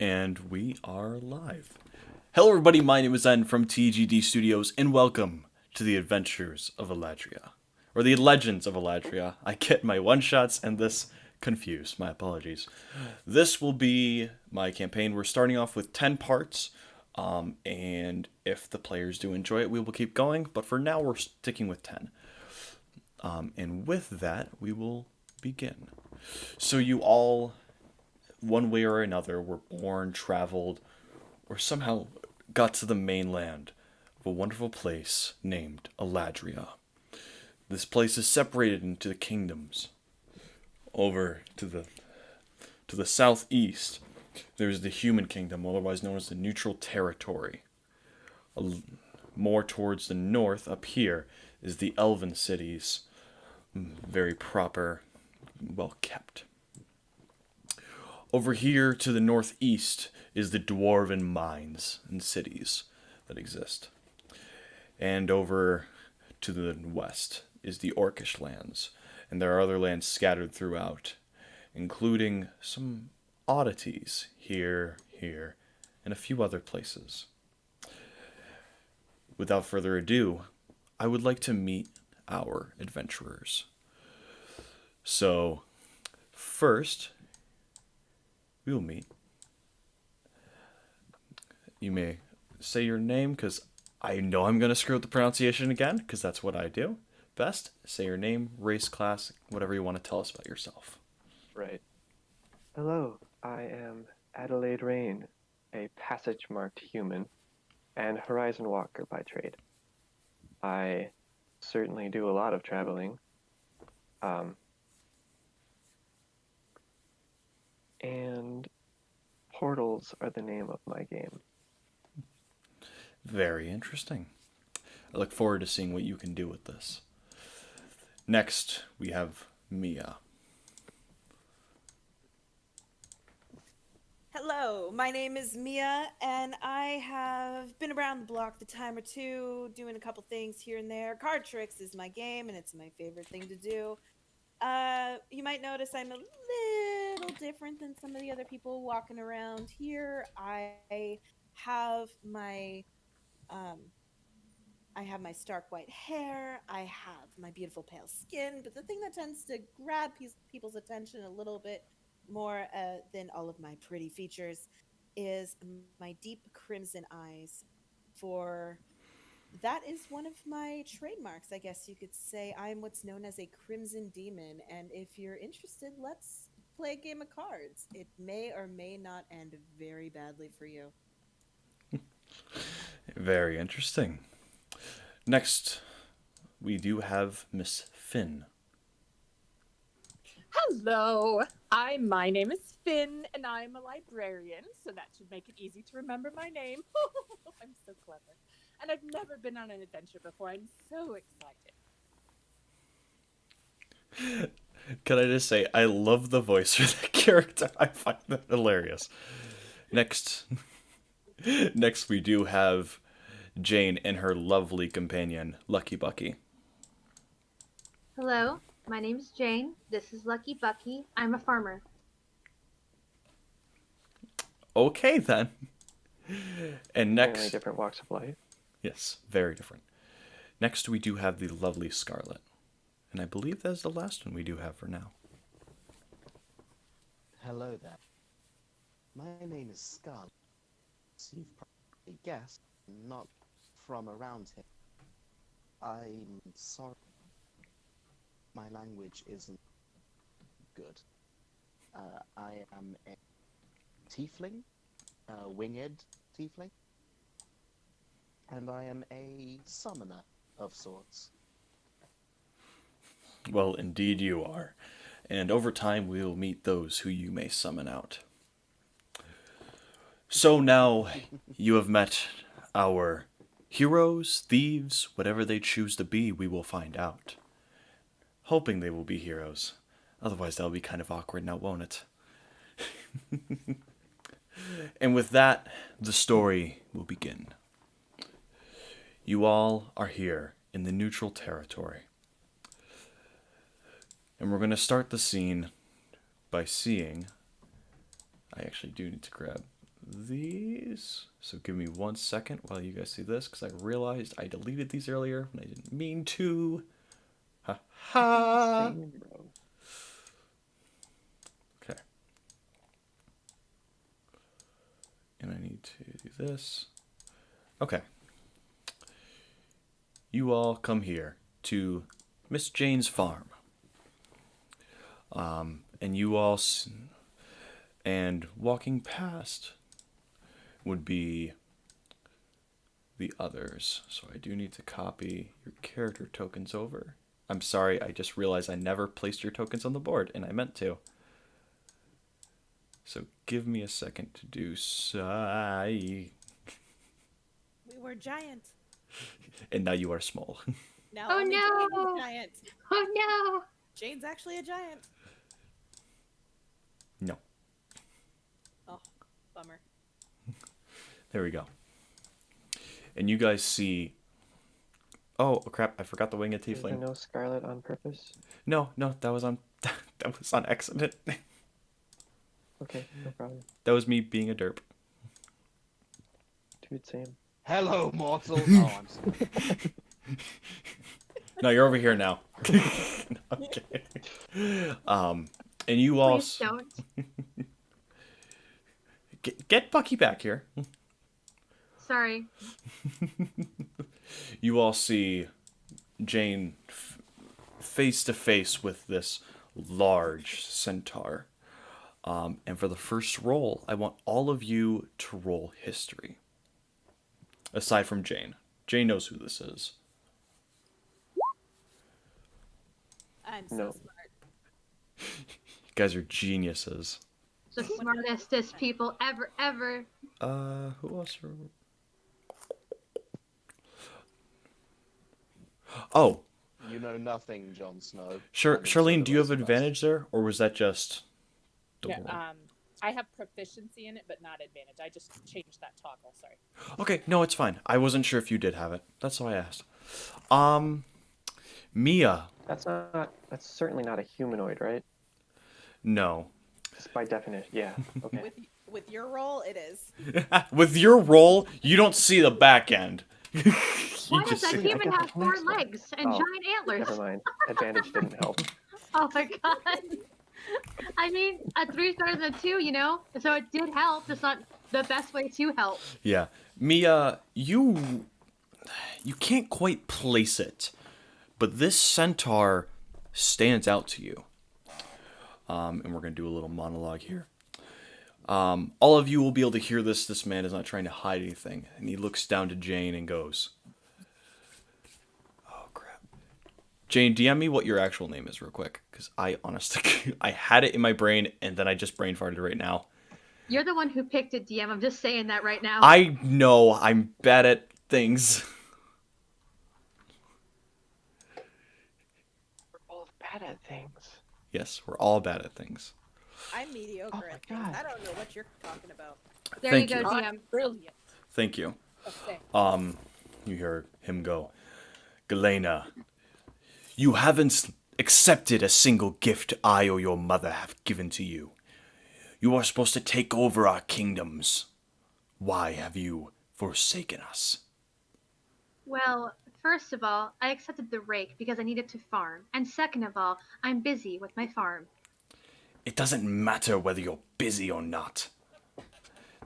And we are live. Hello, everybody. My name is Zen from TGD Studios, and welcome to the Adventures of Aladria. Or the Legends of Aladria. I get my one shots and this confused. My apologies. This will be my campaign. We're starting off with 10 parts, and if the players do enjoy it, we will keep going. But for now, we're sticking with 10. And with that, we will begin. So, you all, one way or another, were born, traveled, or somehow got to the mainland of a wonderful place named Aladria. This place is separated into the kingdoms. Over to the southeast, there's the human kingdom, otherwise known as the neutral territory. More towards the north, up here, is the elven cities, very proper, well kept. Over here to the northeast is the dwarven mines and cities that exist. And over to the west is the orcish lands, and there are other lands scattered throughout, including some oddities here, and a few other places. Without further ado, I would like to meet our adventurers. So, first, we will meet. You may say your name, because I know I'm going to screw up the pronunciation again, because that's what I do. Best, say your name, race, class, whatever you want to tell us about yourself. Right. Hello, I am Adelaide Rain, a passage-marked human and horizon walker by trade. I certainly do a lot of traveling. And portals are the name of my game. Very interesting. I look forward to seeing what you can do with this. Next, we have Mia. Hello, my name is Mia, and I have been around the block a time or two, doing a couple things here and there. Card tricks is my game, and it's my favorite thing to do. You might notice I'm a little different than some of the other people walking around here. Have my um, I have my stark white hair. I have my beautiful pale skin. But the thing that tends to grab people's attention a little bit more than all of my pretty features is my deep crimson eyes. For that is one of my trademarks, I guess you could say. I'm what's known as a crimson demon. And if you're interested, let's play a game of cards. It may or may not end very badly for you. Very interesting. Next, we do have Miss Finn. Hello, my name is Finn, and I'm a librarian, so that should make it easy to remember my name. I'm so clever. And I've never been on an adventure before. I'm so excited. Can I just say, I love the voice for the character. I find that hilarious. Next, next we do have Jane and her lovely companion, Lucky Bucky. Hello, my name is Jane. This is Lucky Bucky. I'm a farmer. Okay then. And Apparently next, different walks of life. yes, very different. Next we do have the lovely Scarlet. And I believe that's the last one we do have for now. Hello there. My name is Scarlet. As you've probably guessed, I'm not from around here. I'm sorry. My language isn't good. I am a tiefling, a winged tiefling, and I am a summoner of sorts. Well, indeed you are. And over time we will meet those who you may summon out. So now you have met our heroes, thieves, whatever they choose to be, we will find out. Hoping they will be heroes. Otherwise that'll be kind of awkward now, won't it? And with that, the story will begin. You all are here in the neutral territory. And we're going to start the scene by seeing... I actually do need to grab these. So give me 1 second while you guys see this, because I realized I deleted these earlier and I didn't mean to. Ha ha! Same, bro. Okay. And I need to do this. Okay. You all come here to Miss Jane's farm. And you all, and walking past would be the others. So I do need to copy your character tokens over. I'm sorry, I just realized I never placed your tokens on the board, and I meant to. So give me a second to do so. We were giant. And now you are small. Now Oh, only no. Jane is a giant. Oh no! Jane's actually a giant. No. Oh, bummer. There we go. And you guys see... Oh, crap, I forgot the winged Is there tiefling. no Scarlet on purpose? No, that was on... that was on accident. Okay, no problem. That was me being a derp. Dude, same. Hello, mortal. Oh, I'm sorry. No, you're over here now. Okay. And you all... Please don't. Get Bucky back here. Sorry. You all see Jane face to face with this large centaur. And for the first roll, I want all of you to roll history. Aside from Jane. Jane knows who this is. I'm so No. smart. You guys are geniuses. The smartest people ever. Who else? Oh, You know nothing, Jon Snow. sure. And so Charlene, the do you have rest of us. advantage there, or was that just the No, roll? I have proficiency in it, but not advantage. I just changed that toggle. Sorry. Okay, no, it's fine. I wasn't sure if you did have it. That's why I asked. Mia, That's certainly not a humanoid, right? no. Just by definition, yeah. Okay. With your roll, it is. With your roll, you don't see the back end. You Why does just that see- I human got have the 4 next one. legs and Oh, giant antlers? Never mind. Advantage didn't help. Oh my god. I mean, a 3 started than a 2, you know? So it did help. It's not the best way to help. Yeah, Mia, you can't quite place it, but this centaur stands out to you. And we're gonna do a little monologue here. All of you will be able to hear this. This man is not trying to hide anything, and he looks down to Jane and goes, "Oh crap, Jane, DM me what your actual name is real quick, because I honestly I had it in my brain and then I just brain farted right now. You're the one who picked it, DM. I'm just saying that right now. I know I'm bad at things." We're both bad at things. Yes, we're all bad at things. I'm mediocre Oh my at things. God. I don't know what you're talking about. There Thank you go, you. DM. Brilliant. Thank you. Okay. You hear him go, "Galena, you haven't accepted a single gift I or your mother have given to you. You are supposed to take over our kingdoms. Why have you forsaken us?" Well, first of all, I accepted the rake because I needed to farm. And second of all, I'm busy with my farm. It doesn't matter whether you're busy or not.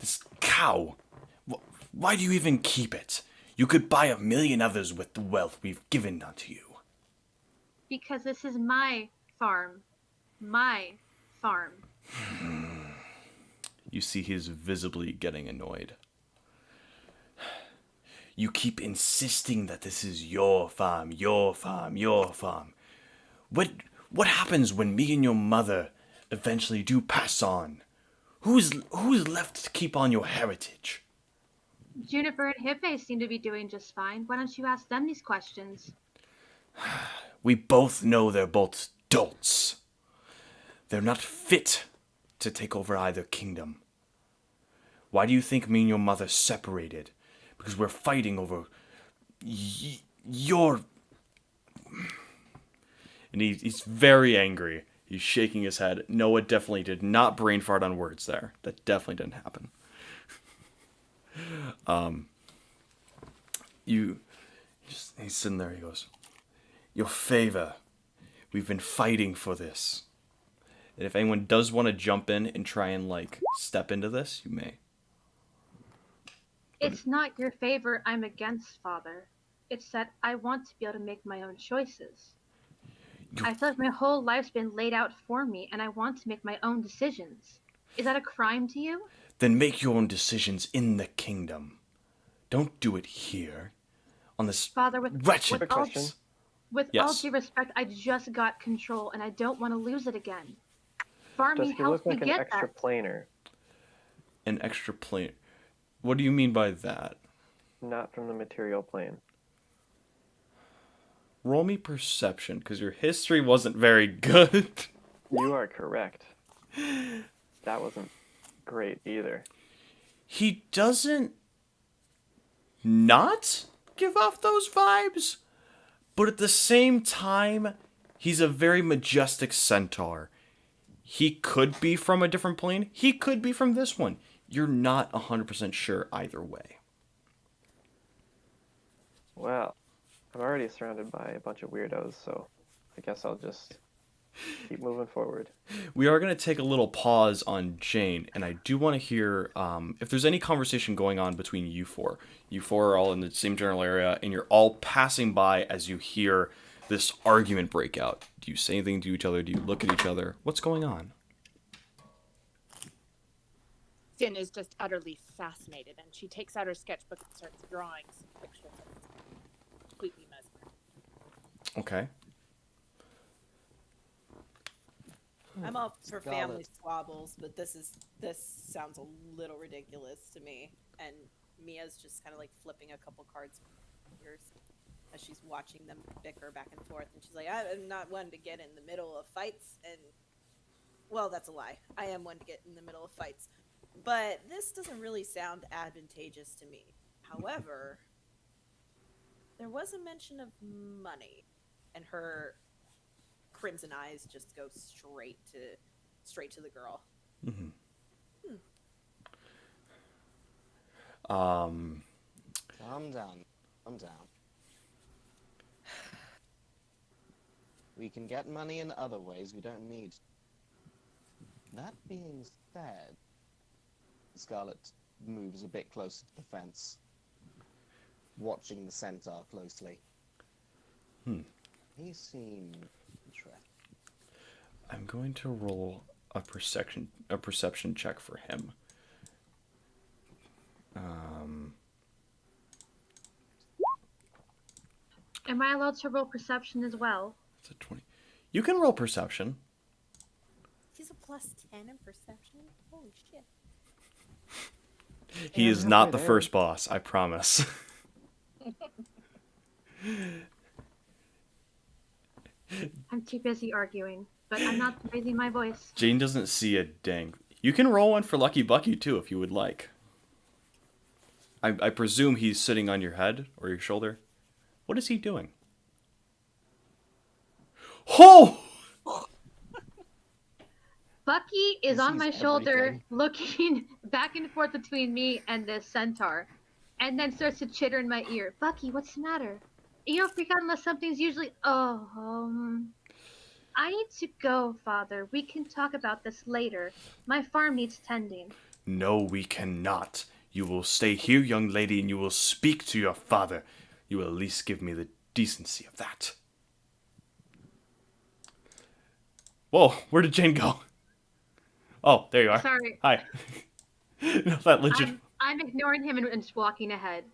This cow, why do you even keep it? You could buy 1,000,000 others with the wealth we've given unto you. Because this is my farm. My farm. You see he's visibly getting annoyed. You keep insisting that this is your farm, your farm, your farm. What happens when me and your mother eventually do pass on? Who's left to keep on your heritage? Juniper and Hippe seem to be doing just fine. Why don't you ask them these questions? We both know they're both dolts. They're not fit to take over either kingdom. Why do you think me and your mother separated? Because we're fighting over your... And he's very angry. He's shaking his head. Noah definitely did not brain fart on words there. That definitely didn't happen. He's sitting there. He goes, "Your favor. We've been fighting for this. And if anyone does want to jump in and try and like step into this, you may." It's not your favor I'm against, Father. It's that I want to be able to make my own choices. I feel like my whole life's been laid out for me, and I want to make my own decisions. Is that a crime to you? Then make your own decisions in the kingdom. Don't do it here, on this Father, with wretched with all, question. with all Yes. due respect, I just got control, and I don't want to lose it again. Farming Does he helps look me like an get extra that. planer? An extra plane. What do you mean by that? Not from the material plane. Roll me perception, because your history wasn't very good. You are correct. That wasn't great either. He doesn't not give off those vibes, but at the same time, he's a very majestic centaur. He could be from a different plane. He could be from this one. You're not 100% sure either way. Well, I'm already surrounded by a bunch of weirdos, so I guess I'll just keep moving forward. We are going to take a little pause on Jane, and I do want to hear if there's any conversation going on between you four. You four are all in the same general area, and you're all passing by as you hear this argument break out. Do you say anything to each other? Do you look at each other? What's going on? Finn is just utterly fascinated, and she takes out her sketchbook and starts drawing some pictures. It's completely mesmerizing. Okay. I'm all for Scarlet. family squabbles, but this sounds a little ridiculous to me. And Mia's just kind of like flipping a couple cards here as she's watching them bicker back and forth, and she's like, "I'm not one to get in the middle of fights." And well, that's a lie. I am one to get in the middle of fights, but this doesn't really sound advantageous to me. However, there was a mention of money, and her crimson eyes just go straight to the girl. Calm down. Calm down. We can get money in other ways. We don't need. That being said, Scarlet moves a bit closer to the fence, watching the centaur closely. He seemed interested. I'm going to roll a perception check for him. Am I allowed to roll perception as well? It's a 20. You can roll perception. He's a +10 in perception. Holy shit! He Yeah, is I'm not halfway the there. first boss, I promise. I'm too busy arguing, but I'm not raising my voice. Jane doesn't see a dang. You can roll one for Lucky Bucky too if you would like. I presume he's sitting on your head or your shoulder. What is he doing? Oh! Bucky is He on my sees shoulder, everything. looking back and forth between me and this centaur, and then starts to chitter in my ear. Bucky, what's the matter? You don't freak out unless something's usually. I need to go, Father. We can talk about this later. My farm needs tending. No, we cannot. You will stay here, young lady, and you will speak to your father. You will at least give me the decency of that. Whoa, where did Jane go? Oh, there you are. Sorry. Hi. No, that legit. I'm ignoring him and just walking ahead,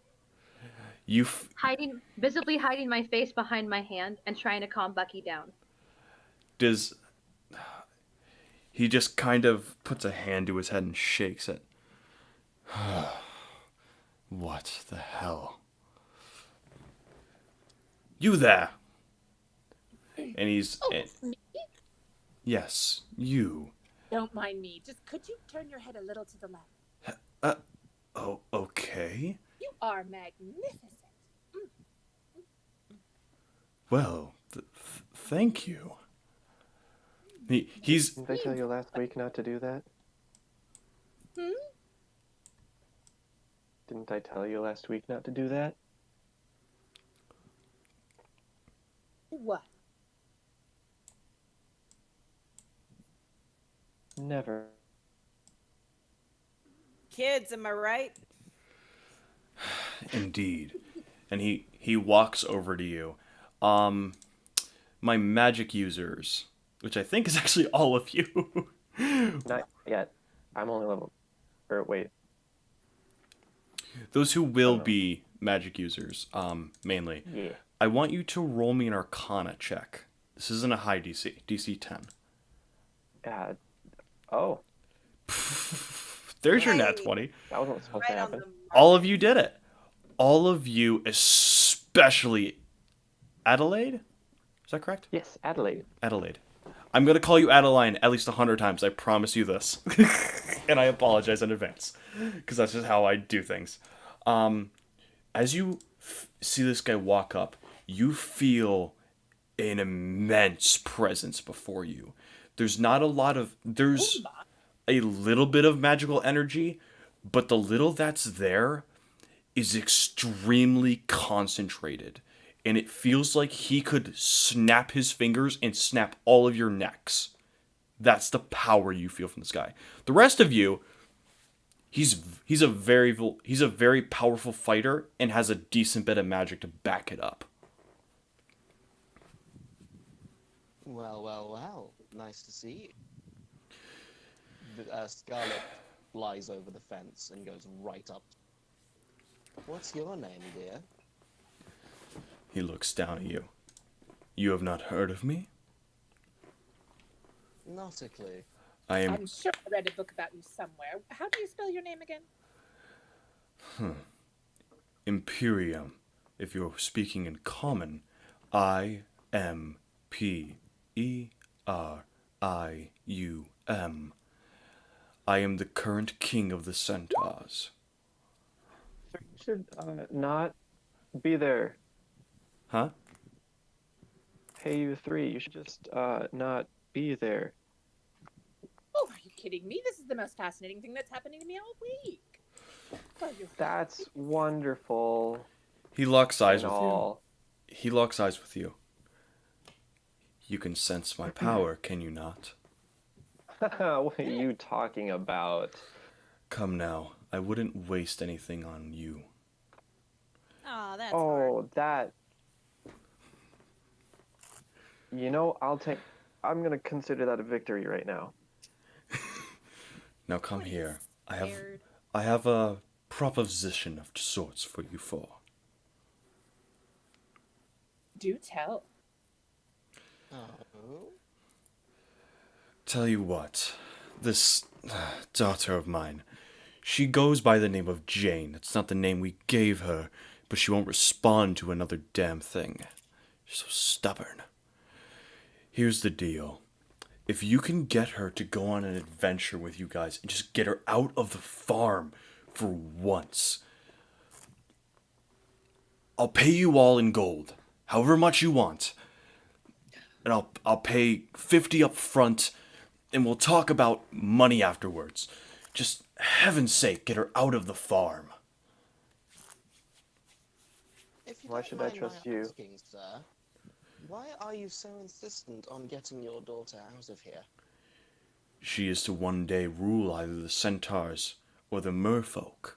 You. visibly hiding my face behind my hand and trying to calm Bucky down. Does. He just kind of puts a hand to his head and shakes it. What the hell? You there! And he's. Yes, you. Don't mind me. Just could you turn your head a little to the left? Oh, okay. You are magnificent. Well, thank you. He's. Didn't I tell you last week not to do that? Didn't I tell you last week not to do that? What? Never. Kids, am I right? Indeed. And he walks over to you. My magic users, which I think is actually all of you. Not yet. I'm only level. Or wait. Those who will know. be magic users, mainly. Yeah. I want you to roll me an Arcana check. This isn't a high DC. DC 10. Oh, There's your Hey. nat 20. that wasn't supposed Right to on happen. the mark. All of you did it. All of you, especially Adelaide? Is that correct? Yes, Adelaide. Adelaide. I'm going to call you Adeline at least 100 times. I promise you this. And I apologize in advance. Because that's just how I do things. As you see this guy walk up, you feel an immense presence before you. There's not a lot of... There's a little bit of magical energy, but the little that's there is extremely concentrated. And it feels like he could snap his fingers and snap all of your necks. That's the power you feel from this guy. The rest of you, he's a very powerful fighter and has a decent bit of magic to back it up. Well, well, well. Nice to see you. Scarlet flies over the fence and goes right up. What's your name, dear? He looks down at you. You have not heard of me? Not a clue. I am I'm sure I read a book about you somewhere. How do you spell your name again? Imperium. If you're speaking in common, Imperium. I am the current king of the centaurs. Sir, you should not be there. Huh? Hey, you three. You should just not be there. Oh, are you kidding me? This is the most fascinating thing that's happening to me all week. Oh, you're That's wonderful. He locks eyes and with all. you. He locks eyes with you. You can sense my power, can you not? What are you talking about? Come now, I wouldn't waste anything on you. Aw, that's hard. Oh, that. You know, I'm gonna consider that a victory right now. Now come What here. is scared? I have a proposition of sorts for you four. Do tell. Oh? Tell you what, this daughter of mine, she goes by the name of Jane. It's not the name we gave her, but she won't respond to another damn thing. She's so stubborn. Here's the deal. If you can get her to go on an adventure with you guys and just get her out of the farm for once, I'll pay you all in gold, however much you want. And I'll pay 50 up front, and we'll talk about money afterwards. Just heaven's sake, get her out of the farm. If you Why don't should I mind trust my you? asking, sir, why are you so insistent on getting your daughter out of here? She is to one day rule either the centaurs or the merfolk.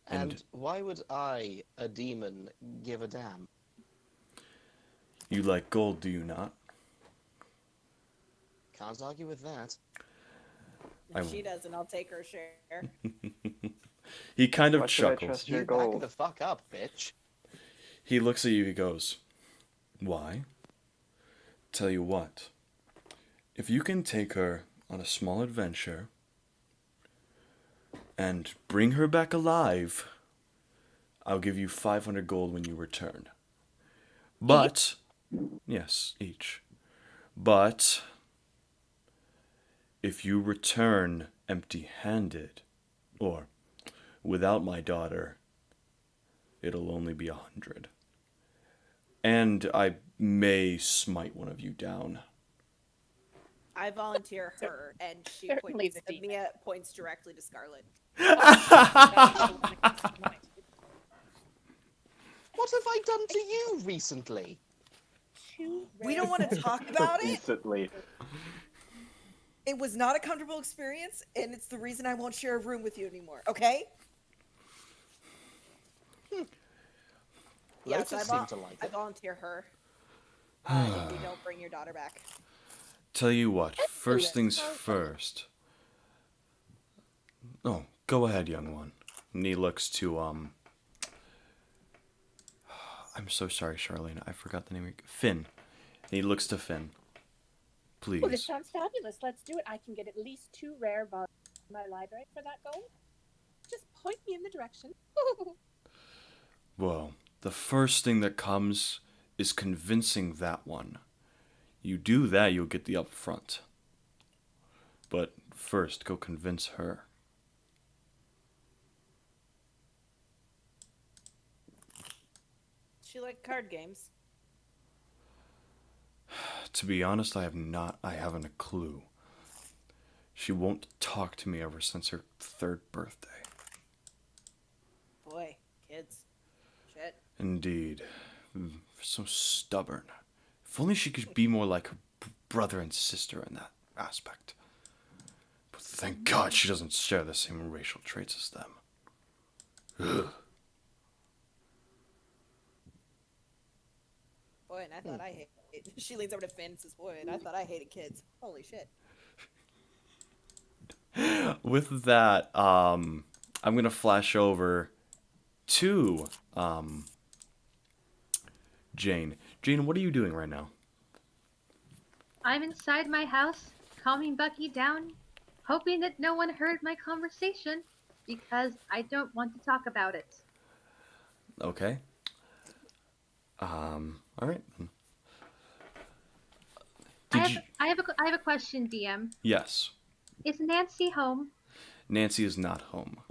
And why would I, a demon, give a damn? You like gold, do you not? Can't argue with that. If she doesn't, I'll take her share. He kind of Why should I chuckles. trust your You back gold? the fuck up, bitch. He looks at you, he goes, "Why? Tell you what, if you can take her on a small adventure and bring her back alive, I'll give you 500 gold when you return. But, yes, each. But, if you return empty-handed, or without my daughter, it'll only be 100. And I may smite one of you down." I volunteer her, and she Certainly points. the demon. Mia points directly to Scarlet. What have I done to you recently? We don't want to talk about it. Recently. It was not a comfortable experience, and it's the reason I won't share a room with you anymore. Okay? Yeah, so Lotus seemed to like I it. volunteer her. If you don't bring your daughter back. Tell you what, first things first. Oh, go ahead, young one. And he looks to, I'm so sorry, Charlene. I forgot the name. Finn. And he looks to Finn. Please. Well, this sounds fabulous. Let's do it. I can get at least 2 rare volumes in my library for that goal. Just point me in the direction. Well, the first thing that comes is convincing that one. You do that, you'll get the upfront. But first, go convince her. She liked card games. To be honest, I haven't a clue. She won't talk to me ever since her 3rd birthday. Boy, kids. Shit. Indeed. So stubborn. If only she could be more like her brother and sister in that aspect. But thank God she doesn't share the same racial traits as them. Ugh. Boy, and I thought I hated. She leans over to Finn and says, "Boy, and I thought I hated kids. Holy shit." With that, I'm gonna flash over to Jane. Jane, what are you doing right now? I'm inside my house, calming Bucky down, hoping that no one heard my conversation, because I don't want to talk about it. Okay. All right. I have a question, DM. Yes. Is Nancy home? Nancy is not home.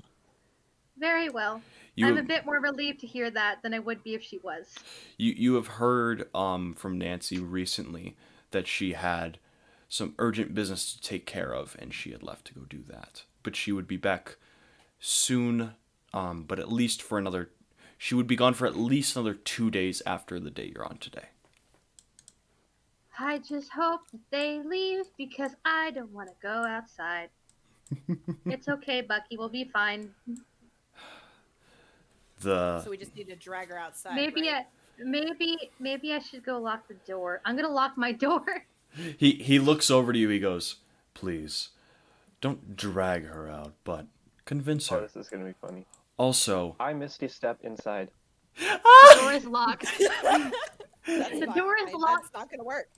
Very well. You I'm a bit more relieved to hear that than I would be if she was. you have heard from Nancy recently that she had some urgent business to take care of and she had left to go do that. But she would be back soon, but at least for another she would be gone for at least another 2 days after the day you're on today. I just hope that they leave because I don't want to go outside. It's okay, Bucky. We'll be fine. So we just need to drag her outside. Maybe right? maybe I should go lock the door. I'm gonna lock my door. He looks over to you. He goes, "Please, don't drag her out, but convince Oh, her." this is gonna be funny. Also, I Misty step inside. The door is locked. That's The fine. door is locked. That's not gonna work.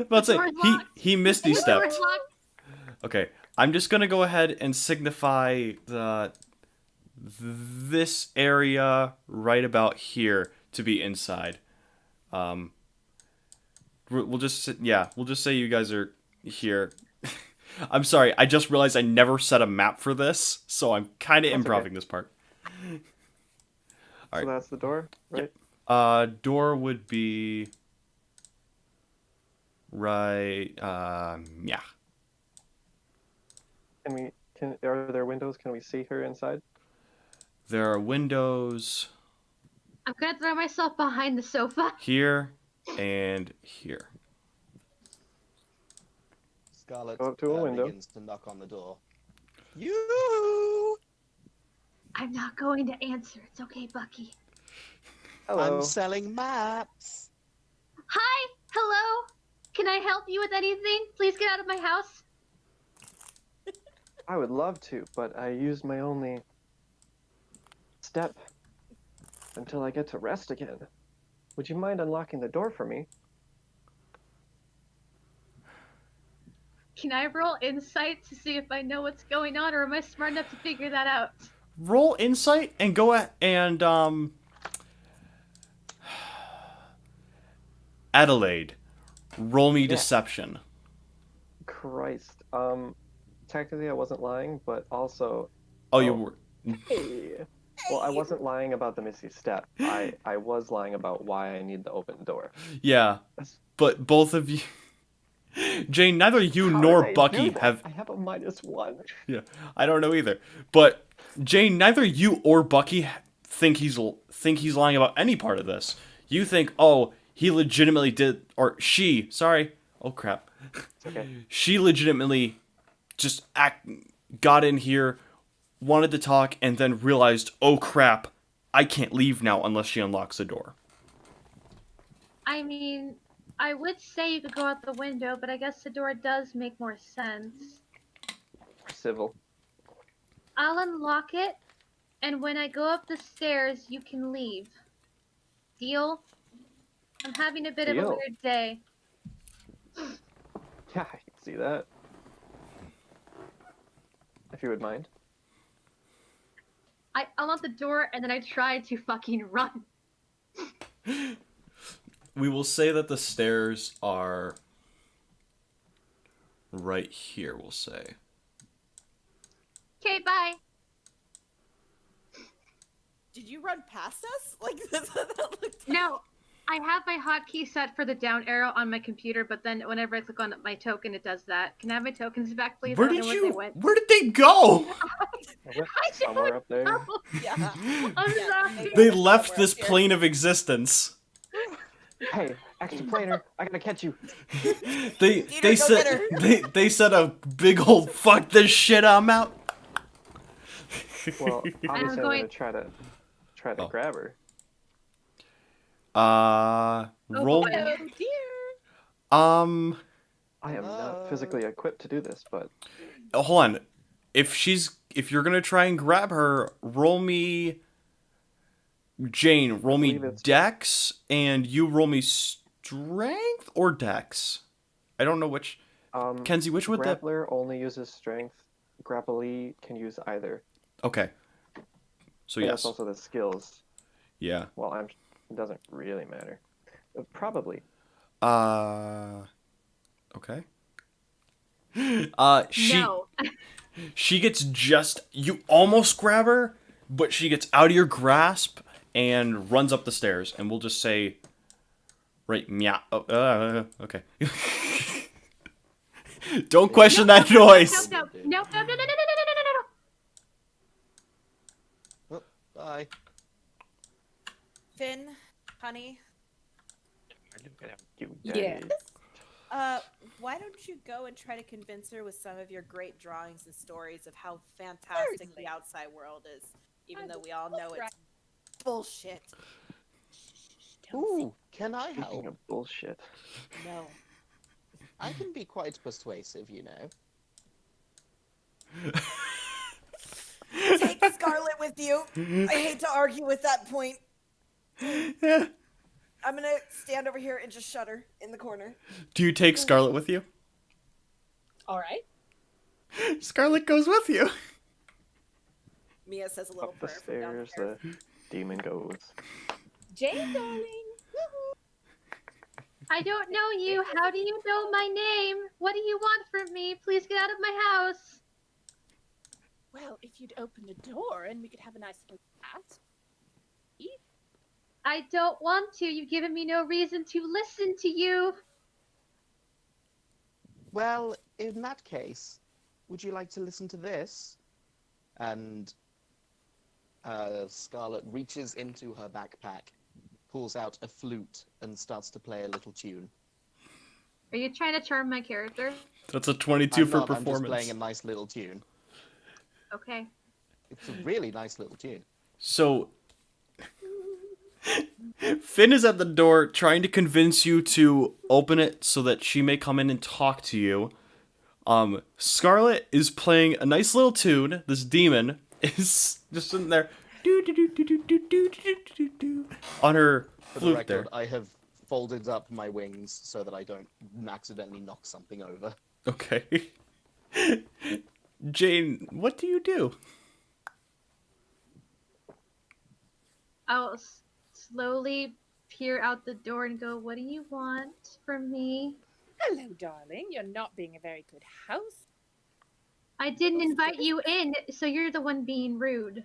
let's say door is locked. he misty The door is stepped. locked. Okay, I'm just gonna go ahead and signify this area right about here to be inside. We'll just say you guys are here. I'm sorry, I just realized I never set a map for this, so I'm kind of That's improvising okay. this part. So that's the door, right? Door would be right. Yeah. Are there windows? Can we see her inside? There are windows I'm gonna throw myself behind the sofa. here and here. Scarlet Go up to a window. begins to knock on the door. You! I'm not going to answer. It's okay, Bucky. Hello. I'm selling maps. Hi. Hello. Can I help you with anything? Please get out of my house. I would love to, but I used my only step until I get to rest again. Would you mind unlocking the door for me? Can I roll insight to see if I know what's going on, or am I smart enough to figure that out? Roll insight and go at and Adelaide, roll me deception. Christ. Technically I wasn't lying, but also Oh, you were. hey. Well, I wasn't lying about the Missy step. I was lying about why I need to open the door. Yeah, but both of you. Jane, neither you How nor did I Bucky do that? have. I have a -1. Yeah, I don't know either. But Jane, neither you or Bucky think he's lying about any part of this. You think, oh, he legitimately did, or she. Sorry. Oh crap. It's okay. She legitimately just got in here, wanted to talk, and then realized, oh crap, I can't leave now unless she unlocks the door. I mean, I would say you could go out the window, but I guess the door does make more sense. Civil. I'll unlock it, and when I go up the stairs, you can leave. Deal? I'm having a bit of a Deal. weird day. Yeah, I can see that. If you would mind. I unlock the door, and then I try to fucking run. We will say that the stairs are right here, we'll say. Okay, bye. Did you run past us? Like that's what that looked like. No, I have my hotkey set for the down arrow on my computer, but then whenever I click on my token, it does that. Can I have my tokens back, please? Where I don't did know you? where they went. Where did they go? Somewhere up there. Yeah. I'm Yeah, sorry. They left Somewhere this up here. plane of existence. Hey, extra planer, I gotta catch you. They Peter, they go said get her. they said a big old fuck this shit, I'm out. Well, obviously I'm going- gonna try to Oh. grab her. Roll. boy. Oh dear. I am Hello? not physically equipped to do this, but Hold on. If you're gonna try and grab her, roll me. Jane, roll me believe it's- Dex, and you roll me Strength or Dex. I don't know which. Kenzie, which would that? Grappler only uses strength. Grapplee can use either. Okay. So And yes. that's also the skills. Yeah. Well, it doesn't really matter. Probably. Okay. She No. she gets just you almost grab her, but she gets out of your grasp and runs up the stairs, and we'll just say, right, meow. Oh, okay. Don't question that noise. No. Oh, bye. Finn, honey, You Yes. why don't you go and try to convince her with some of your great drawings and stories of how fantastic Certainly. the outside world is, even I though we all know will try. it's bullshit. Ooh, can I Speaking help? of bullshit. No. I can be quite persuasive, you know. Take Scarlet with you. I hate to argue with that point. Yeah. I'm gonna stand over here and just shudder in the corner. Do you take Scarlet with you? All right. Scarlet goes with you. Mia says a little Up the prayer from stairs, downstairs. the demon goes. Jane, darling. Woohoo. I don't know you. How do you know my name? What do you want from me? Please get out of my house. Well, if you'd open the door and we could have a nice little chat. I don't want to. You've given me no reason to listen to you. Well, in that case, would you like to listen to this? And Scarlet reaches into her backpack, pulls out a flute, and starts to play a little tune. Are you trying to charm my character? That's a 22 I'm for not, I'm just performance. playing a nice little tune. Okay. It's a really nice little tune. So Finn is at the door trying to convince you to open it so that she may come in and talk to you. Scarlet is playing a nice little tune. This demon is just sitting there on her For the flute there. record, I have folded up my wings so that I don't accidentally knock something over. Okay. Jane, what do you do? I'll slowly peer out the door and go, what do you want from me? Hello, darling. You're not being a very good house. I didn't invite you in, so you're the one being rude.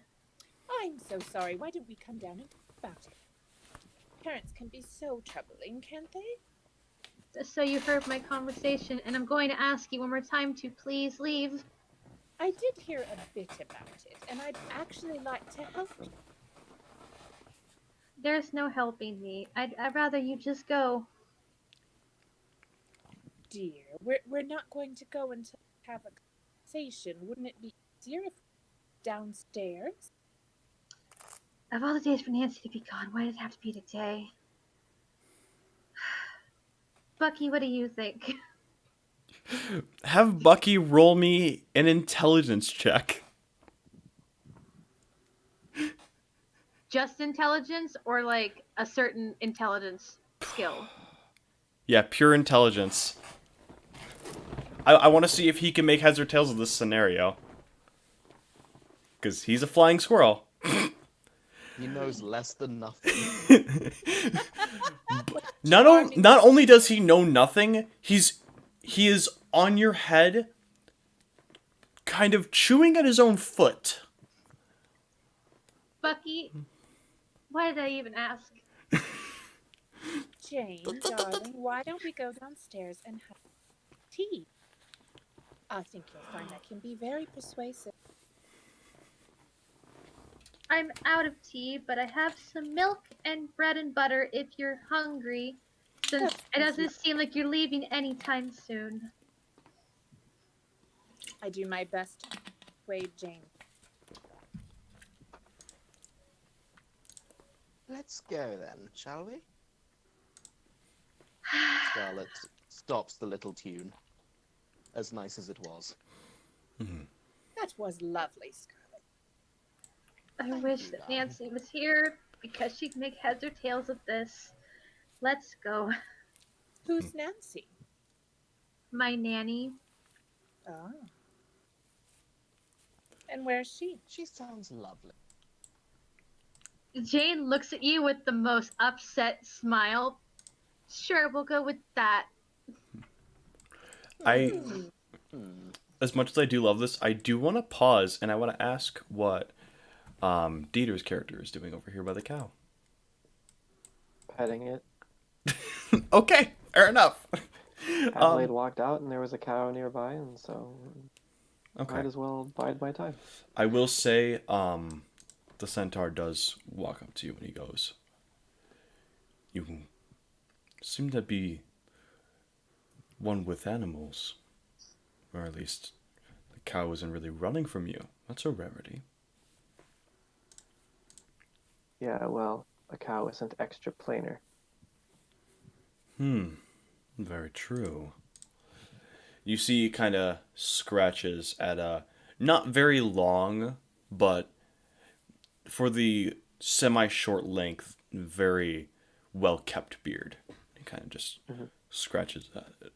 I'm so sorry. Why don't we come down and talk about it? Parents can be so troubling, can't they? So you heard my conversation, and I'm going to ask you one more time to please leave. I did hear a bit about it, and I'd actually like to help you. There's no helping me. I'd rather you just go. Dear, we're not going to go until we have a conversation. Wouldn't it be easier if downstairs? Of all the days for Nancy to be gone, why did it have to be today? Bucky, what do you think? Have Bucky roll me an intelligence check. Just intelligence or like a certain intelligence skill? Yeah, pure intelligence. I want to see if he can make heads or tails of this scenario. Because he's a flying squirrel. He knows less than nothing. Not only does he know nothing, he is on your head, kind of chewing at his own foot. Bucky, why did I even ask? Jane, darling, why don't we go downstairs and have tea? I think you'll find that can be very persuasive. I'm out of tea, but I have some milk and bread and butter if you're hungry, since it doesn't seem like you're leaving anytime soon. I do my best to persuade Jane. Let's go then, shall we? Scarlet stops the little tune, as nice as it was. That was lovely, Scarlet. I wish that Nancy was here, because she'd make heads or tails of this. Let's go. Who's Nancy? My nanny. Oh. And where's she? She sounds lovely. Jane looks at you with the most upset smile. Sure, we'll go with that. As much as I do love this, I do want to pause and I want to ask what Dieter's character is doing over here by the cow. Petting it. Okay, fair enough. Adelaide walked out and there was a cow nearby, and so Okay. might as well bide my time. I will say, the centaur does walk up to you and he goes, "You seem to be one with animals. Or at least the cow isn't really running from you. That's a rarity." Yeah, well, a cow isn't extra planar. Very true. You see he kind of scratches at a not very long, but for the semi-short length, very well-kept beard. He kind of just scratches at it.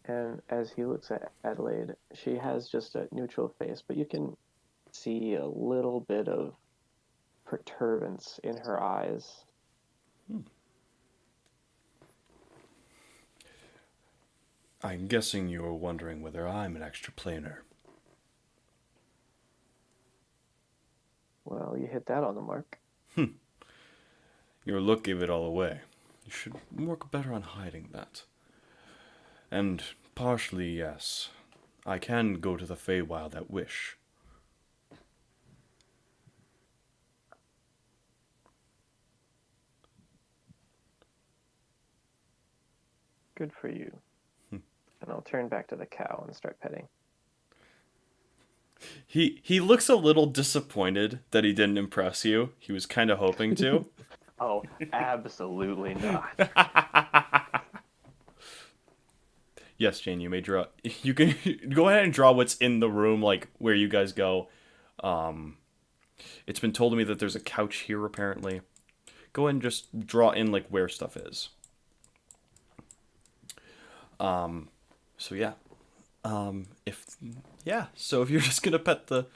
And as he looks at Adelaide, she has just a neutral face, but you can see a little bit of perturbance in her eyes. I'm guessing you were wondering whether I'm an extra planar. Well, you hit that on the mark. Your look gave it all away. You should work better on hiding that. And partially, yes, I can go to the Feywild at wish. Good for you. And I'll turn back to the cow and start petting. He looks a little disappointed that he didn't impress you. He was kind of hoping to. Oh, absolutely not. Yes, Jane, you may draw. You can go ahead and draw what's in the room, like where you guys go. It's been told to me that there's a couch here, apparently. Go ahead and just draw in like where stuff is. So yeah. So if you're just gonna pet the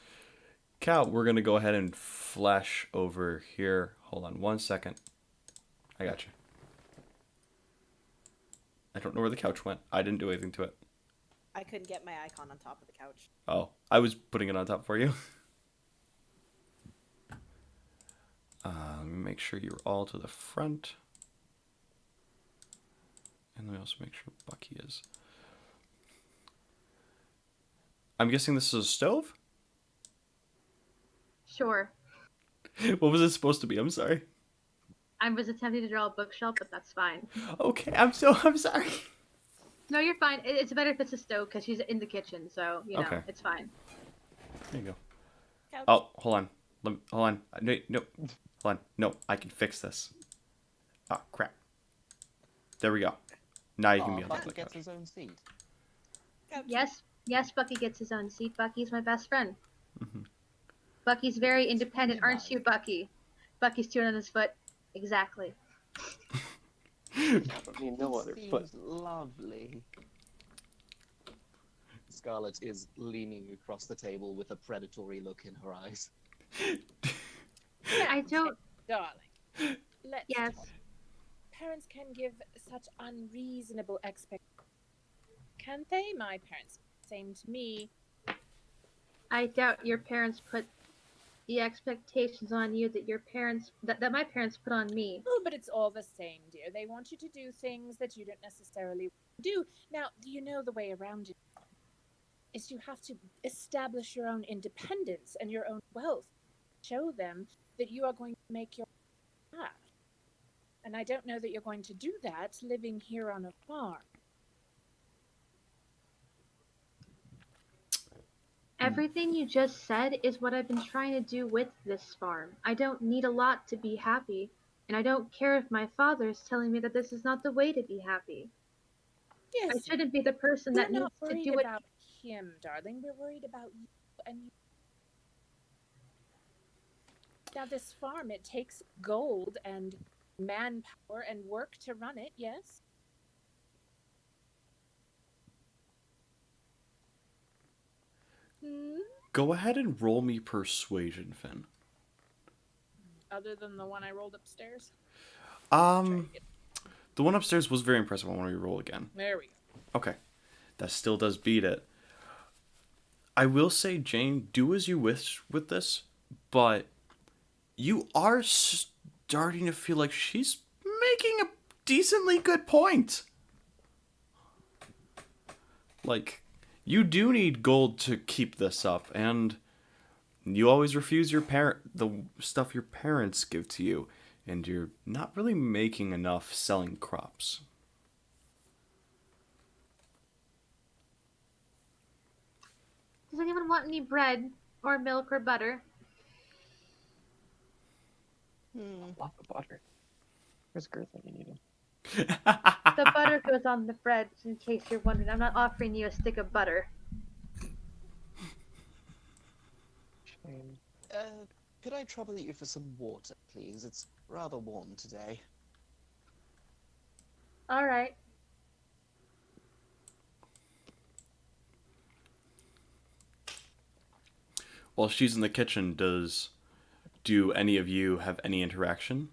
cow, we're gonna go ahead and flash over here. Hold on 1 second. I got you. I don't know where the couch went. I didn't do anything to it. I couldn't get my icon on top of the couch. Oh, I was putting it on top for you. Let me make sure you're all to the front. And let me also make sure Bucky is. I'm guessing this is a stove? Sure. What was it supposed to be? I'm sorry. I was attempting to draw a bookshelf, but that's fine. Okay, I'm sorry. No, you're fine. It's better if it's a stove because she's in the kitchen, so you know Okay. it's fine. There you go. Couch. Oh, hold on. Hold on. No, hold on. No, I can fix this. Oh, crap. There we go. Now you can be on top of Bucky the gets couch. his own seat. Couch. Yes, Bucky gets his own seat. Bucky's my best friend. Mhm. Bucky's very independent, really aren't you, Bucky? Bucky's chewing on his foot. Exactly. I don't need no other Seems foot. lovely. Scarlet is leaning across the table with a predatory look in her eyes. I don't. Darling, let's Yes. talk. Parents can give such unreasonable expectations. Can't they? My parents, same to me. I doubt your parents put the expectations on you that that my parents put on me. Oh, but it's all the same, dear. They want you to do things that you don't necessarily do. Now, do you know the way around it? Is you have to establish your own independence and your own wealth. Show them that you are going to make your path. And I don't know that you're going to do that living here on a farm. Everything you just said is what I've been trying to do with this farm. I don't need a lot to be happy, and I don't care if my father is telling me that this is not the way to be happy. Yes, I shouldn't be the person we're that not needs to worried do it. about him, darling. We're worried about you and you. Now, this farm, it takes gold and manpower and work to run it, yes? Hmm? Go ahead and roll me persuasion, Finn. Other than the one I rolled upstairs? The one upstairs was very impressive. I want to re-roll again. There we go. Okay. That still does beat it. I will say, Jane, do as you wish with this, but you are starting to feel like she's making a decently good point. Like, you do need gold to keep this up, and you always refuse the stuff your parents give to you, and you're not really making enough selling crops. Does anyone want any bread or milk or butter? Lots of butter. Where's Girth when you need him? The butter goes on the bread, in case you're wondering. I'm not offering you a stick of butter. Shame. Could I trouble you for some water, please? It's rather warm today. Alright. While she's in the kitchen, do any of you have any interaction?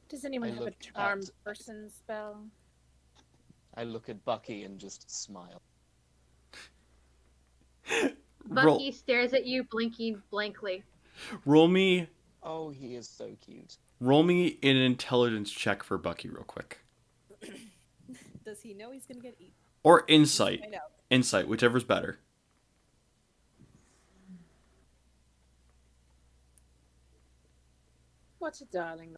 Does anyone I have a looked charm at- person spell? I look at Bucky and just smile. Bucky stares at you, blinking blankly. Roll me Oh, he is so cute. an intelligence check for Bucky real quick. Does he know he's gonna get eaten? Or insight. I know. Insight, whichever's better. What a darling.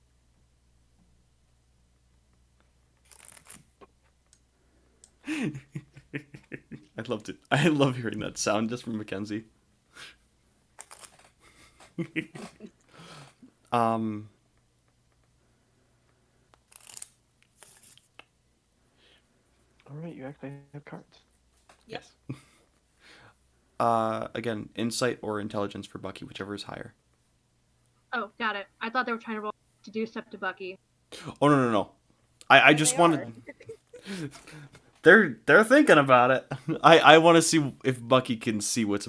I loved it. I love hearing that sound just from Mackenzie. um Alright, you actually have cards. Yep. again, insight or intelligence for Bucky, whichever is higher. Oh, got it. I thought they were trying to roll to do stuff to Bucky. Oh no. I just They wanted They're thinking about it. I want to see if Bucky can see what's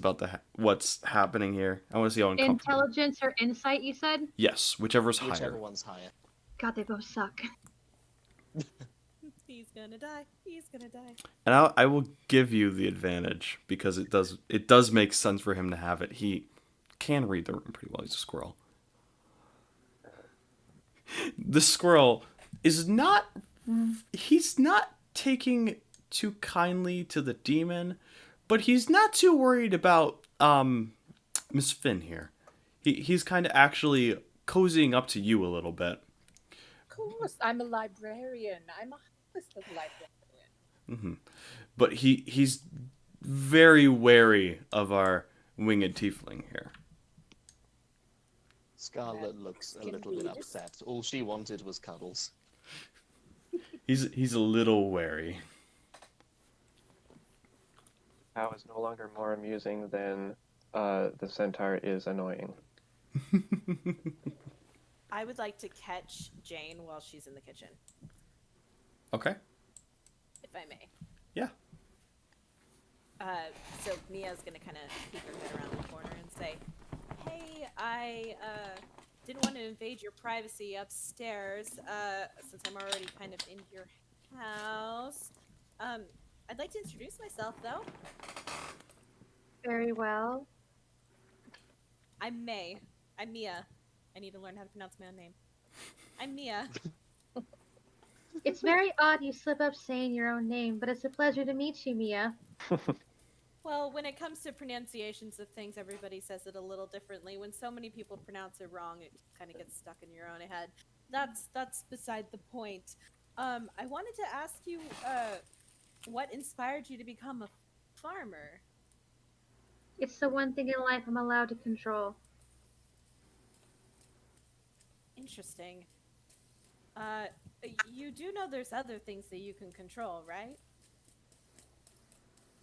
happening here. I want to see how uncomfortable. Intelligence or insight, you said? Yes, whichever's Whichever higher. one's higher. God, they both suck. He's gonna die. He's gonna die. And I will give you the advantage because it does make sense for him to have it. He can read the room pretty well. He's a squirrel. The squirrel is not he's not taking too kindly to the demon, but he's not too worried about Miss Finn here. He's kind of actually cozying up to you a little bit. Of course, I'm a librarian. I'm a hopeless librarian. But he's very wary of our winged tiefling here. Scarlet looks a Can little we bit just- upset. All she wanted was cuddles. He's a little wary. How is no longer more amusing than the centaur is annoying. I would like to catch Jane while she's in the kitchen, Okay. if I may. Yeah. So Mia's gonna kind of peek her head around the corner and say, "Hey, I didn't want to invade your privacy upstairs, since I'm already kind of in your house. I'd like to introduce myself, though. Very well. I'm May. I'm Mia. I need to learn how to pronounce my own name. I'm Mia. It's very odd you slip up saying your own name, but it's a pleasure to meet you, Mia. Well, when it comes to pronunciations of things, everybody says it a little differently. When so many people pronounce it wrong, it kind of gets stuck in your own head. That's beside the point. I wanted to ask you, what inspired you to become a farmer? It's the one thing in life I'm allowed to control. Interesting. You do know there's other things that you can control, right?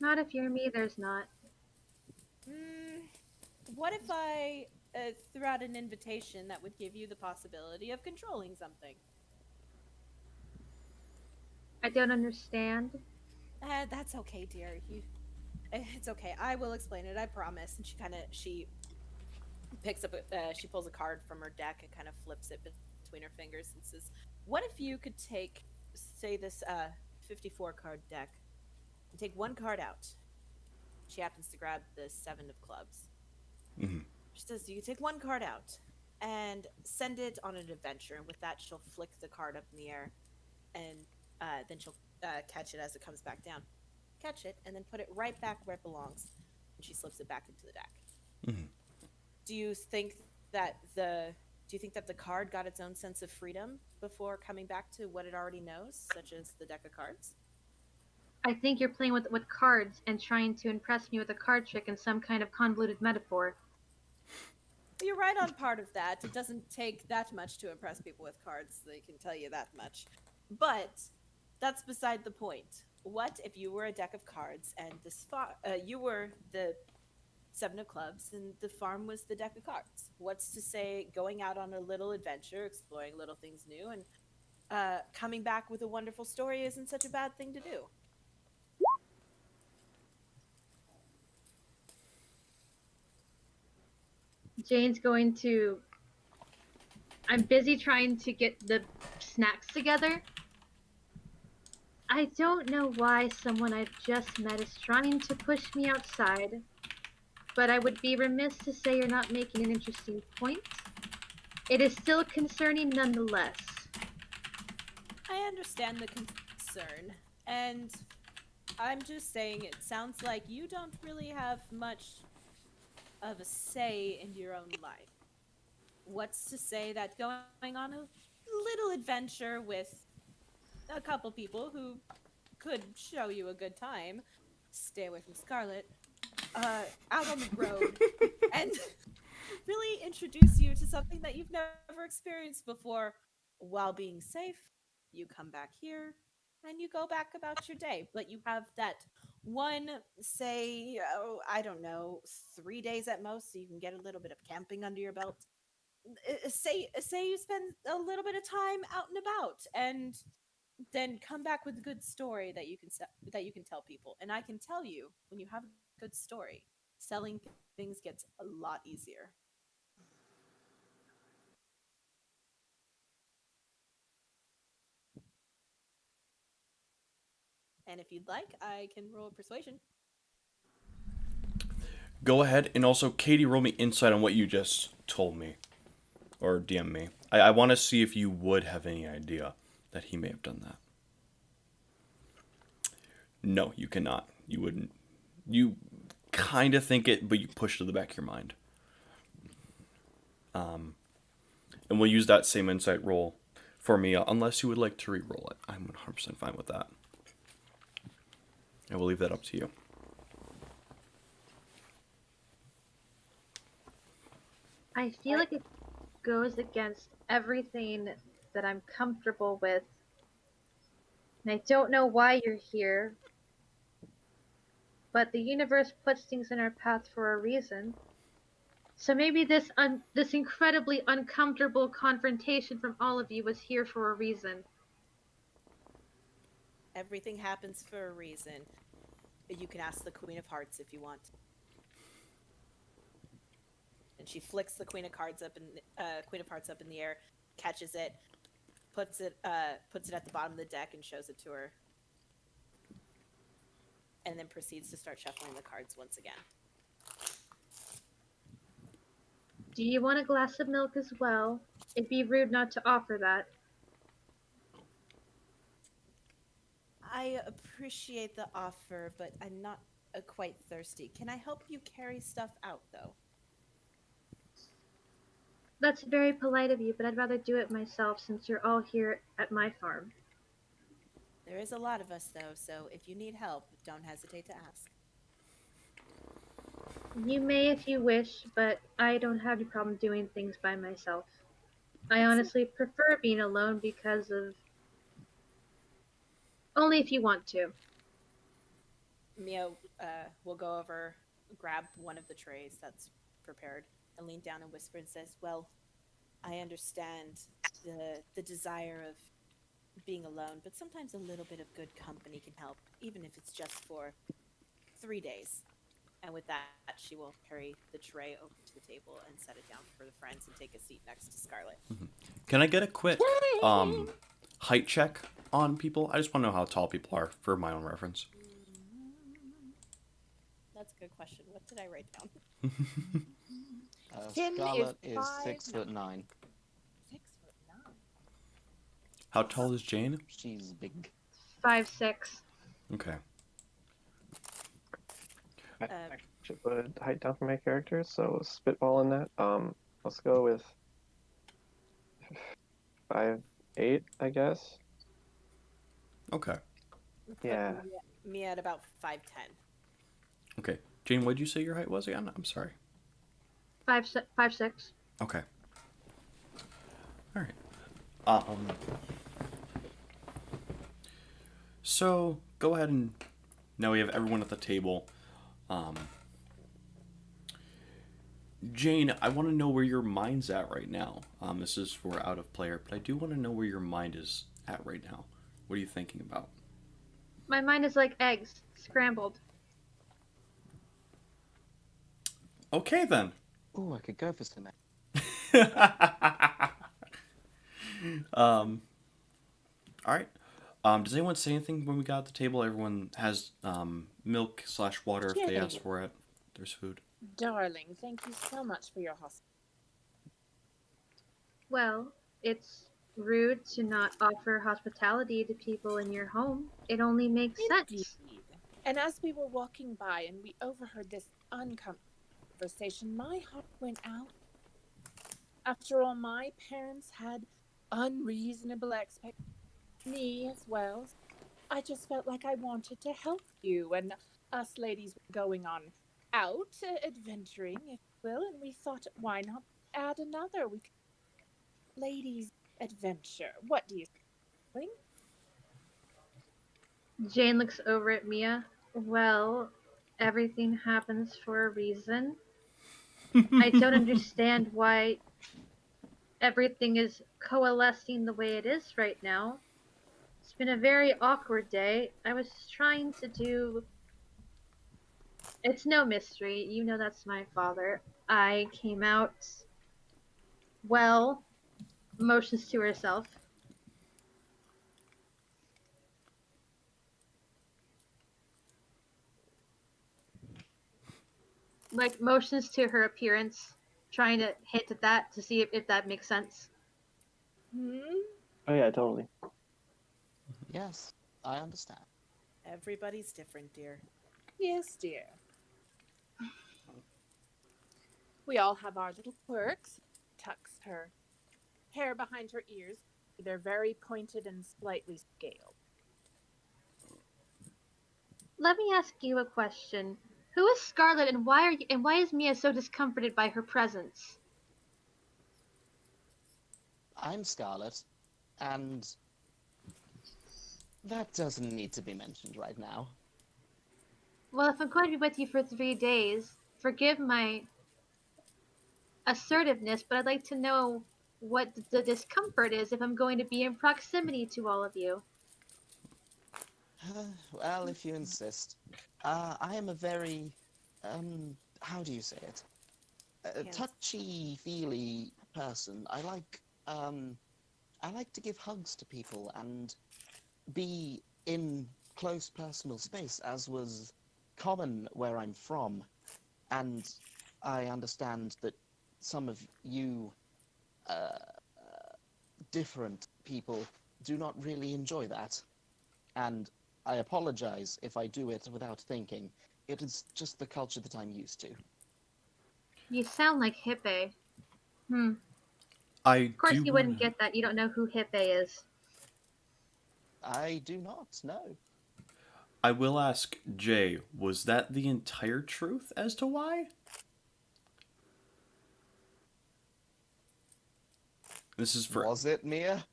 Not if you're me, there's not. What if I threw out an invitation that would give you the possibility of controlling something? I don't understand. That's okay, dear. It's okay. I will explain it. I promise. And she picks up she pulls a card from her deck and kind of flips it between her fingers and says, "What if you could take, say, this 54 card deck and take one card out?" She happens to grab the 7 of clubs. She says, "You take one card out and send it on an adventure." And with that, she'll flick the card up in the air, and then she'll catch it as it comes back down. Catch it, and then put it right back where it belongs. And she slips it back into the deck. Do you think that the card got its own sense of freedom before coming back to what it already knows, such as the deck of cards? I think you're playing with cards and trying to impress me with a card trick and some kind of convoluted metaphor. You're right on part of that. It doesn't take that much to impress people with cards. They can tell you that much. But that's beside the point. What if you were a deck of cards and you were the 7 of clubs and the farm was the deck of cards? What's to say going out on a little adventure, exploring little things new, and coming back with a wonderful story isn't such a bad thing to do? Jane's going to... I'm busy trying to get the snacks together. I don't know why someone I've just met is trying to push me outside, but I would be remiss to say you're not making an interesting point. It is still concerning nonetheless. I understand the concern, and I'm just saying it sounds like you don't really have much of a say in your own life. What's to say that going on a little adventure with a couple people who could show you a good time, stay away from Scarlet, out on the road, and really introduce you to something that you've never experienced before while being safe? You come back here and you go back about your day, but you have that one, say, I don't know, 3 days at most, so you can get a little bit of camping under your belt. Say you spend a little bit of time out and about, and then come back with a good story that you can tell people. And I can tell you, when you have a good story, selling things gets a lot easier. And if you'd like, I can roll persuasion. Go ahead, and also, Katie, roll me insight on what you just told me. Or DM me. I want to see if you would have any idea that he may have done that. No, you cannot. You wouldn't. You kind of think it, but you push to the back of your mind. And we'll use that same insight roll for me, unless you would like to re-roll it. I'm 100% fine with that. I will leave that up to you. I feel like it goes against everything that I'm comfortable with. And I don't know why you're here, but the universe puts things in our path for a reason. So maybe this incredibly uncomfortable confrontation from all of you was here for a reason. Everything happens for a reason. You can ask the Queen of Hearts if you want. And she flicks the Queen of Hearts up in the air, catches it, puts it at the bottom of the deck, and shows it to her. And then proceeds to start shuffling the cards once again. Do you want a glass of milk as well? It'd be rude not to offer that. I appreciate the offer, but I'm not quite thirsty. Can I help you carry stuff out, though? That's very polite of you, but I'd rather do it myself since you're all here at my farm. There is a lot of us, though, so if you need help, don't hesitate to ask. You may if you wish, but I don't have any problem doing things by myself. I honestly prefer being alone because of... Only if you want to. Mia will go over, grab one of the trays that's prepared, and lean down and whisper and says, "Well, I understand the desire of being alone, but sometimes a little bit of good company can help, even if it's just for 3 days." And with that, she will carry the tray over to the table and set it down for the friends and take a seat next to Scarlet. Can I get a quick height check on people? I just want to know how tall people are for my own reference. That's a good question. What did I write down? Finn Scarlet is is 6'9". 6'9". How tall is Jane? She's big. 5'6". Okay. I should put height down for my character, so spitball in that. Let's go with 5'8", I guess. Okay. Yeah. Mia at about 5'10". Okay. Jane, what did you say your height was again? I'm sorry. 5'6". Okay. All right. So go ahead and now we have everyone at the table. Jane, I want to know where your mind's at right now. This is for out of player, but I do want to know where your mind is at right now. What are you thinking about? My mind is like eggs, scrambled. Okay then. Ooh, I could go for some. All right. Does anyone say anything when we got at the table? Everyone has milk/water if they ask for it. There's food. Darling, thank you so much for your hospitality. Well, it's rude to not offer hospitality to people in your home. It only makes sense. And as we were walking by and we overheard this uncomfortable conversation, my heart went out. After all, my parents had unreasonable expectations. Me as well. I just felt like I wanted to help you, and us ladies were going on out, adventuring, if you will, and we thought, why not add another? We could... Ladies' adventure. What do you think? Jane looks over at Mia. Well, everything happens for a reason. I don't understand why everything is coalescing the way it is right now. It's been a very awkward day. I was trying to do... It's no mystery. You know that's my father. I came out... Well, motions to herself. Like, motions to her appearance. Trying to hint at that to see if that makes sense. Oh yeah, totally. Yes, I understand. Everybody's different, dear. Yes, dear. We all have our little quirks. Tucks her hair behind her ears. They're very pointed and slightly scaled. Let me ask you a question. Who is Scarlet, and why is Mia so discomforted by her presence? I'm Scarlet, and that doesn't need to be mentioned right now. Well, if I'm going to be with you for 3 days, forgive my assertiveness, but I'd like to know what the discomfort is if I'm going to be in proximity to all of you. Well, if you insist. I am a very, how do you say it? Touchy-feely person. I like to give hugs to people and be in close personal space, as was common where I'm from. And I understand that some of you, different people, do not really enjoy that. And I apologize if I do it without thinking. It is just the culture that I'm used to. You sound like Hippe. I Of course do you wouldn't get that. You don't know who Hippe is. I do not know. I will ask Jay, was that the entire truth as to why? This is for... Was it, Mia?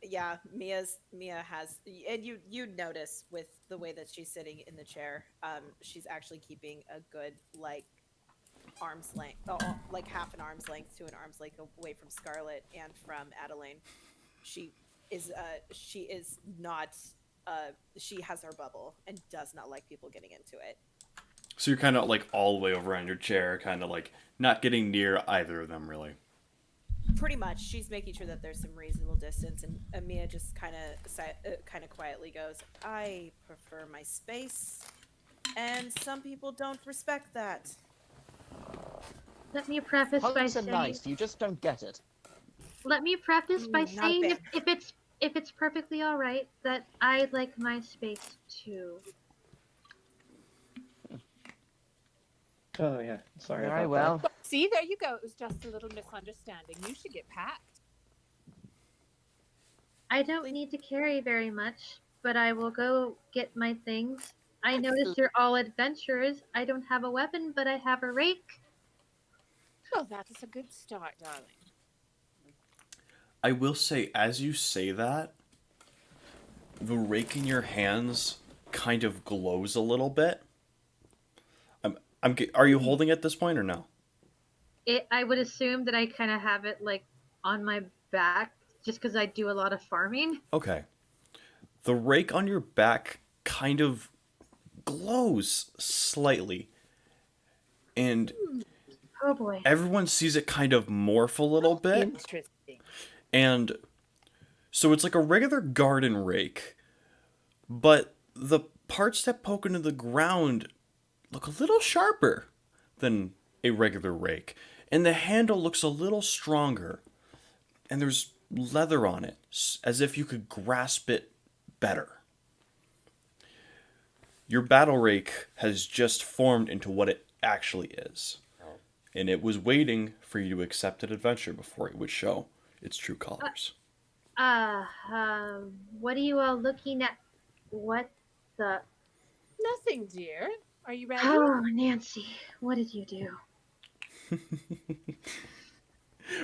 Yeah, Mia has, and you'd notice with the way that she's sitting in the chair, she's actually keeping a good arm's length, like half an arm's length to an arm's length away from Scarlet and from Adeline. She is not, she has her bubble and does not like people getting into it. So you're kind of like all the way over on your chair, kind of like not getting near either of them, really. Pretty much, she's making sure that there's some reasonable distance, and Mia just kind of quietly goes, "I prefer my space, and some people don't respect that." Let me preface by Hugs are saying. nice, you just don't get it. Let me preface by Not saying bad. if it's perfectly all right that I like my space too. Oh yeah, sorry Very about well. that. See, there you go. It was just a little misunderstanding. You should get packed. I don't need to carry very much, but I will go get my things. I notice you're all adventurers. I don't have a weapon, but I have a rake. Well, that is a good start, darling. I will say, as you say that, the rake in your hands kind of glows a little bit. Are you holding it at this point or no? I would assume that I kind of have it on my back just because I do a lot of farming. Okay. The rake on your back kind of glows slightly. And Oh boy. everyone sees it kind of morph a little bit. Interesting. And so it's like a regular garden rake, but the parts that poke into the ground look a little sharper than a regular rake. And the handle looks a little stronger. And there's leather on it, as if you could grasp it better. Your battle rake has just formed into what it actually is. And it was waiting for you to accept an adventure before it would show its true colors. What are you all looking at? What the? Nothing, dear. Are you ready? Oh, Nancy, what did you do?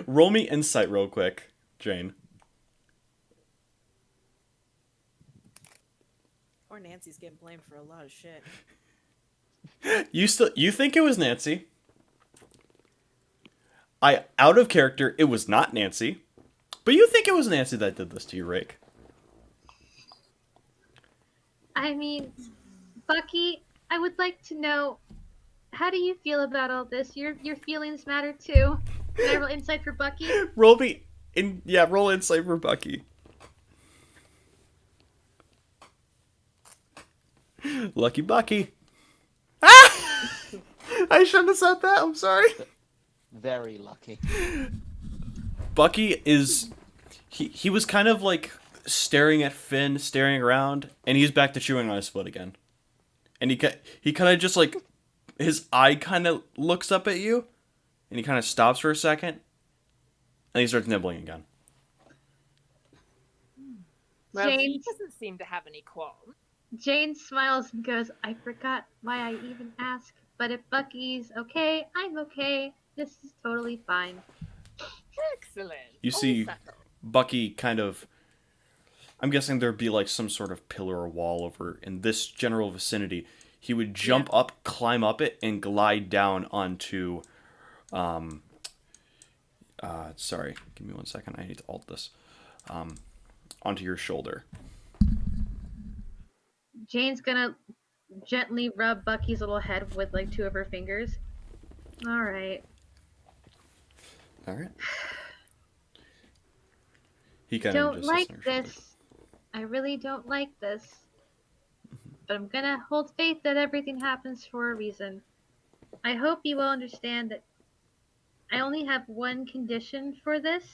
Roll me insight real quick, Jane. Poor Nancy's getting blamed for a lot of shit. You think it was Nancy. Out of character, it was not Nancy. But you think it was Nancy that did this to you, Rake. I mean, Bucky, I would like to know, how do you feel about all this? Your feelings matter too. Can I roll insight for Bucky? Roll insight for Bucky. Lucky Bucky. Ah! I shouldn't have said that. I'm sorry. Very lucky. Bucky is he was kind of like staring at Finn, staring around, and he's back to chewing on his foot again. And he kind of just like, his eye kind of looks up at you, and he kind of stops for a second, and he starts nibbling again. Well, he James, doesn't seem to have any qualms. Jane smiles and goes, I forgot why I even asked, but if Bucky's okay, I'm okay. This is totally fine. Excellent. You All see settled. Bucky kind of, I'm guessing there'd be like some sort of pillar or wall over in this general vicinity. He would jump up, climb up it, and glide down onto, sorry, give me 1 second, I need to alt this, onto your shoulder. Jane's gonna gently rub Bucky's little head with like 2 of her fingers. Alright. Alright. He kind of Don't just like sits on your shoulder. this. I really don't like this. But I'm gonna hold faith that everything happens for a reason. I hope you will understand that I only have one condition for this.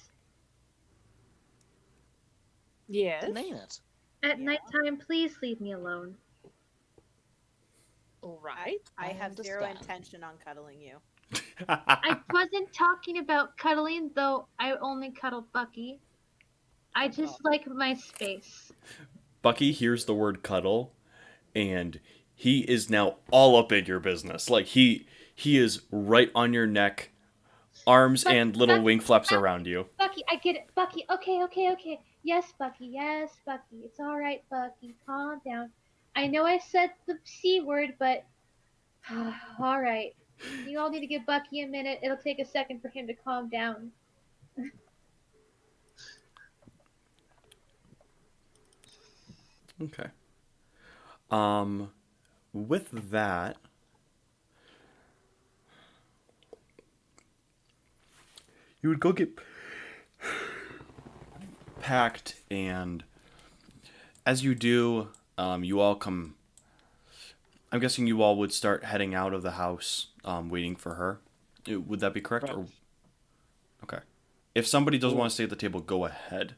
Yes. Name it. At nighttime, please leave me alone. All right. I have zero understand. intention on cuddling you. I wasn't talking about cuddling, though I only cuddle Bucky. I just like my space. Bucky hears the word cuddle, and he is now all up in your business. Like, he is right on your neck, arms and little wing flaps around you. Bucky, I get it. Bucky, okay. Yes, Bucky, It's alright, Bucky. Calm down. I know I said the C word, but... alright. You all need to give Bucky a minute. It'll take a second for him to calm down. Okay. With that, you would go get packed, and as you do, you all come. I'm guessing you all would start heading out of the house, waiting for her. Would that be correct? Or... Okay. If somebody does want to stay at the table, go ahead.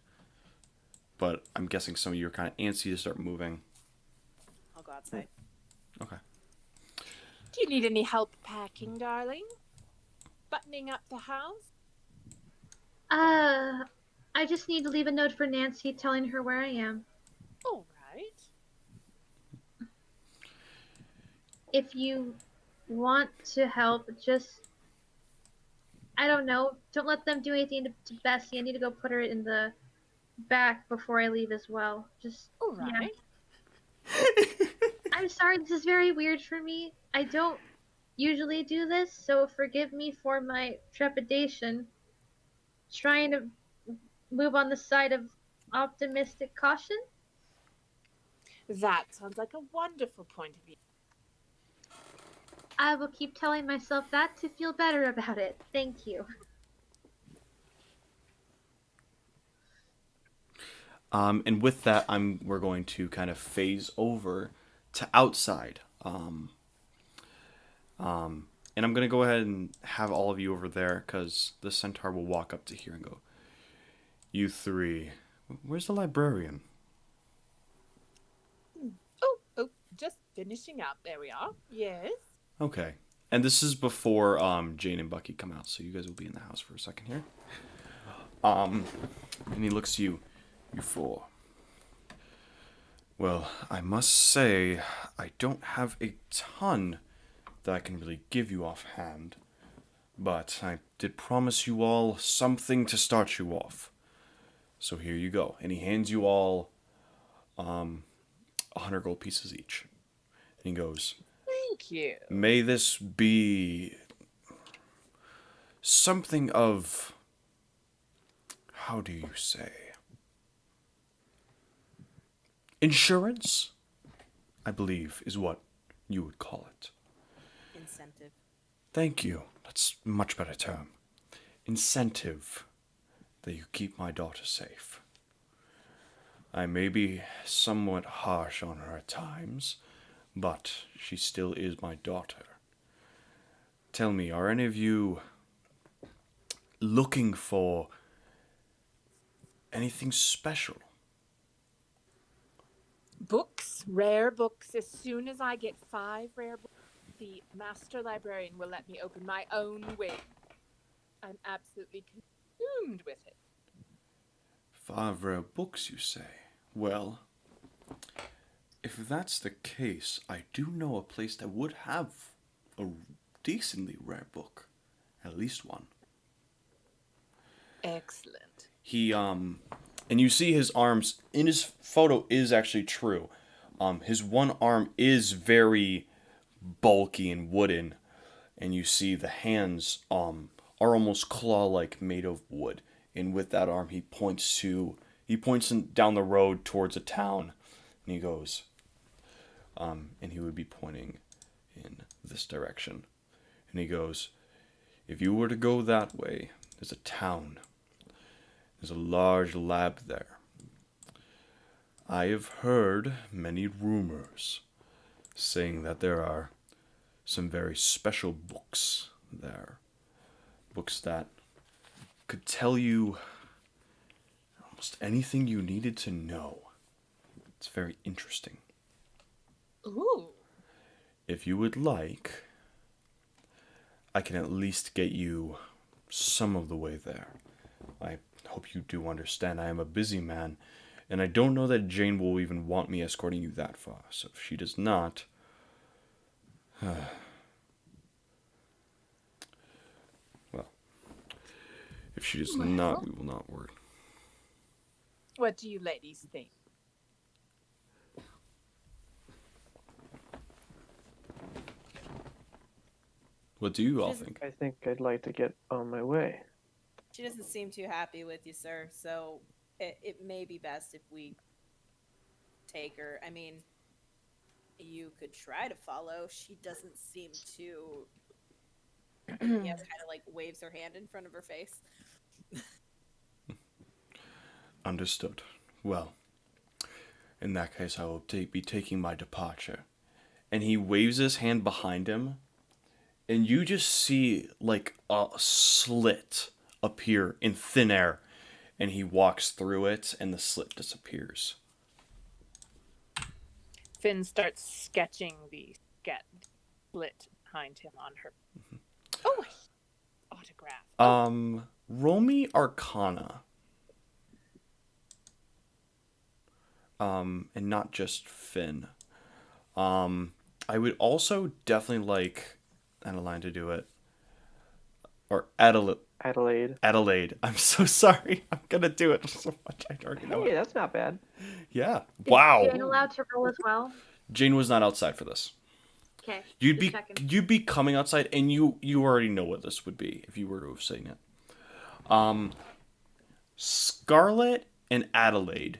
But I'm guessing some of you are kind of antsy to start moving. I'll go outside. Okay. Do you need any help packing, darling? Buttoning up the house? I just need to leave a note for Nancy telling her where I am. All right. If you want to help, just... I don't know. Don't let them do anything to Bessie. I need to go put her in the back before I leave as well. Just... All right. Yeah. I'm sorry, this is very weird for me. I don't usually do this, so forgive me for my trepidation. Trying to move on the side of optimistic caution? That sounds like a wonderful point of view. I will keep telling myself that to feel better about it. Thank you. And with that, we're going to kind of phase over to outside. And I'm going to go ahead and have all of you over there, because the centaur will walk up to here and go, you three, where's the librarian? Oh, just finishing up. There we are. Yes. Okay. And this is before Jane and Bucky come out, so you guys will be in the house for a second here. And he looks at you, you four. Well, I must say, I don't have a ton that I can really give you offhand, but I did promise you all something to start you off. So here you go. And he hands you all 100 gold pieces each. And he goes, Thank you. may this be something of, how do you say, insurance, I believe, is what you would call it. Incentive. Thank you. That's a much better term. Incentive that you keep my daughter safe. I may be somewhat harsh on her at times, but she still is my daughter. Tell me, are any of you looking for anything special? Books, rare books. As soon as I get 5 rare books, the master librarian will let me open my own wing. I'm absolutely consumed with it. 5 rare books, you say? Well, if that's the case, I do know a place that would have a decently rare book. At least one. Excellent. And you see his arms, in his photo is actually true. His one arm is very bulky and wooden, and you see the hands are almost claw-like, made of wood. And with that arm, he points down the road towards a town, and he goes, and he would be pointing in this direction, and he goes, if you were to go that way, there's a town. There's a large lab there. I have heard many rumors saying that there are some very special books there. Books that could tell you almost anything you needed to know. It's very interesting. Ooh. If you would like, I can at least get you some of the way there. I hope you do understand I am a busy man, and I don't know that Jane will even want me escorting you that far. So if she does not, well, if she does not, we will not worry. What do you ladies think? What do you all think? I think I'd like to get on my way. She doesn't seem too happy with you, sir. So it may be best if we take her. I mean, you could try to follow. She doesn't seem to. Yes, kind of like waves her hand in front of her face. Understood. Well, in that case, I will be taking my departure. And he waves his hand behind him, and you just see like a slit appear in thin air, and he walks through it, and the slit disappears. Finn starts sketching the slit behind him on her. Mm-hmm. Oh, autograph. Roll me Arcana. And not just Finn. I would also definitely like Adeline to do it. Or Adelaide. I'm so sorry. I'm gonna do it so much. I already know Hey, it. that's not bad. Yeah. Is Wow. Jane allowed to roll as well? Jane was not outside for this. Okay. You'd be coming outside, and you already know what this would be if you were to have seen it. Scarlet and Adelaide.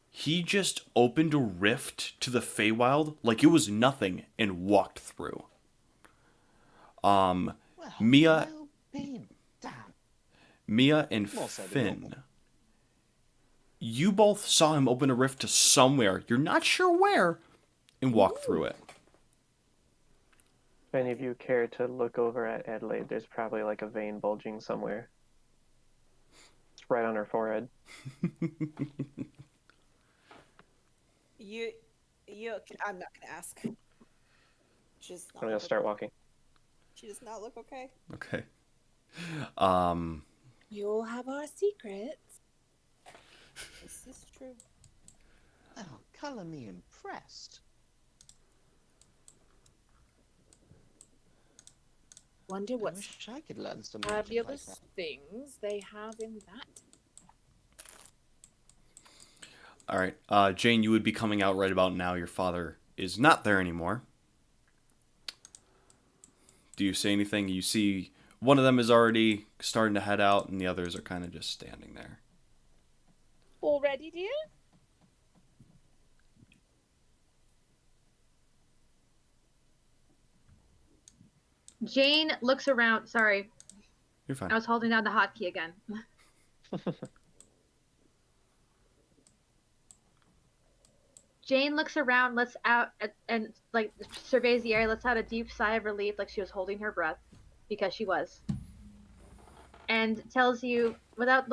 He just opened a rift to the Feywild like it was nothing and walked through. Mia and Finn. You both saw him open a rift to somewhere. You're not sure where, and walk through it. If any of you care to look over at Adelaide, there's probably like a vein bulging somewhere. It's right on her forehead. I'm not gonna ask. She's not. I'm gonna start walking. She does not look okay. Okay. You'll have our secrets. This is true. Oh, color me impressed. Wonder I what wish I could learn some magic like fabulous that. things they have in that. All right. Jane, you would be coming out right about now. Your father is not there anymore. Do you say anything? You see one of them is already starting to head out, and the others are kind of just standing there. Already, dear? Jane looks around. Sorry, You're fine. I was holding down the hotkey again. Jane looks around, lets out, and like surveys the area, lets out a deep sigh of relief, like she was holding her breath, because she was, and tells you without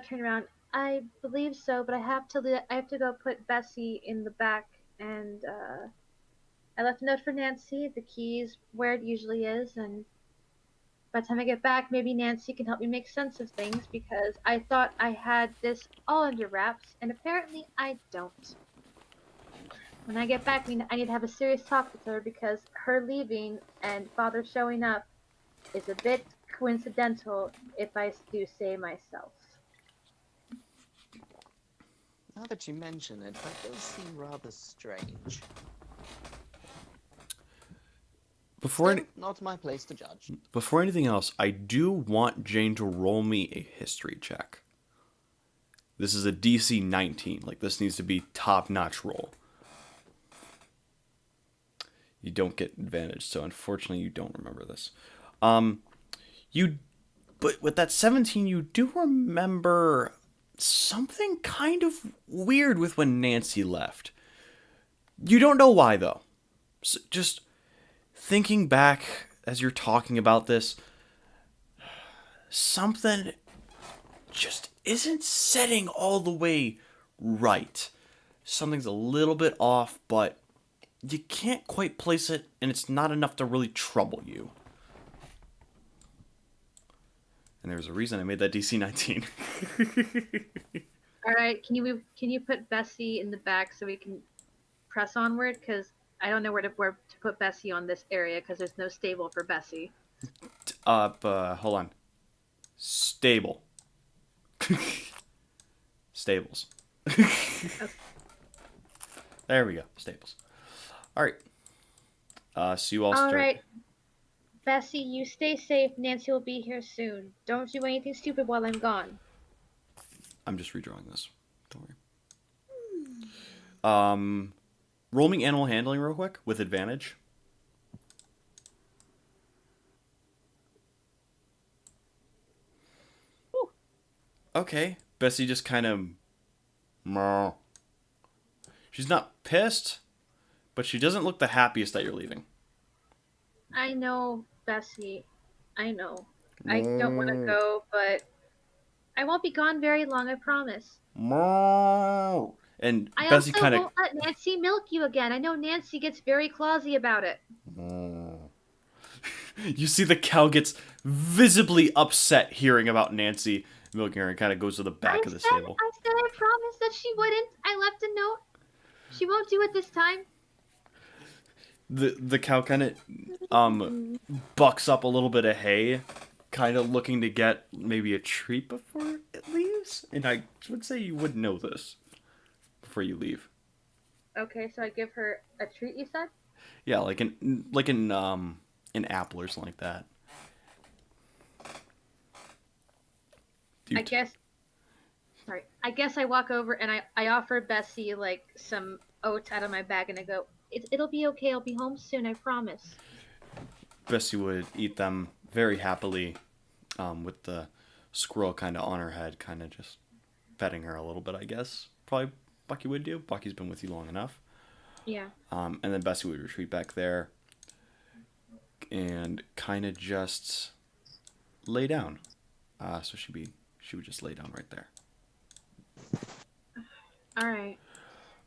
turning around, I believe so, but I have to go put Bessie in the back, and I left a note for Nancy. The key's where it usually is, and by the time I get back, maybe Nancy can help me make sense of things because I thought I had this all under wraps, and apparently I don't. When I get back, I need to have a serious talk with her because her leaving and Father showing up is a bit coincidental, if I do say myself. Now that you mention it, that does seem rather strange. Before Still, not my place to judge. before anything else, I do want Jane to roll me a history check. This is a DC 19. Like, this needs to be top-notch roll. You don't get advantage, so unfortunately you don't remember this. But with that 17, you do remember something kind of weird with when Nancy left. You don't know why, though. So just thinking back as you're talking about this, something just isn't setting all the way right. Something's a little bit off, but you can't quite place it, and it's not enough to really trouble you. And there's a reason I made that DC 19. All right, can you put Bessie in the back so we can press onward? Because I don't know where to put Bessie on this area because there's no stable for Bessie. Hold on. Stable. Stables. There we go. Stables. All right. So you all start. All right, Bessie, you stay safe. Nancy will be here soon. Don't do anything stupid while I'm gone. I'm just redrawing this. Don't worry. Roll me animal handling real quick with advantage. Ooh. Okay. Bessie just kind of... Meow. She's not pissed, but she doesn't look the happiest that you're leaving. I know, Bessie. I know. I don't want to go, but I won't be gone very long, I promise. Meow. And I Bessie also kind of... won't let Nancy milk you again. I know Nancy gets very clausy about it. You see the cow gets visibly upset hearing about Nancy milking her and kind of goes to the back of the stable. I said I promised that she wouldn't. I left a note. She won't do it this time. The cow kind of bucks up a little bit of hay, kind of looking to get maybe a treat before it leaves. And I would say you would know this before you leave. Okay, so I give her a treat, you said? Yeah, like an apple or something like that. I guess I walk over and I offer Bessie like some oats out of my bag and I go, it'll be okay. I'll be home soon. I promise. Bessie would eat them very happily, with the squirrel kind of on her head, kind of just petting her a little bit, I guess. Probably Bucky would do. Bucky's been with you long enough. Yeah. And then Bessie would retreat back there and kind of just lay down. So she would just lay down right there. All right.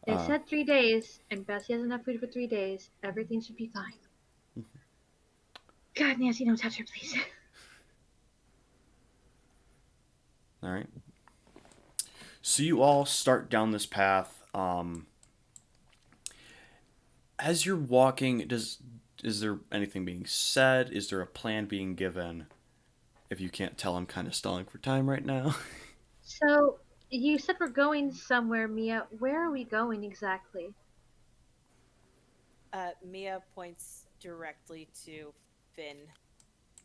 They said 3 days, and Bessie has enough food for 3 days. Everything should be fine. God, Nancy, don't touch her, please. All right. So you all start down this path. As you're walking, is there anything being said? Is there a plan being given? If you can't tell, I'm kind of stalling for time right now. So, you said we're going somewhere, Mia. Where are we going exactly? Mia points directly to Finn.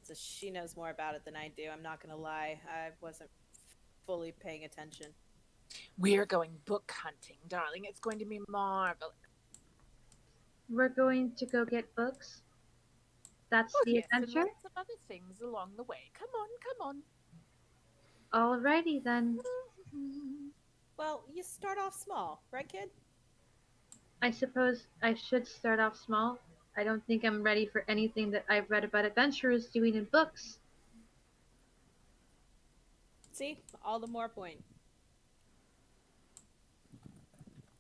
So she knows more about it than I do. I'm not going to lie. I wasn't fully paying attention. We're going book hunting, darling. It's going to be marvelous. We're going to go get books? That's the Yes, and adventure? lots of other things along the way. Come on. Alrighty then. Well, you start off small, right, kid? I suppose I should start off small. I don't think I'm ready for anything that I've read about adventurers doing in books. See? All the more point.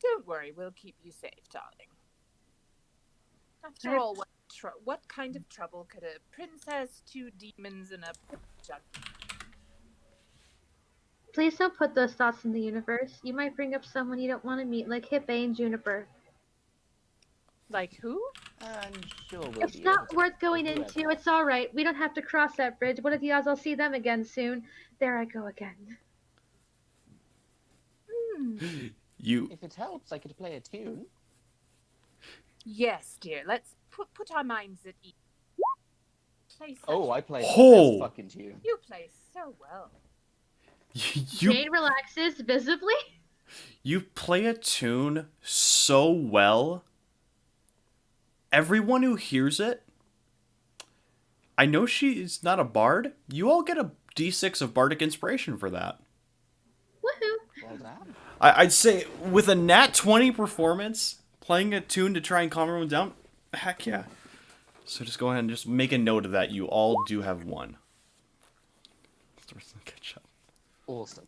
Don't worry, we'll keep you safe, darling. After all, what kind of trouble could a princess, 2 demons, and a jug? Please don't put those thoughts in the universe. You might bring up someone you don't want to meet, like Hippe and Juniper. Like who? I'm sure we'll It's be not able to worth handle going whoever. into. It's all right. We don't have to cross that bridge. What are the odds I'll see them again soon? There I go again. You If it helps, I could play a tune. Yes, dear. Let's put our minds at ease. Play Oh, I play the Oh. best fucking tune. You play so well. you Jane relaxes visibly. you play a tune so well. Everyone who hears it, I know she's not a bard. You all get a D6 of bardic inspiration for that. Woohoo! Well done. I'd say with a nat 20 performance, playing a tune to try and calm everyone down, heck yeah. So just go ahead and just make a note of that. You all do have one. Awesome.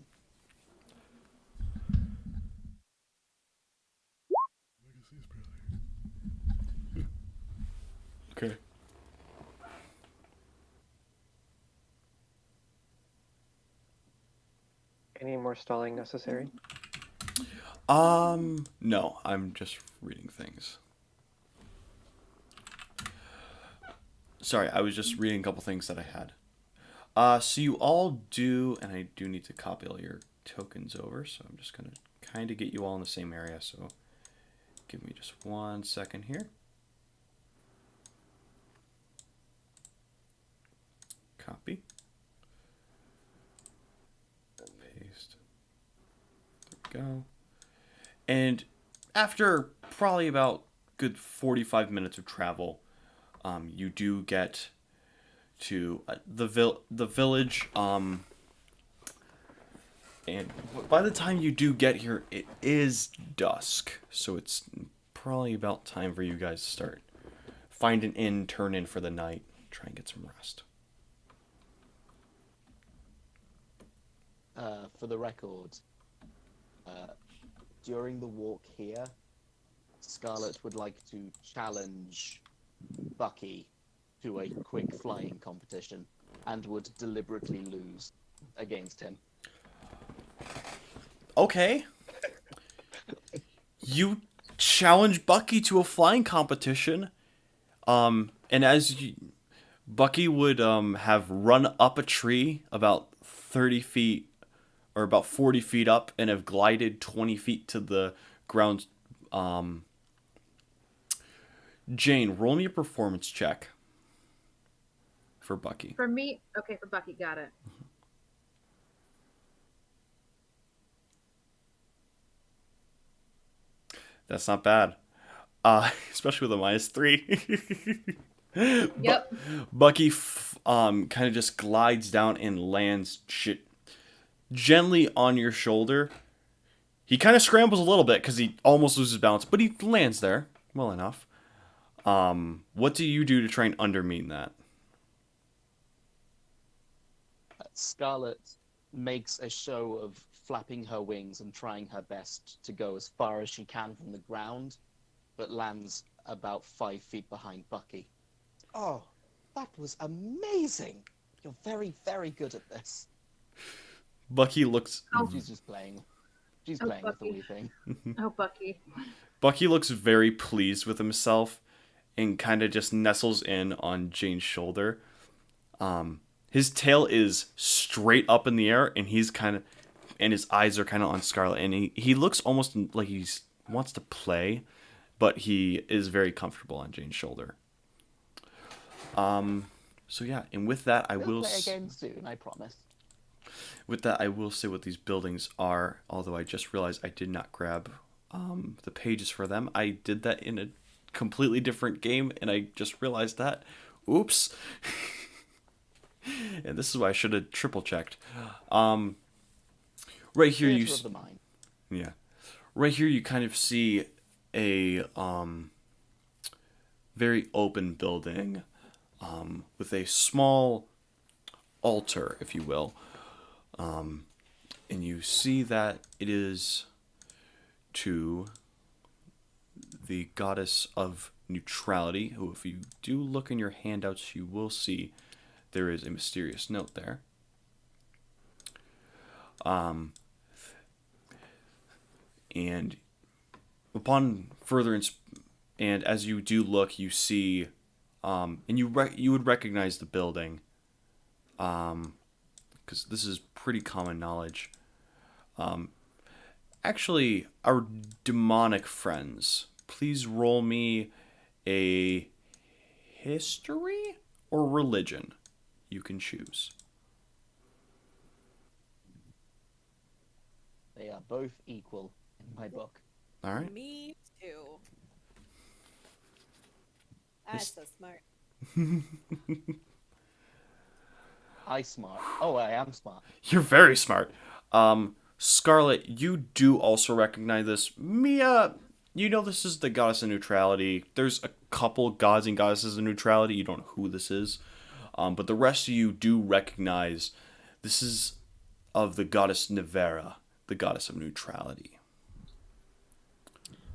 Okay. Any more stalling necessary? No, I'm just reading things. Sorry, I was just reading a couple things that I had. So you all do, and I do need to copy all your tokens over, so I'm just gonna kind of get you all in the same area, so give me just 1 second here. Copy. Paste. There we go. And after probably about good 45 minutes of travel, you do get to the village. And by the time you do get here, it is dusk, so it's probably about time for you guys to start. Find an inn, turn in for the night, try and get some rest. For the record, during the walk here, Scarlet would like to challenge Bucky to a quick flying competition and would deliberately lose against him. Okay. You challenge Bucky to a flying competition. And Bucky would have run up a tree about 30 feet or about 40 feet up and have glided 20 feet to the ground. Jane, roll me a performance check for Bucky. For me, okay, for Bucky, got it. That's not bad. Especially with a -3. Yep. Bucky kind of just glides down and lands gently on your shoulder. He kind of scrambles a little bit because he almost loses balance, but he lands there well enough. What do you do to try and undermine that? Scarlet makes a show of flapping her wings and trying her best to go as far as she can from the ground, but lands about 5 feet behind Bucky. Oh, that was amazing! You're very, very good at this. Bucky looks. She's just playing. She's playing with the wee thing. Oh, Bucky. Bucky looks very pleased with himself and kind of just nestles in on Jane's shoulder. His tail is straight up in the air, and his eyes are kind of on Scarlet, and he looks almost like he wants to play, but he is very comfortable on Jane's shoulder. So yeah, and with that, We'll play again soon, I promise. With that, I will say what these buildings are, although I just realized I did not grab the pages for them. I did that in a completely different game, and I just realized that. Oops. And this is why I should have triple checked. Right here you Theater of the mind. yeah. Right here you kind of see a very open building with a small altar, if you will. And you see that it is to the goddess of neutrality, who, if you do look in your handouts, you will see there is a mysterious note there. And upon further and as you do look, you see, and you would recognize the building, because this is pretty common knowledge. Actually, our demonic friends, please roll me a history or religion. You can choose. They are both equal in my book. All right. Me too. That's so smart. I smart. Oh, I am smart. You're very smart. Scarlet, you do also recognize this. Mia, you know this is the goddess of neutrality. There's a couple gods and goddesses of neutrality. You don't know who this is. But the rest of you do recognize this is of the goddess Nivera, the goddess of neutrality.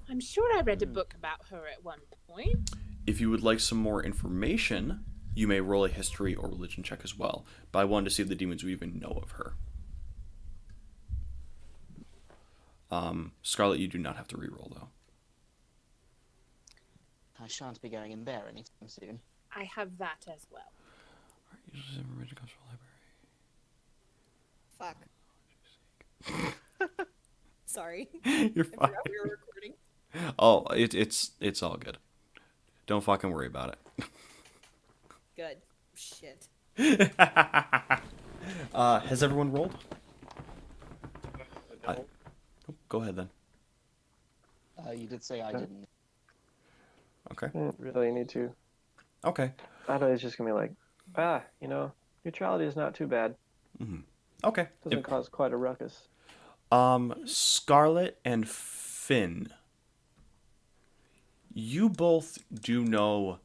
I'm sure I read a book about her at one point. If you would like some more information, you may roll a history or religion check as well. But I wanted to see if the demons would even know of her. Scarlet, you do not have to reroll though. I shan't be going in there anytime soon. I have that as well. Fuck. Sorry. You're I fine. forgot we were recording. Oh, it's all good. Don't fucking worry about it. Good. Shit. Has everyone rolled? No. Go ahead then. You did say I didn't. Okay. I didn't really need to. Okay. I thought it's just gonna be like, neutrality is not too bad. Okay. Doesn't cause quite a ruckus. Scarlet and Finn, you both do know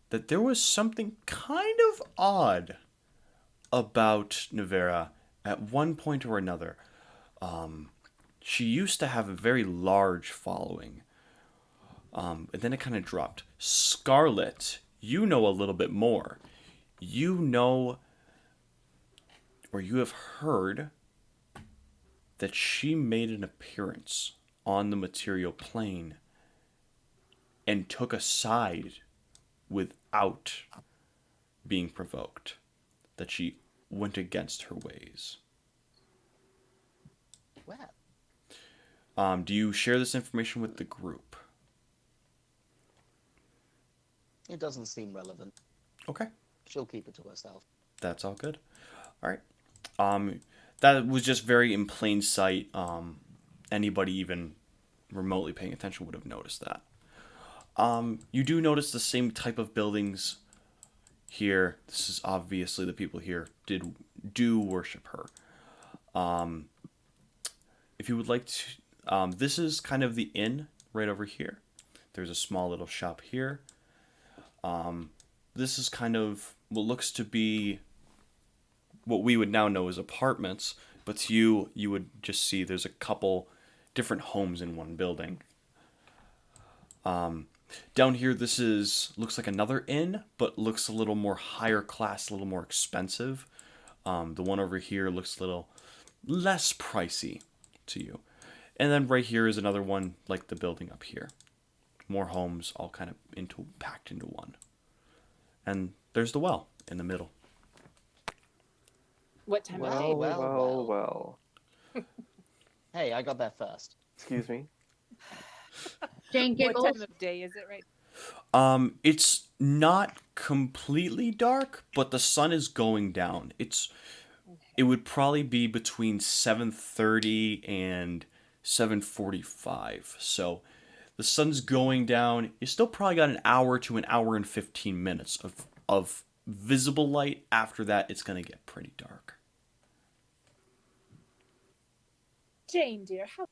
that there was something kind of odd about Nivera at one point or another. She used to have a very large following, and then it kind of dropped. Scarlet, you know a little bit more. You know, or you have heard, that she made an appearance on the material plane and took a side without being provoked. That she went against her ways. Well, Do you share this information with the group? it doesn't seem relevant. Okay, She'll keep it to herself. that's all good. All right. That was just very in plain sight. Anybody even remotely paying attention would have noticed that. You do notice the same type of buildings here. This is obviously the people here do worship her. If you would like to, this is kind of the inn right over here. There's a small little shop here. This is kind of what looks to be what we would now know as apartments, but to you would just see there's a couple different homes in one building. Down here, looks like another inn, but looks a little more higher class, a little more expensive. The one over here looks a little less pricey to you. And then right here is another one like the building up here. More homes all kind of packed into one. And there's the well in the middle. What time of day? Well. Hey, I got there first. Excuse me. Jane What giggles. time of day is it right? It's not completely dark, but the sun is going down. It would probably be between 7:30 and 7:45. So the sun's going down. You still probably got an hour to an hour and 15 minutes of visible light. After that, it's going to get pretty dark. Jane, dear, how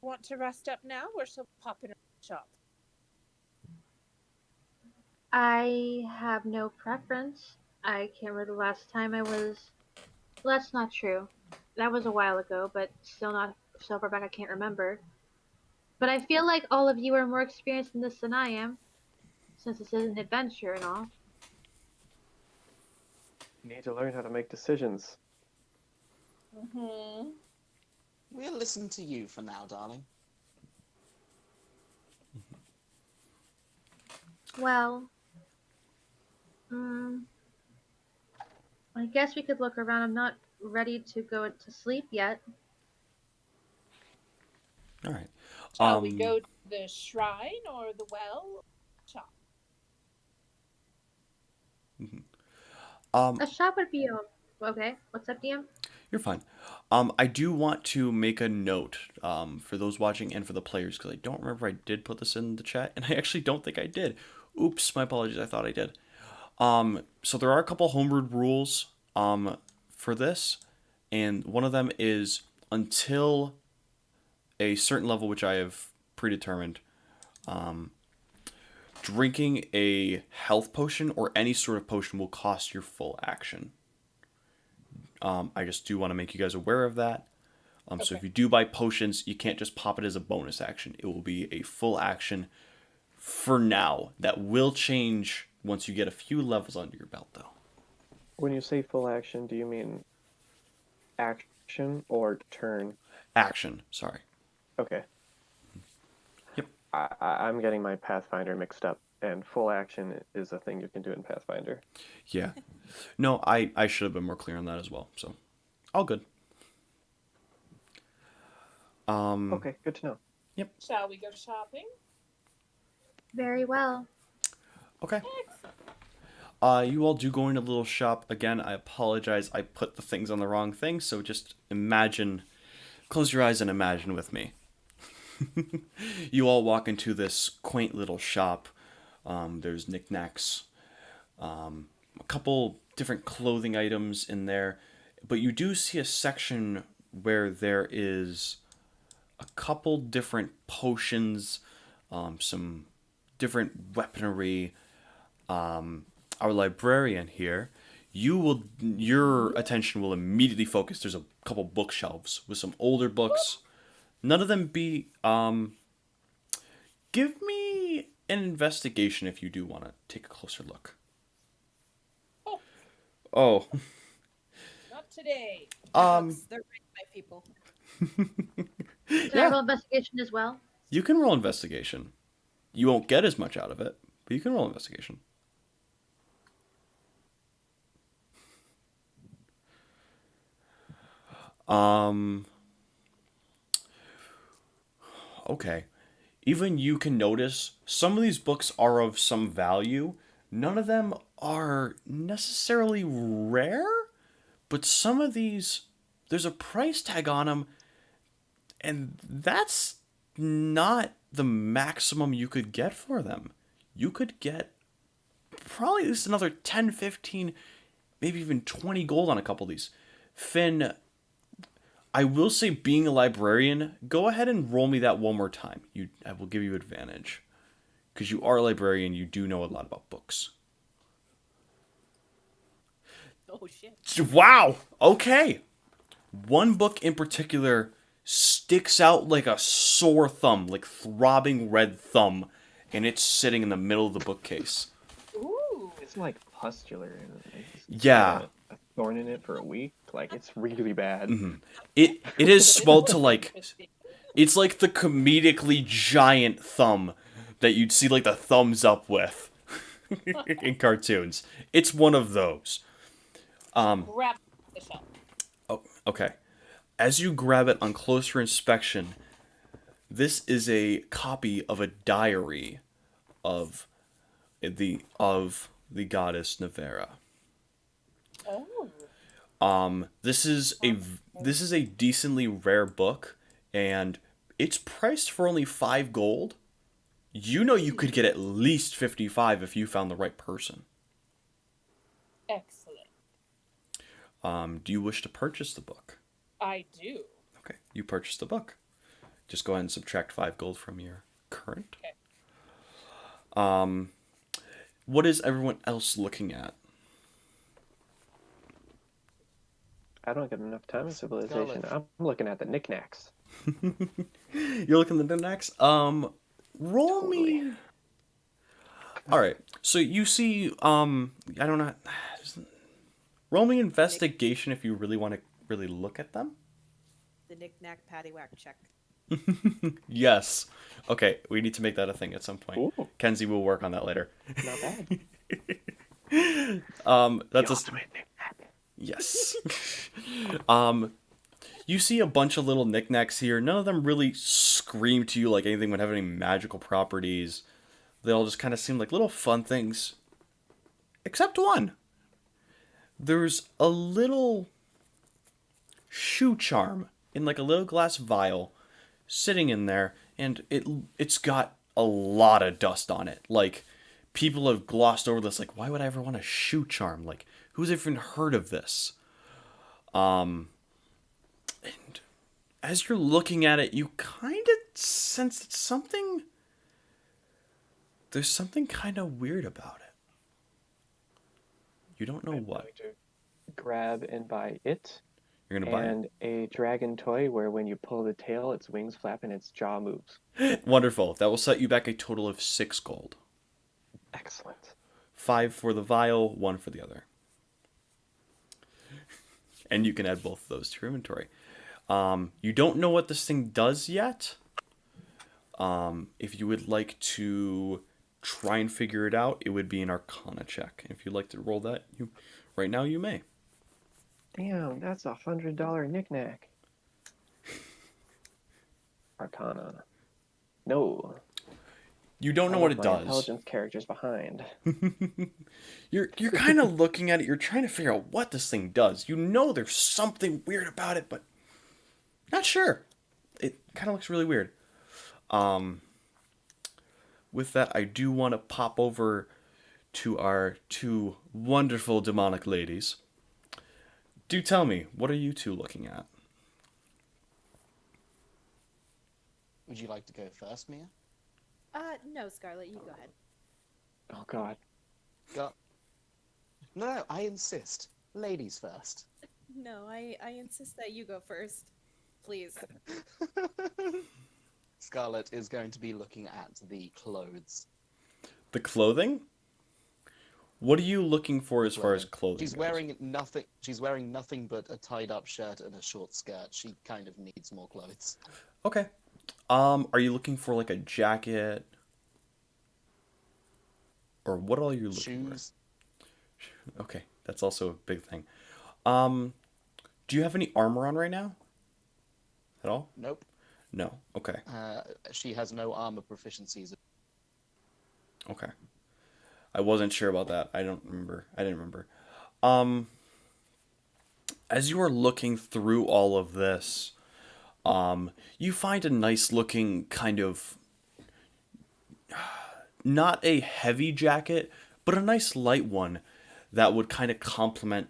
want to rest up now, or shall we pop in a shop? I have no preference. I can't remember the last time I was. Well, that's not true. That was a while ago, but still not so far back I can't remember. But I feel like all of you are more experienced in this than I am, since this is an adventure and all. You need to learn how to make decisions. Mm-hmm. We'll listen to you for now, darling. Well, I guess we could look around. I'm not ready to go to sleep yet. All right. Shall we go to the shrine or the well? Shop. A shop would be okay. What's up, DM? You're fine. I do want to make a note for those watching and for the players, because I don't remember if I did put this in the chat, and I actually don't think I did. Oops, my apologies. I thought I did. So there are a couple homebrewed rules for this, and one of them is until a certain level, which I have predetermined, drinking a health potion or any sort of potion will cost your full action. I just do want to make you guys aware of that. So if you do buy potions, you can't just pop it as a bonus action. It will be a full action for now. That will change once you get a few levels under your belt, though. When you say full action, do you mean action or turn? Action, sorry. Okay. Yep. I'm getting my Pathfinder mixed up, and full action is a thing you can do in Pathfinder. Yeah. No, I should have been more clear on that as well. So, all good. Okay, good to know. Yep. Shall we go shopping? Very well. Okay. You all do go into a little shop. Again, I apologize. I put the things on the wrong thing, so just imagine, close your eyes and imagine with me. You all walk into this quaint little shop. There's knickknacks, a couple different clothing items in there, but you do see a section where there is a couple different potions, some different weaponry. Our librarian here, your attention will immediately focus. There's a couple bookshelves with some older books. None of them be. Give me an investigation if you do want to take a closer look. Oh. Not today. They're raised by people. Can I roll investigation as well? You can roll investigation. You won't get as much out of it, but you can roll investigation. Okay. Even you can notice some of these books are of some value. None of them are necessarily rare, but some of these, there's a price tag on them, and that's not the maximum you could get for them. You could get probably at least another 10, 15, maybe even 20 gold on a couple of these. Finn, I will say, being a librarian, go ahead and roll me that one more time. I will give you advantage. Because you are a librarian, you do know a lot about books. Oh, shit. Wow! Okay. One book in particular sticks out like a sore thumb, like throbbing red thumb, and it's sitting in the middle of the bookcase. Ooh. It's like pustular and Yeah. a thorn in it for a week. Like, it's really bad. Mm-hmm. It has swelled to like, Interesting. it's like the comedically giant thumb that you'd see like the thumbs up with in cartoons. It's one of those. Grab the shelf. Oh, okay. As you grab it on closer inspection, this is a copy of a diary of the goddess Nevera. Oh. This is a decently rare book, and it's priced for only 5 gold. You know you could get at least 55 if you found the right person. Excellent. Do you wish to purchase the book? I do. Okay, you purchase the book. Just go ahead and subtract 5 gold from your current. Okay. What is everyone else looking at? I don't get enough time in civilization. Scarlet. I'm looking at the knickknacks. You're looking at the next. Roll me. All right. So you see, I don't know. Roll me investigation if you really want to really look at them. The knick-knack paddywhack check. Yes. Okay, we need to make that a thing at some point. Ooh. Kenzie will work on that later. Not bad. That's The a ultimate knick-knack. yes. You see a bunch of little knickknacks here. None of them really scream to you like anything would have any magical properties. They all just kind of seem like little fun things. Except one. There's a little shoe charm in like a little glass vial sitting in there, and it's got a lot of dust on it. Like, people have glossed over this, like, why would I ever want a shoe charm? Like, who's even heard of this? And as you're looking at it, you kind of sense that there's something kind of weird about it. You don't know I'm what. going to grab and buy it. You're going to buy And a dragon toy where when you pull the tail, its wings flap and its jaw moves. it. Wonderful. That will set you back a total of 6 gold. Excellent. 5 for the vial, 1 for the other. And you can add both of those to your inventory. You don't know what this thing does yet. If you would like to try and figure it out, it would be an Arcana check. If you'd like to roll that, right now you may. Damn, that's $100 knickknack. Arcana. No. You don't know I what left it my does. Intelligence characters behind. You're kind of looking at it. You're trying to figure out what this thing does. You know there's something weird about it, but not sure. It kind of looks really weird. With that, I do want to pop over to our 2 wonderful demonic ladies. Do tell me, what are you 2 looking at? Would you like to go first, Mia? No, Scarlet, you go ahead. Oh god. Go. No, I insist. Ladies first. No, I insist that you go first. Please. Scarlet is going to be looking at the clothes. The clothing? What are you looking for as far as clothing She's goes? wearing nothing. She's wearing nothing but a tied-up shirt and a short skirt. She kind of needs more clothes. Okay. Are you looking for like a jacket? Or what are you looking Shoes. for? Okay, that's also a big thing. Do you have any armor on right now? At all? Nope. No. Okay. She has no armor proficiencies. Okay. I wasn't sure about that. I didn't remember. As you are looking through all of this, you find a nice looking kind of not a heavy jacket, but a nice light one that would kind of complement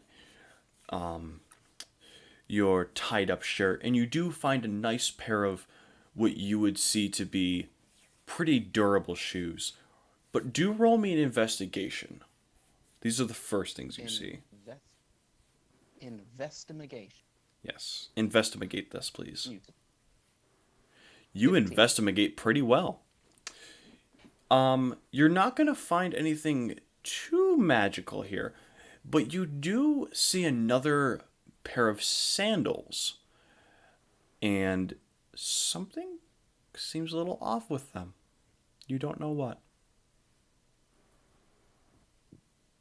your tied up shirt. And you do find a nice pair of what you would see to be pretty durable shoes. But do roll me an investigation. These are the first things you see. Investigation. Yes. Investigate this, please. You. You investigate pretty well. You're not going to find anything too magical here, but you do see another pair of sandals. And something seems a little off with them. You don't know what.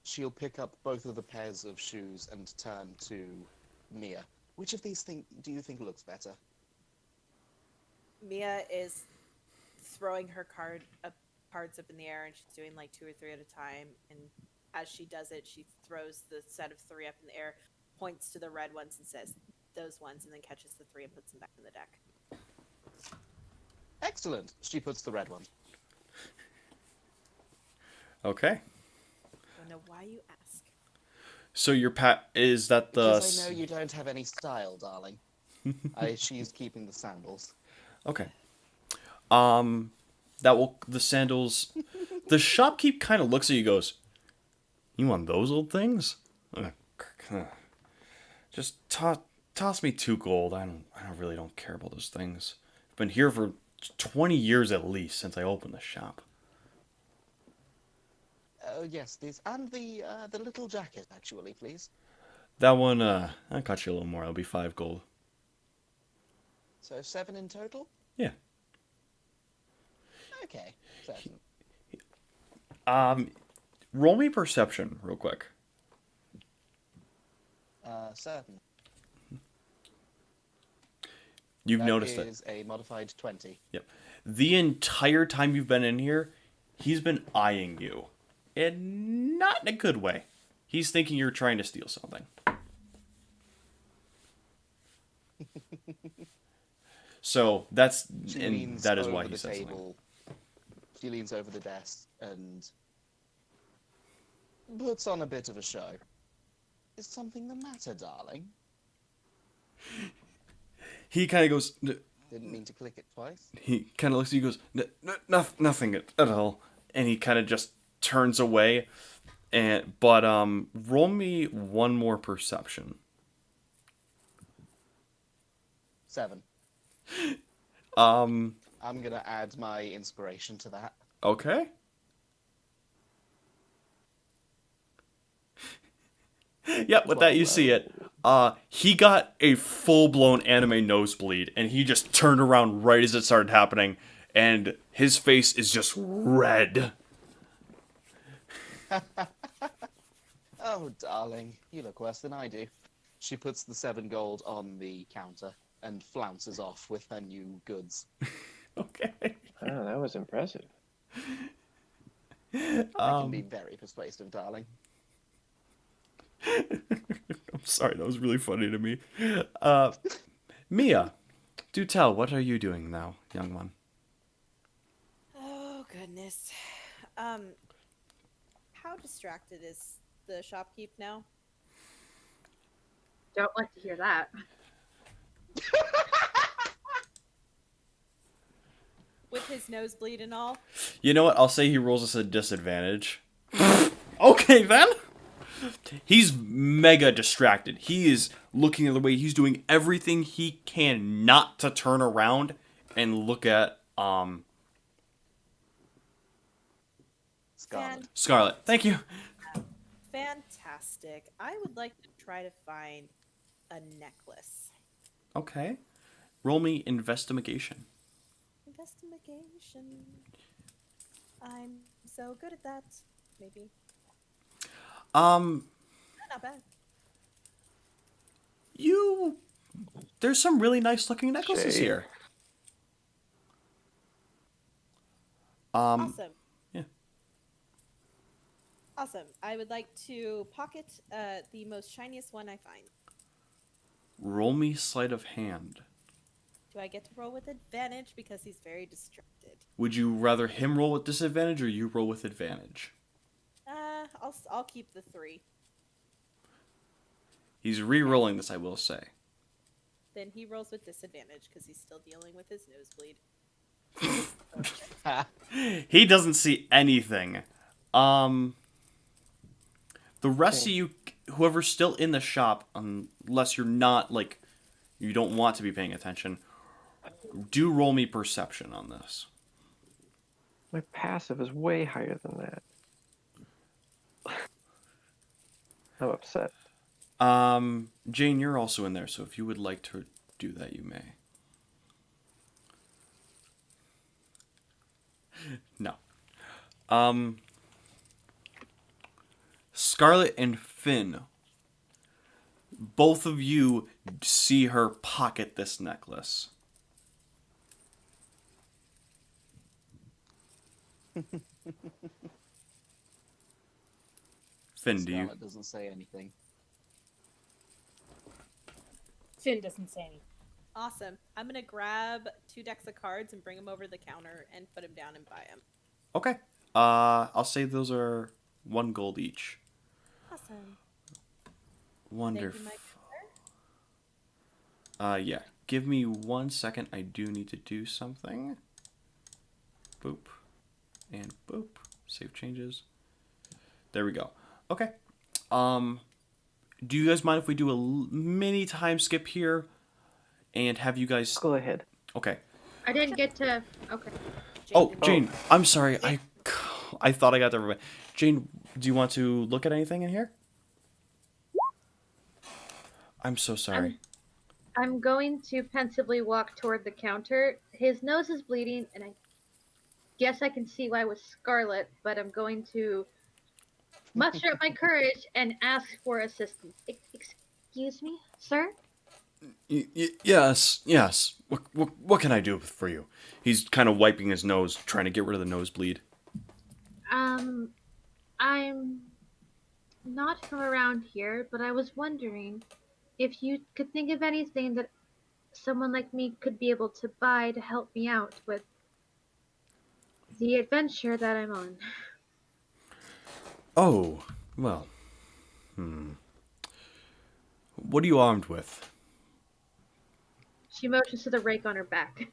She'll pick up both of the pairs of shoes and turn to Mia. Which of these do you think looks better? Mia is throwing her cards up in the air, and she's doing like 2 or 3 at a time. And as she does it, she throws the set of 3 up in the air, points to the red ones and says, "Those ones," and then catches the 3 and puts them back in the deck. Excellent. She puts the red one. Okay. I don't know why you ask. So your is that the... Because I know you don't have any style, darling. She's keeping the sandals. Okay. The sandals... The shopkeep kind of looks at you and goes, "You want those old things? Just Toss me 2 gold. I really don't care about those things. I've been here for 20 years at least since I opened the shop. Oh yes, these and the little jacket actually, please. That one, I'll cut you a little more. It'll be 5 gold. So 7 in total. Yeah. Okay, 7. Roll me perception real quick. 7. You've That noticed it. is a modified 20. Yep. The entire time you've been in here, he's been eyeing you. And not in a good way. He's thinking you're trying to steal something. So that is why he said something. She leans over the desk and puts on a bit of a show. Is something the matter, darling? He kind of goes. Didn't mean to click it twice. He kind of looks at you, goes, nothing at all, and he kind of just turns away. But roll me one more perception. 7. Um. I'm gonna add my inspiration to that. Okay. Yep, with that you see it. He got a full-blown anime nosebleed, and he just turned around right as it started happening, and his face is just red. Oh, darling, you look worse than I do. She puts the 7 gold on the counter and flounces off with her new goods. Okay. Oh, that was impressive. I can be very persuasive, darling. I'm sorry, that was really funny to me. Mia, do tell, what are you doing now, young one? Oh goodness. How distracted is the shopkeep now? Don't like to hear that. With his nosebleed and all? You know what? I'll say he rolls us a disadvantage. Okay, then. He's mega distracted. He is looking the other way. He's doing everything he can not to turn around and look at Scarlet. Thank you. Fantastic. I would like to try to find a necklace. Okay. Roll me investigation. Investigation. I'm so good at that. Maybe. Not bad. There's some really nice looking necklaces Shade. here. Awesome. Yeah. Awesome. I would like to pocket the most shiniest one I find. Roll me sleight of hand. Do I get to roll with advantage because he's very distracted? Would you rather him roll with disadvantage or you roll with advantage? I'll keep the 3. He's re-rolling this, I will say. Then he rolls with disadvantage because he's still dealing with his nosebleed. He doesn't see anything. The rest of you, whoever's still in the shop, unless you're not, like, you don't want to be paying attention, do roll me perception on this. My passive is way higher than that. I'm upset. Jane, you're also in there, so if you would like to do that, you may. No. Scarlet and Finn, both of you see her pocket this necklace. Finn, do you? Scarlet doesn't say anything. Finn doesn't say anything. Awesome. I'm going to grab 2 decks of cards and bring them over to the counter and put them down and buy them. Okay. I'll say those are 1 gold each. Awesome. Wonderful. Thank you, my Yeah. Give me 1 second. I do need to do something. Boop. And boop. Save changes. There we go. Okay. do you guys mind if we do a mini time skip here and have you guys? Go ahead. Okay. I didn't get to. Okay. Oh, Jane, Jane, I'm sorry. I thought I got to everybody. Jane, do you want to look at anything in here? I'm so sorry. I'm going to pensively walk toward the counter. His nose is bleeding, and I guess I can see why it was scarlet, but I'm going to muster up my courage and ask for assistance. Excuse me, sir? Yes, yes. What can I do for you? He's kind of wiping his nose, trying to get rid of the nosebleed. I'm not from around here, but I was wondering if you could think of anything that someone like me could be able to buy to help me out with the adventure that I'm on. Oh, well. What are you armed with? She motions to the rake on her back.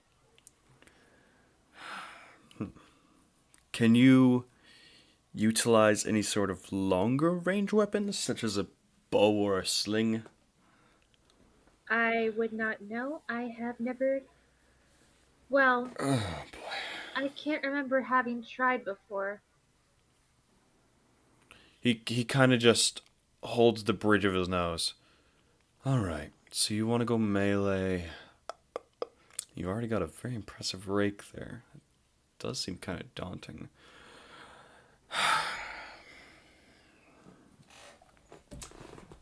Can you utilize any sort of longer range weapons, such as a bow or a sling? I would not know. I have never. Well, Oh boy. I can't remember having tried before. He kind of just holds the bridge of his nose. All right. So you want to go melee? You already got a very impressive rake there. It does seem kind of daunting.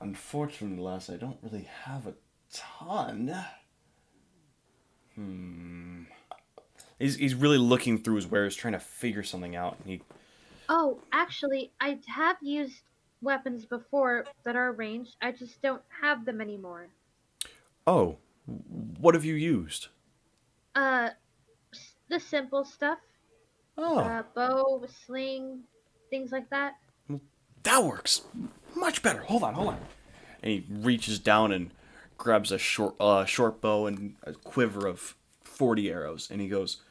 Unfortunately, lass, I don't really have a ton. He's really looking through his wares, trying to figure something out. And Oh, actually, I have used weapons before that are ranged. I just don't have them anymore. oh, what have you used? Uh, the simple stuff. Oh, Bow, sling, things like that. that works much better. Hold on. And he reaches down and grabs a short bow and a quiver of 40 arrows, and he goes,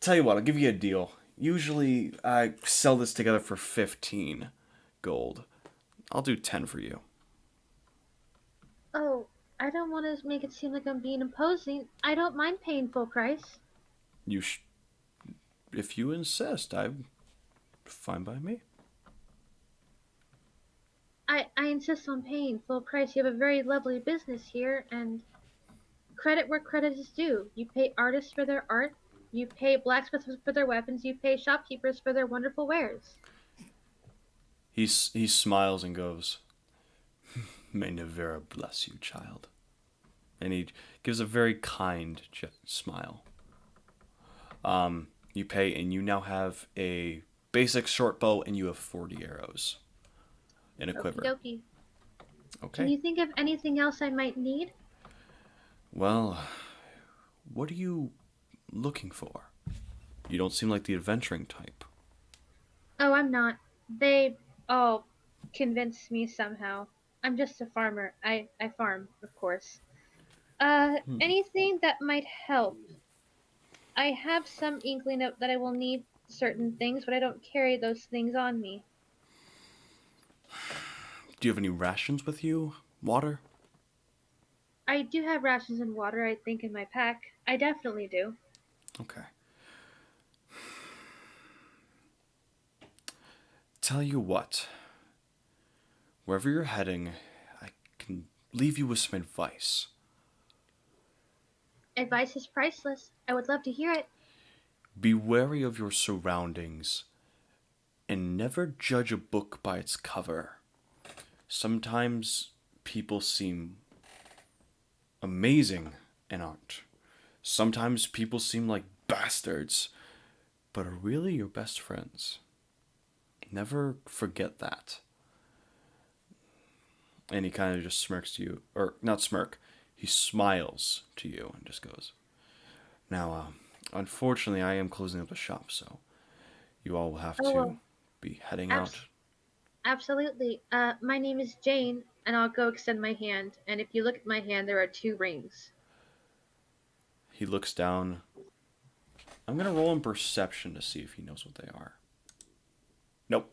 "Tell you what, I'll give you a deal. Usually I sell this together for 15 gold. I'll do 10 for you." Oh, I don't want to make it seem like I'm being imposing. I don't mind paying full price. You if you insist, I'm fine by me. I insist on paying full price. You have a very lovely business here, and credit where credit is due. You pay artists for their art, you pay blacksmiths for their weapons, you pay shopkeepers for their wonderful wares. He smiles and goes, "May Navera bless you, child." And he gives a very kind smile. You pay, and you now have a basic short bow, and you have 40 arrows in a quiver. Okie dokie. Okay. Can you think of anything else I might need? Well, what are you looking for? You don't seem like the adventuring type. Oh, I'm not. They all convinced me somehow. I'm just a farmer. I farm, of course. Anything that might help. I have some inkling of that I will need certain things, but I don't carry those things on me. Do you have any rations with you? Water? I do have rations and water, I think, in my pack. I definitely do. Okay. Tell you what. Wherever you're heading, I can leave you with some advice. Advice is priceless. I would love to hear it. Be wary of your surroundings and never judge a book by its cover. Sometimes people seem amazing in art. Sometimes people seem like bastards, but are really your best friends. Never forget that. And he kind of just smirks to you, or not smirk, he smiles to you and just goes, "Now, unfortunately, I am closing up the shop, so you all will have to be heading out." Absolutely. My name is Jane, and I'll go extend my hand. And if you look at my hand, there are 2 rings. He looks down. I'm going to roll in perception to see if he knows what they are. Nope.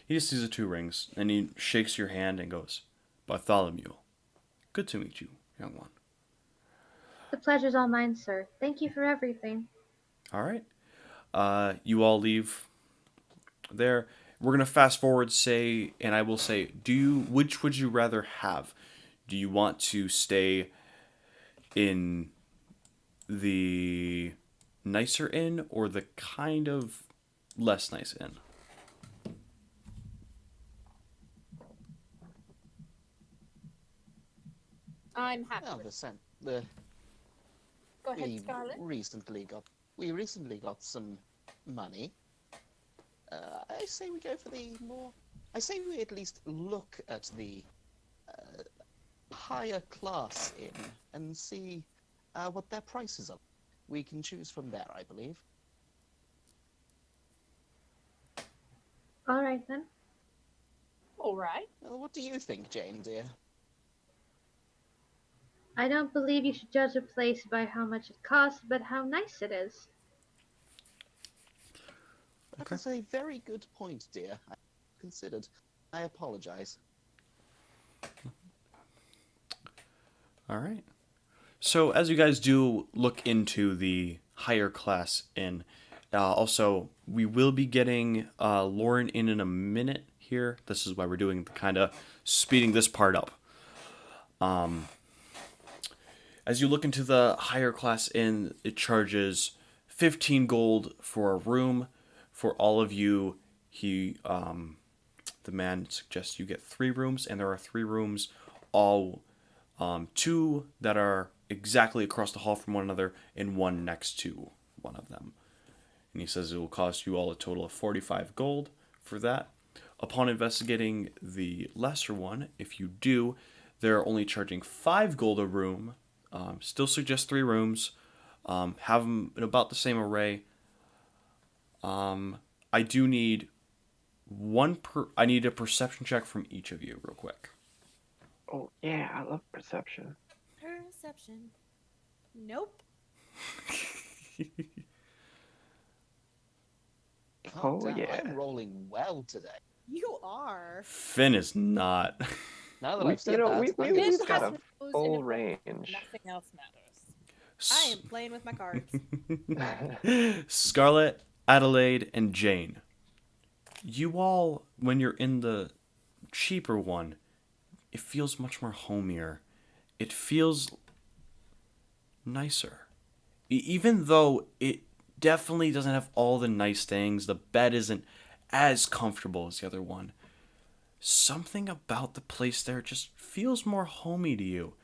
He just sees the 2 rings, and he shakes your hand and goes, Bartholomew. Good to meet you, young one. The pleasure's all mine, sir. Thank you for everything. All right. You all leave there. We're gonna fast forward, say, and I will say, which would you rather have? Do you want to stay in the nicer inn or the kind of less nice inn? I'm happy Well, with the Go ahead, we Scarlet. recently got some money. I say we go for the more. I say we at least look at the higher class inn and see what their prices are. We can choose from there, I believe. All right then. All right. Well, what do you think, Jane, dear? I don't believe you should judge a place by how much it costs, but how nice it is. That is a very good point, dear. I considered. I apologize. All right. So as you guys do look into the higher class inn, also we will be getting Lauren in a minute here. This is why we're doing kind of speeding this part up. As you look into the higher class inn, it charges 15 gold for a room. For all of you, the man suggests you get 3 rooms, and there are 3 rooms, all 2 that are exactly across the hall from one another, and 1 next to one of them. And he says it will cost you all a total of 45 gold for that. Upon investigating the lesser one, if you do, they're only charging 5 gold a room. Still suggest 3 rooms. Have them in about the same array. I do need I need a perception check from each of you real quick. Oh, yeah, I love perception. Perception. Nope. Oh, Damn, yeah. I'm rolling well today. You are. Finn is not. Now that We- I've said you know, that, we- I'm we- gonna we've stop. got a Nose in full a- range. Nothing else matters. I am playing with my cards. Scarlet, Adelaide, and Jane. You all, when you're in the cheaper one, it feels much more homier. It feels nicer. Even though it definitely doesn't have all the nice things, the bed isn't as comfortable as the other one. Something about the place there just feels more homey to you.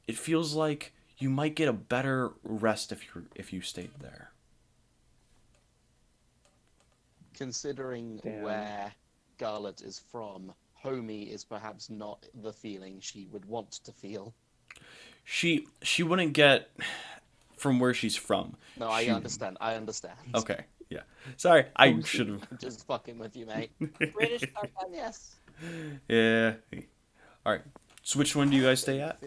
It feels like you might get a better rest if you stayed there. Considering Damn. where Scarlet is from, homey is perhaps not the feeling she would want to feel. She wouldn't get from where she's from. No, I She- understand. I understand. Okay, yeah. Sorry, I Oh, should have. I'm just fucking with you, mate. British sarcasm. Yes. Yeah. All right. So which one do you guys stay at?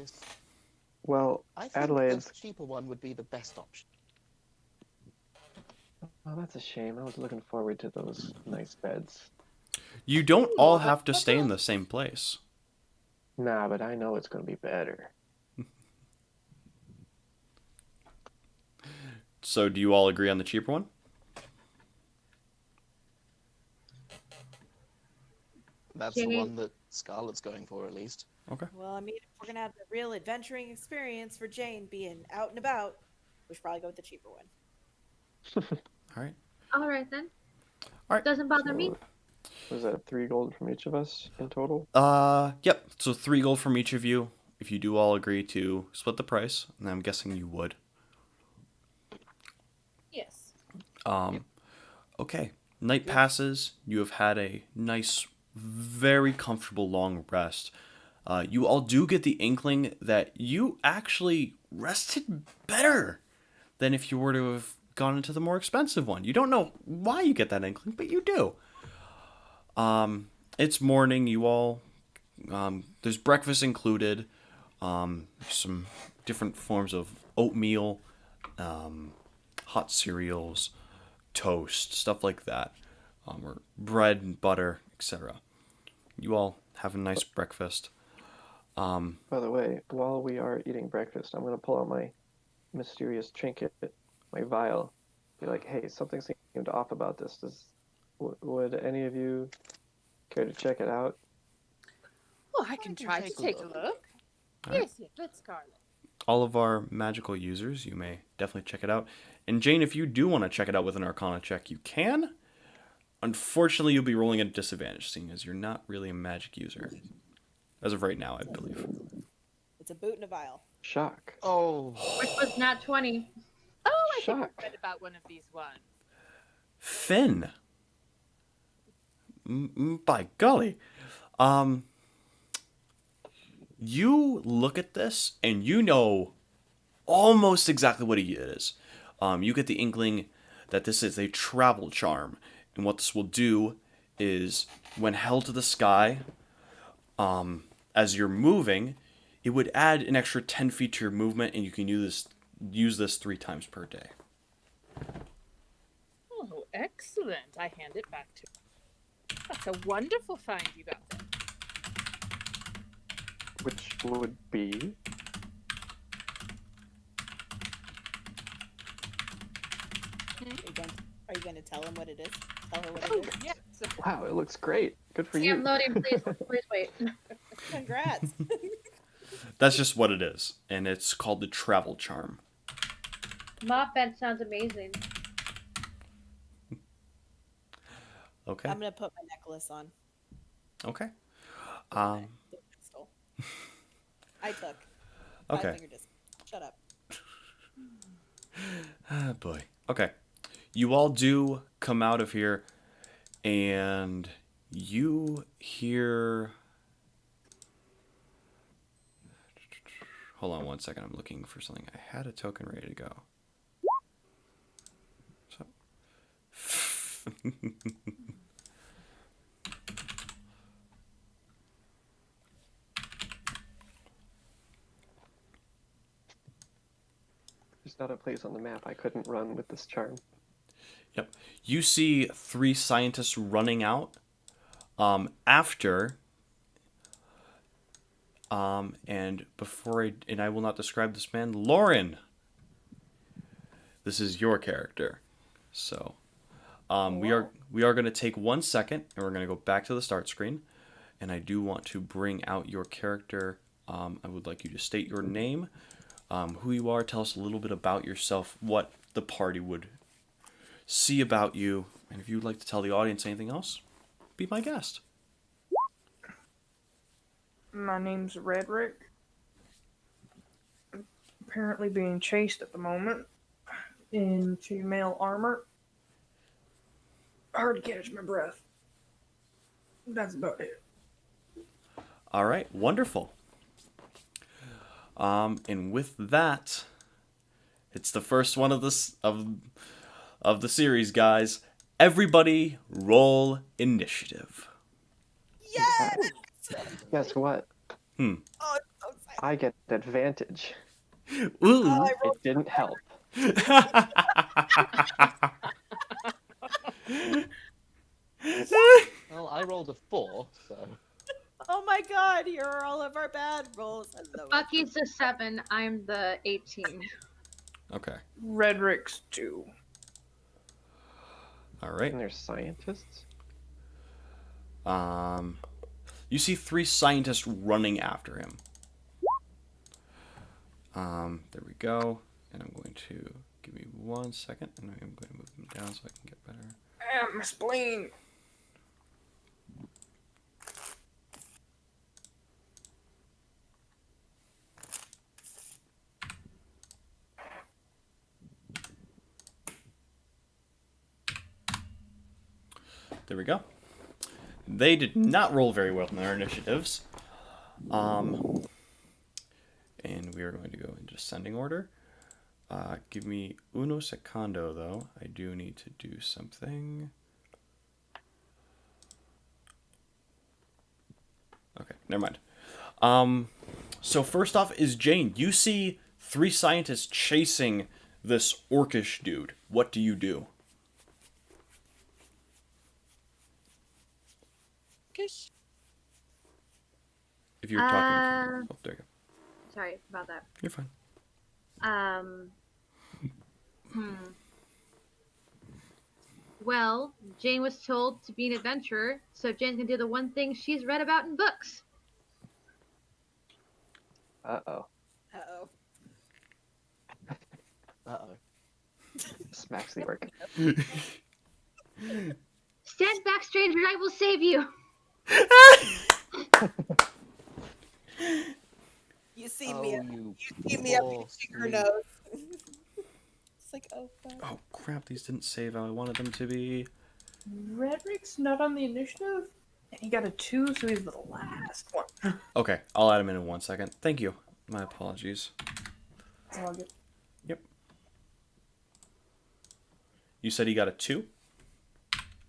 Well, I think Adelaide's. the cheaper one would be the best option. Oh, that's a shame. I was looking forward to those nice beds. You don't all have to stay in the same place. Nah, but I know it's going to be better. So do you all agree on the cheaper one? That's the Jimmy. one that Scarlet's going for, at least. Okay. Well, I mean, if we're gonna have the real adventuring experience for Jane being out and about, we should probably go with the cheaper one. All right. All right then. All right. Doesn't bother me. So, was that 3 gold from each of us in total? Yep. So 3 gold from each of you. If you do all agree to split the price, and I'm guessing you would. Yes. Okay. Night passes. You have had a nice, very comfortable long rest. You all do get the inkling that you actually rested better than if you were to have gone into the more expensive one. You don't know why you get that inkling, but you do. It's morning. You all, there's breakfast included. Some different forms of oatmeal, hot cereals, toast, stuff like that, or bread and butter, etc. You all have a nice breakfast. By the way, while we are eating breakfast, I'm gonna pull out my mysterious trinket, my vial. Be like, hey, something seemed off about this. Would any of you care to check it out? Well, I can try to take a look. All right. Yes, let's, Scarlet. All of our magical users, you may definitely check it out. And Jane, if you do want to check it out with an Arcana check, you can. Unfortunately, you'll be rolling at a disadvantage, seeing as you're not really a magic user. As of right now, I believe. It's a boot and a vial. Shock. Oh, Which was nat 20. Oh, I think Shock. I read about one of these ones. Finn. By golly. You look at this and you know almost exactly what it is. You get the inkling that this is a travel charm. And what this will do is, when held to the sky, as you're moving, it would add an extra 10 feet to your movement, and you can use this 3 times per day. Oh, excellent. I hand it back to her. That's a wonderful find you got there. Which would be. Are you going to tell him what it is? Tell her what Oh, it is? yes. Wow, it looks great. Good for Damn, you. loading, please wait. Congrats. That's just what it is, and it's called the travel charm. Mop bed sounds amazing. Okay. I'm going to put my necklace on. Okay. The pistol. I took. Okay. 5-finger disc. Shut up. Ah, boy. Okay. You all do come out of here, and you hear. Hold on one second. I'm looking for something. I had a token ready to go. So. There's not a place on the map I couldn't run with this charm. Yep. You see 3 scientists running out after. And I will not describe this man, Lauren. This is your character. So, we are going to take 1 second, and we're going to go back to the start screen. And I do want to bring out your character. I would like you to state your name, who you are, tell us a little bit about yourself, what the party would see about you, and if you'd like to tell the audience anything else, be my guest. My name's Redrick. I'm apparently being chased at the moment in chainmail armor. Hard to catch my breath. That's about it. All right, wonderful. And with that, it's the first one of this of the series, guys. Everybody, roll initiative. Yes! Guess what? Oh, I'm so excited. I get advantage. Ooh. Oh, I rolled It didn't help. well, I rolled a 4, so. Oh my god, here are all of our bad rolls. I love it. Bucky's the 7, I'm the 18. Okay. Redrick's 2. All right. And there's scientists? You see 3 scientists running after him. There we go. And I'm going to give me 1 second, and I'm going to move them down so I can get better. Ah, my spleen. There we go. They did not roll very well in their initiatives. And we are going to go in descending order. Give me uno secondo, though. I do need to do something. Okay, never mind. So first off is Jane. You see 3 scientists chasing this orcish dude. What do you do? Kish. If you're talking. Oh, there you go. Sorry about that. You're fine. Well, Jane was told to be an adventurer, so Jane's gonna do the one thing she's read about in books. Uh-oh. Uh-oh. Uh-oh. Smacks the orc. Stand back, stranger, I will save you. You see Oh, Mia. you You see Mia poor pinching her sweet- nose. It's like, oh, fuck. Oh crap! These didn't save how I wanted them to be. Redrick's not on the initiative. He got a 2, so he's the last one. Okay, I'll add him in 1 second. Thank you. My apologies. It's all good. Yep. You said he got a 2?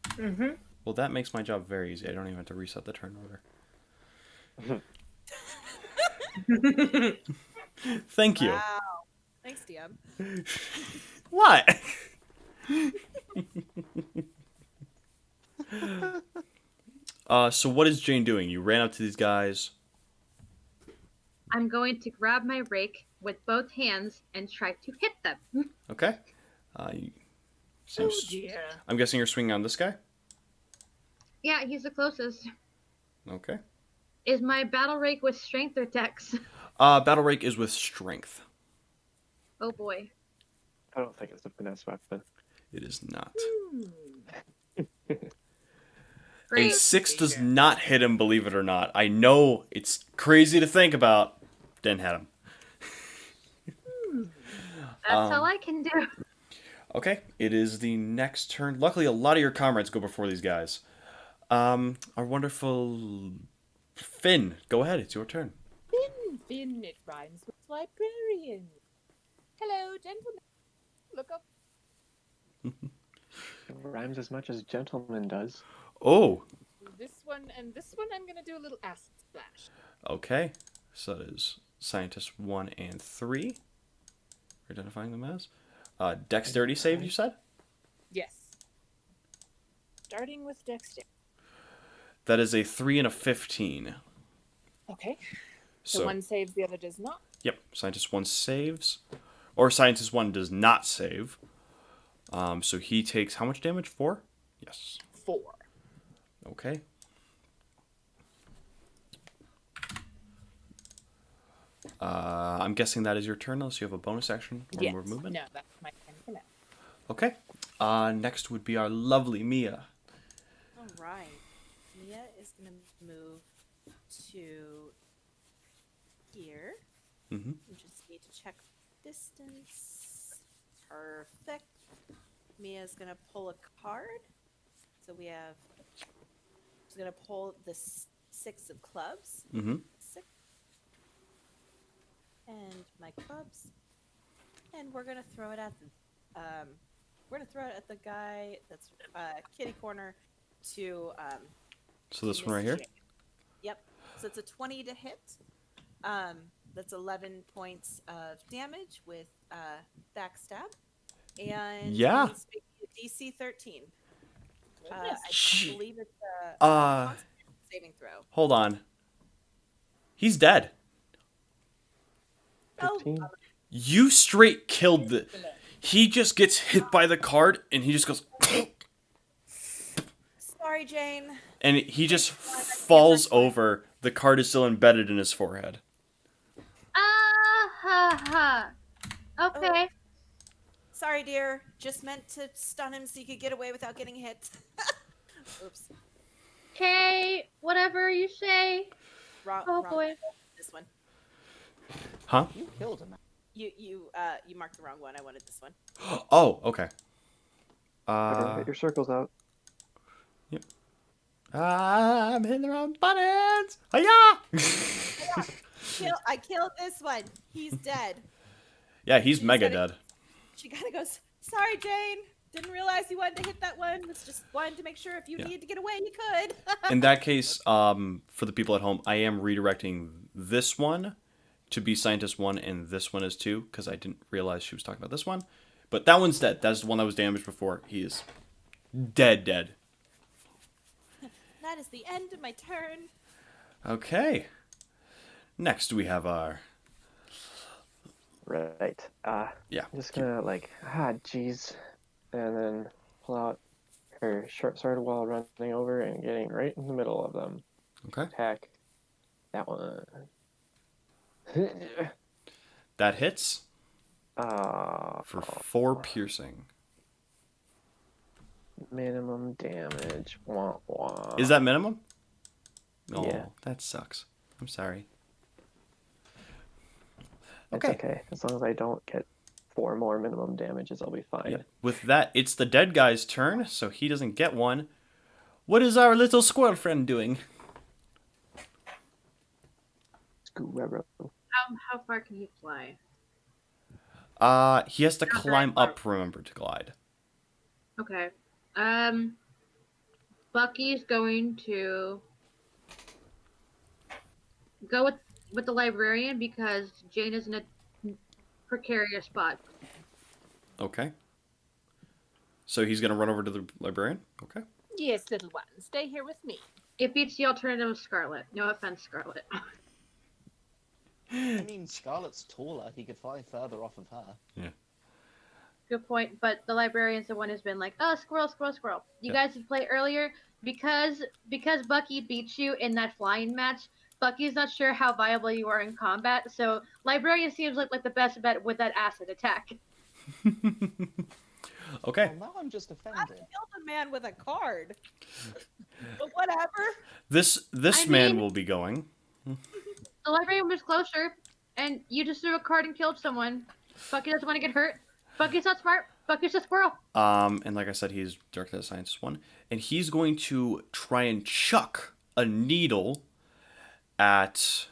Mm-hmm. Well, that makes my job very easy. I don't even have to reset the turn order. Thank you. Wow. Thanks, DM. What? So what is Jane doing? You ran up to these guys. I'm going to grab my rake with both hands and try to hit them. Okay. Oh dear. I'm guessing you're swinging on this guy? Yeah, he's the closest. Okay. Is my battle rake with strength or dex? Battle Rake is with strength. Oh boy. I don't think it's a finesse weapon. It is not. A Great. 6 does not hit him, believe it or not. I know it's crazy to think about. Didn't hit him. That's all I can do. Okay, it is the next turn. Luckily, a lot of your comrades go before these guys. Our wonderful Finn, go ahead. It's your turn. Finn, it rhymes with librarian. Hello, gentlemen. Look up. It rhymes as much as gentleman does. Oh, This one and this one, I'm gonna do a little acid splash. okay. So that is Scientist 1 and 3. Identifying them as. Dexterity save, you said? Yes. Starting with dexterity. That is a 3 and a 15. Okay. So So, one saves, the other does not. yep, Scientist 1 saves. Or Scientist 1 does not save. So he takes how much damage? 4? Yes. 4. Okay. I'm guessing that is your turn unless you have a bonus action or Yes. more movement. No, that's my turn for now. Okay. Next would be our lovely Mia. All right. Mia is going to move to here. Mm-hmm. We just need to check distance. Perfect. Mia's going to pull a card. So we have... She's going to pull the 6 of clubs. Mm-hmm. 6. And my clubs. And we're going to throw it at the... we're going to throw it at the guy that's kitty corner to... So this Miss one right here? Jane. Yep. So it's a 20 to hit. That's 11 points of damage with backstab. And Yeah. it's a DC 13. I Shh. believe it's a constant saving throw. Hold on. He's dead. Oh, 15? You straight killed the... He just gets hit by the card, and he just goes... sorry, Jane. And he just falls over. The card is still embedded in his forehead. Ha ha. Okay. Sorry, dear. Just meant to stun him so you could get away without getting hit. Oops. Okay. Whatever you say. Wrong. Oh wrong. boy. This one. Huh? You killed him. You marked the wrong one. I wanted this one. Oh, okay. Get your circles out. I'm hitting the wrong buttons! Hiya! I killed this one. He's dead. Yeah, he's mega said it. dead. She kind of goes, sorry, Jane. Didn't realize you wanted to hit that one. Was just wanted to make sure if you Yeah. needed to get away, you could. In that case, for the people at home, I am redirecting this one to be Scientist 1 and this one is 2, because I didn't realize she was talking about this one. But that one's dead. That's the one that was damaged before. He is dead. That is the end of my turn. Okay. Next, we have our... Right. Yeah. I'm just gonna jeez, and then pull out her short sword while running over and getting right in the middle of them. Okay. Attack that one. That hits Uh, for 4 piercing. minimum damage. Wah, wah. Is that minimum? Oh, Yeah. that sucks. I'm sorry. It's okay. As long as I don't get 4 more minimum damages, I'll be fine. Yeah. With that, it's the dead guy's turn, so he doesn't get one. What is our little squirrel friend doing? Squirrel. How far can he fly? He has to Not very climb far. up, remember, to glide. Okay. Bucky's going to go with the librarian because Jane is in a precarious spot. Okay. So he's going to run over to the librarian? Okay. Yes, little one, stay here with me. It beats the alternative of Scarlet. No offense, Scarlet. I mean, Scarlet's taller. He could fly further off of her. Yeah. Good point. But the librarian's the one who's been like, oh, squirrel, squirrel, squirrel. You guys did play earlier because Bucky beat you in that flying match. Bucky's not sure how viable you are in combat, so librarian seems like the best bet with that acid attack. Okay. Well, now I'm just I offended. killed a man with a card. But whatever. This I man mean- will be going. The librarian was closer, and you just threw a card and killed someone. Bucky doesn't want to get hurt. Bucky's not smart. Bucky's a squirrel. And like I said, he's Dark Data Scientist 1. And he's going to try and chuck a needle at...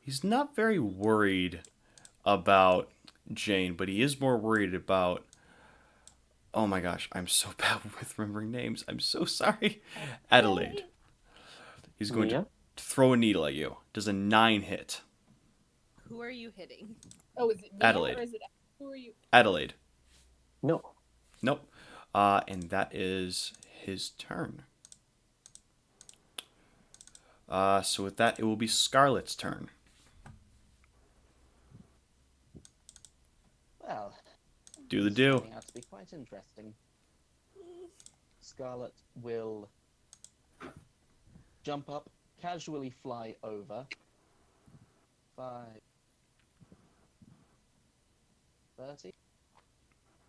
He's not very worried about Jane, but he is more worried about... Oh my gosh, I'm so bad with remembering names. I'm so sorry. Adelaide. He's going to throw a needle at you. Does a 9 hit? Who are you hitting? Oh, is it me Adelaide. or is it who are you? Adelaide. No. Nope. And that is his turn. So with that, it will be Scarlet's turn. Well, Do the this is do. turning out to be quite interesting. Scarlet will jump up, casually fly over. 5, 30,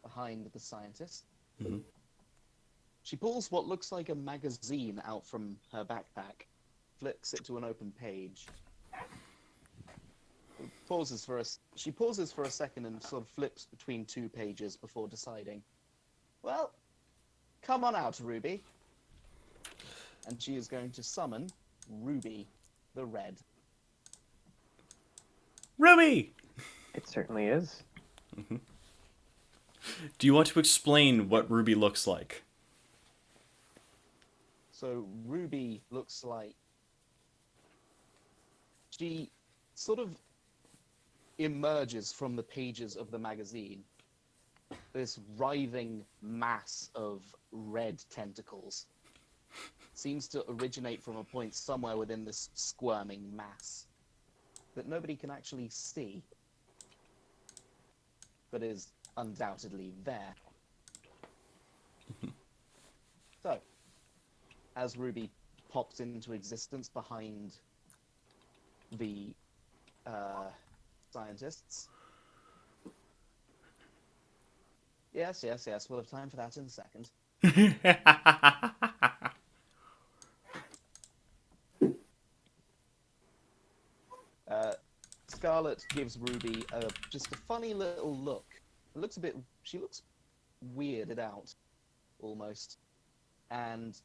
behind the scientist. Mhm. She pulls what looks like a magazine out from her backpack, flicks it to an open page. She pauses for a second and sort of flips between 2 pages before deciding, well, come on out, Ruby. And she is going to summon Ruby the Red. Ruby! It certainly is. Do you want to explain what Ruby looks like? So Ruby looks like she sort of emerges from the pages of the magazine. This writhing mass of red tentacles seems to originate from a point somewhere within this squirming mass that nobody can actually see, but is undoubtedly there. So, as Ruby pops into existence behind the scientists. Yes, we'll have time for that in a second. Scarlet gives Ruby just a funny little look. She looks weirded out, almost. And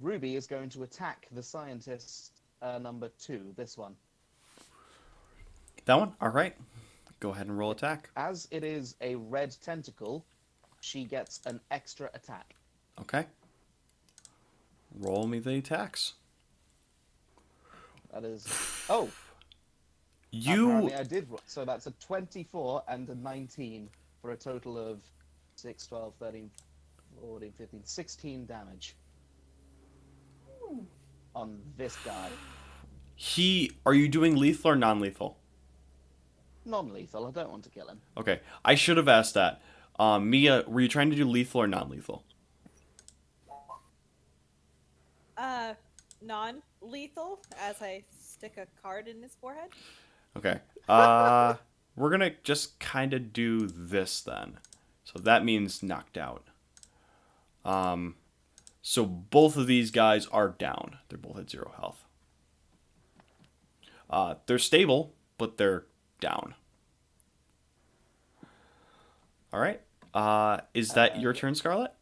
Ruby is going to attack the scientist number 2, this one. That one? Alright. Go ahead and roll attack. As it is a red tentacle, she gets an extra attack. Okay. Roll me the attacks. That is... Oh! You... Apparently I did... So that's a 24 and a 19 for a total of 6, 12, 13, 14, 15, 16 damage. On this guy. Are you doing lethal or non-lethal? Non-lethal. I don't want to kill him. Okay, I should have asked that. Mia, were you trying to do lethal or non-lethal? Non-lethal, as I stick a card in his forehead. Okay. We're gonna just kind of do this then. So that means knocked out. So both of these guys are down. They're both at 0 health. They're stable, but they're down. All right. Is that your turn, Scarlet?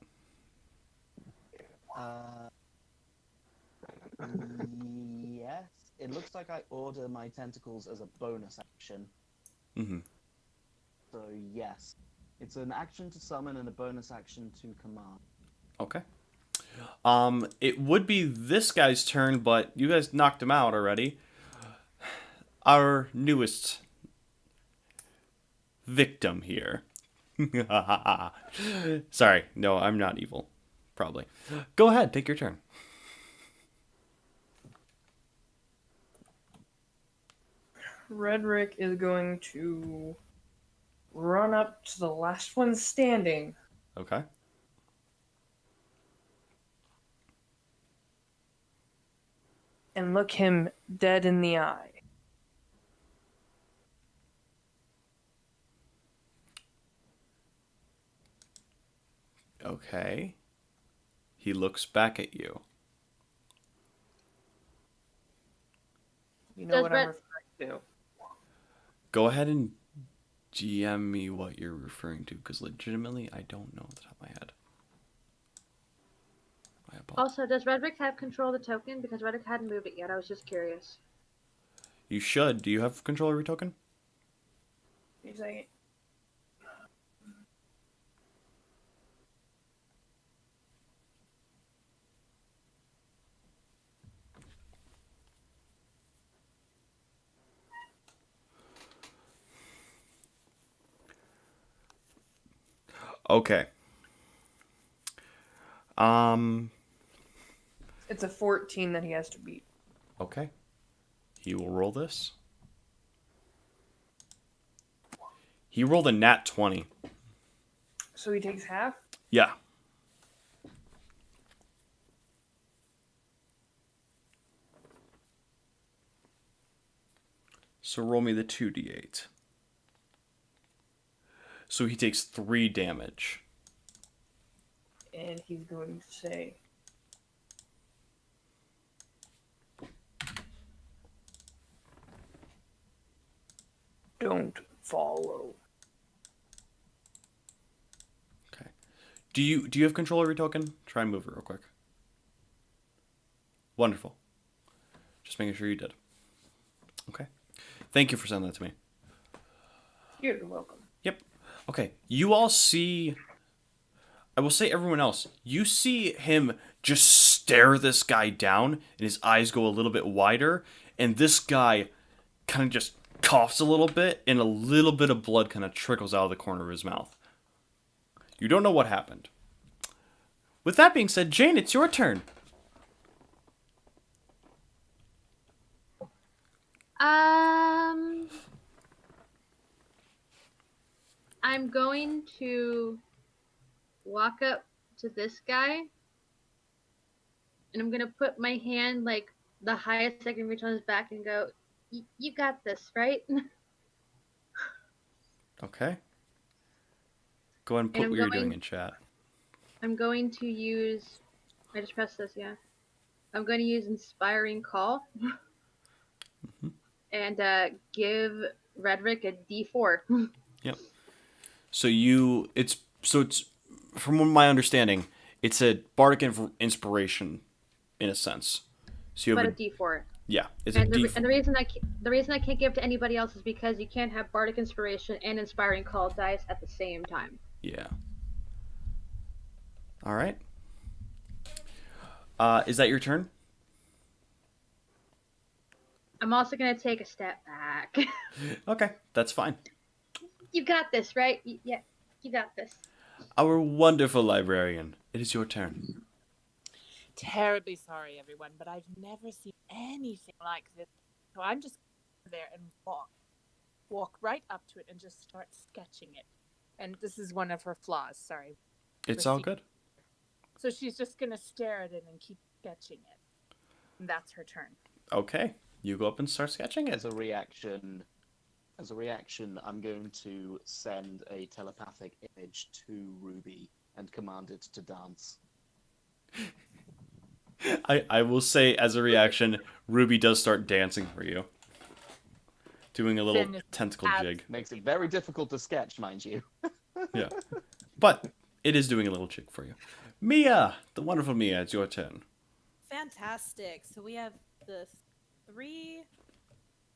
Yes. It looks like I order my tentacles as a bonus action. Mm-hmm. So yes, it's an action to summon and a bonus action to command. Okay. It would be this guy's turn, but you guys knocked him out already. Our newest victim here. Sorry, no, I'm not evil. Probably. Go ahead, take your turn. Redrick is going to run up to the last one standing. Okay. And look him dead in the eye. Okay. He looks back at you. You know Does what Red- I'm referring to. Go ahead and GM me what you're referring to, because legitimately, I don't know off the top of my head. I apologize. Also, does Redrick have control of the token? Because Redrick hadn't moved it yet. I was just curious. You should. Do you have control over your token? He's like, Okay. it's a 14 that he has to beat. Okay. He will roll this. He rolled a nat 20. So he takes half? Yeah. So roll me the 2d8. So he takes 3 damage. And he's going to say, don't follow. Okay. Do you have control over your token? Try and move it real quick. Wonderful. Just making sure you did. Okay. Thank you for sending that to me. You're welcome. Yep. Okay. You all see... I will say everyone else. You see him just stare this guy down, and his eyes go a little bit wider, and this guy kind of just coughs a little bit, and a little bit of blood kind of trickles out of the corner of his mouth. You don't know what happened. With that being said, Jane, it's your turn. I'm going to walk up to this guy, and I'm gonna put my hand like the highest I can reach on his back and go, "You got this, right?" Okay. Go ahead and put I'm what you're going- doing in chat. I'm going to use. I just pressed this, yeah. I'm going to use Inspiring Call, and give Redrick a D4. Yep. So it's from my understanding, it's a bardic inspiration, in a sense. So you have But a D4. yeah, it's And a D4. the reason I can't give to anybody else is because you can't have Bardic Inspiration and Inspiring Call dice at the same time. Yeah. All right. Is that your turn? I'm also gonna take a step back. Okay, that's fine. You got this, right? Yeah, you got this. Our wonderful librarian, it is your turn. Terribly sorry, everyone, but I've never seen anything like this So I'm just there and walk right up to it and just start sketching it. And this is one of her flaws. Sorry. It's all good. So she's just gonna stare at it and keep sketching it. And that's her turn. Okay, you go up and start sketching it. As a reaction, I'm going to send a telepathic image to Ruby and command it to dance. I will say, as a reaction, Ruby does start dancing for you. Doing a little tentacle jig. Makes it very difficult to sketch, mind you. Yeah. But it is doing a little jig for you. Mia! The wonderful Mia, it's your turn. Fantastic. So we have the 3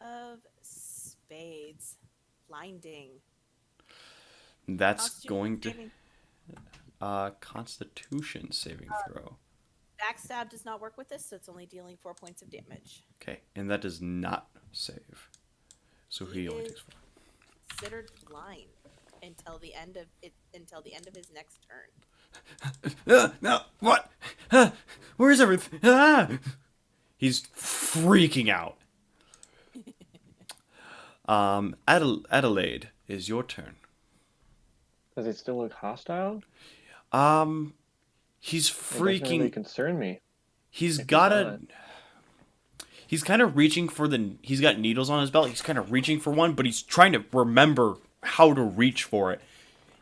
of spades. Blinding. That's Constitution going to... saving- Constitution saving throw. Backstab does not work with this, so it's only dealing 4 points of damage. Okay, and that does not save. So he only takes 4. Considered blind until the end of his next turn. No, what? Where is everything? He's freaking out. Adelaide, is your turn. Does it still look hostile? He's It doesn't really freaking. concern me. He's if got it's a. not. He's kind of reaching for the. He's got needles on his belt. He's kind of reaching for one, but he's trying to remember how to reach for it.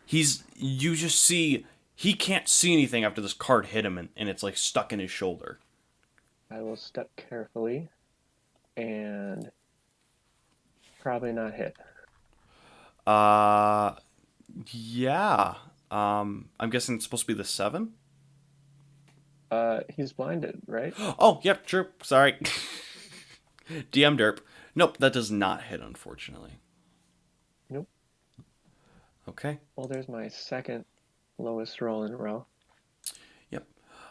You just see. He can't see anything after this card hit him, and it's like stuck in his shoulder. I will step carefully and probably not hit. Yeah. I'm guessing it's supposed to be the 7. He's blinded, right? Oh, yep, true. Sorry. DM derp. Nope, that does not hit, unfortunately. Nope. Okay. Well, there's my second lowest roll in a row. Yep.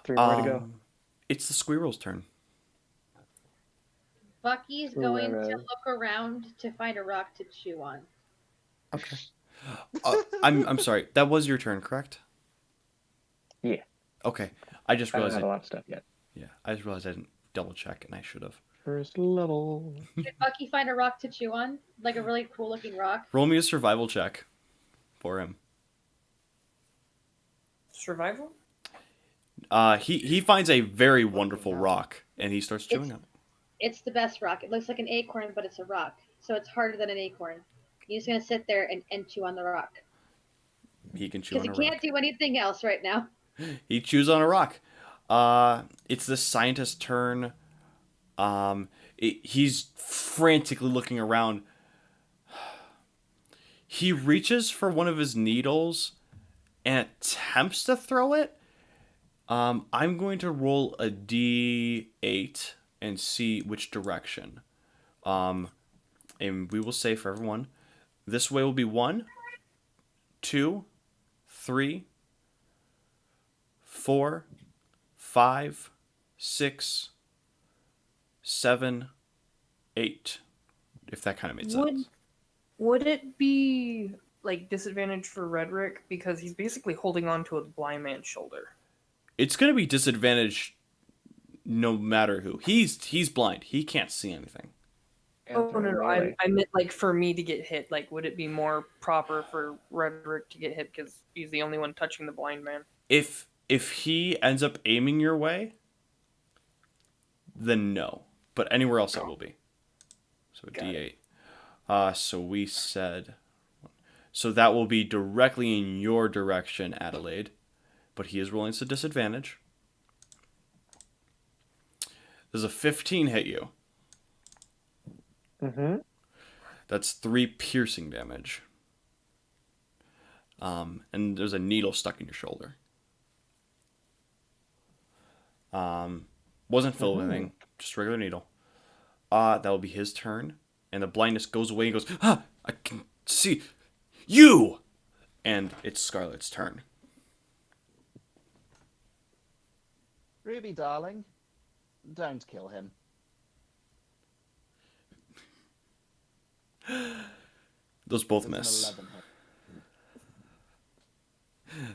3 more to go. It's the squirrel's turn. Bucky's going to look around to find a rock to chew on. Okay. I'm sorry. That was your turn, correct? Yeah. Okay. I just I don't realized. have a lot of stuff yet. Yeah, I just realized I didn't double check, and I should have. First level. Did Bucky find a rock to chew on? Like a really cool looking rock? Roll me a survival check for him. Survival? He finds a very wonderful rock, and he starts chewing on it. It's the best rock. It looks like an acorn, but it's a rock. So it's harder than an acorn. You're just going to sit there and chew on the rock. He can chew on a Because rock. he can't do anything else right now. He chews on a rock. It's the scientist's turn. He's frantically looking around. He reaches for one of his needles and attempts to throw it. I'm going to roll a D8 and see which direction. And we will say for everyone, this way will be 1, 2, 3, 4, 5, 6, 7, 8. If that kind of made sense. Would it be like disadvantage for Redrick because he's basically holding on to a blind man's shoulder? It's going to be disadvantage no matter who. He's blind. He can't see anything. Oh no! I meant like for me to get hit. Like, would it be more proper for Redrick to get hit because he's the only one touching the blind man? If he ends up aiming your way, then no. But anywhere else it will be. So D8. So we said... So that will be directly in your direction, Adelaide. But he is rolling to disadvantage. Does a 15 hit you? Mm-hmm. That's 3 piercing damage. And there's a needle stuck in your shoulder. Wasn't filled with anything, just a regular needle. That will be his turn. And the blindness goes away and goes, I can see you! And it's Scarlet's turn. Ruby, darling, don't kill him. Those both There's an miss. 11 hit.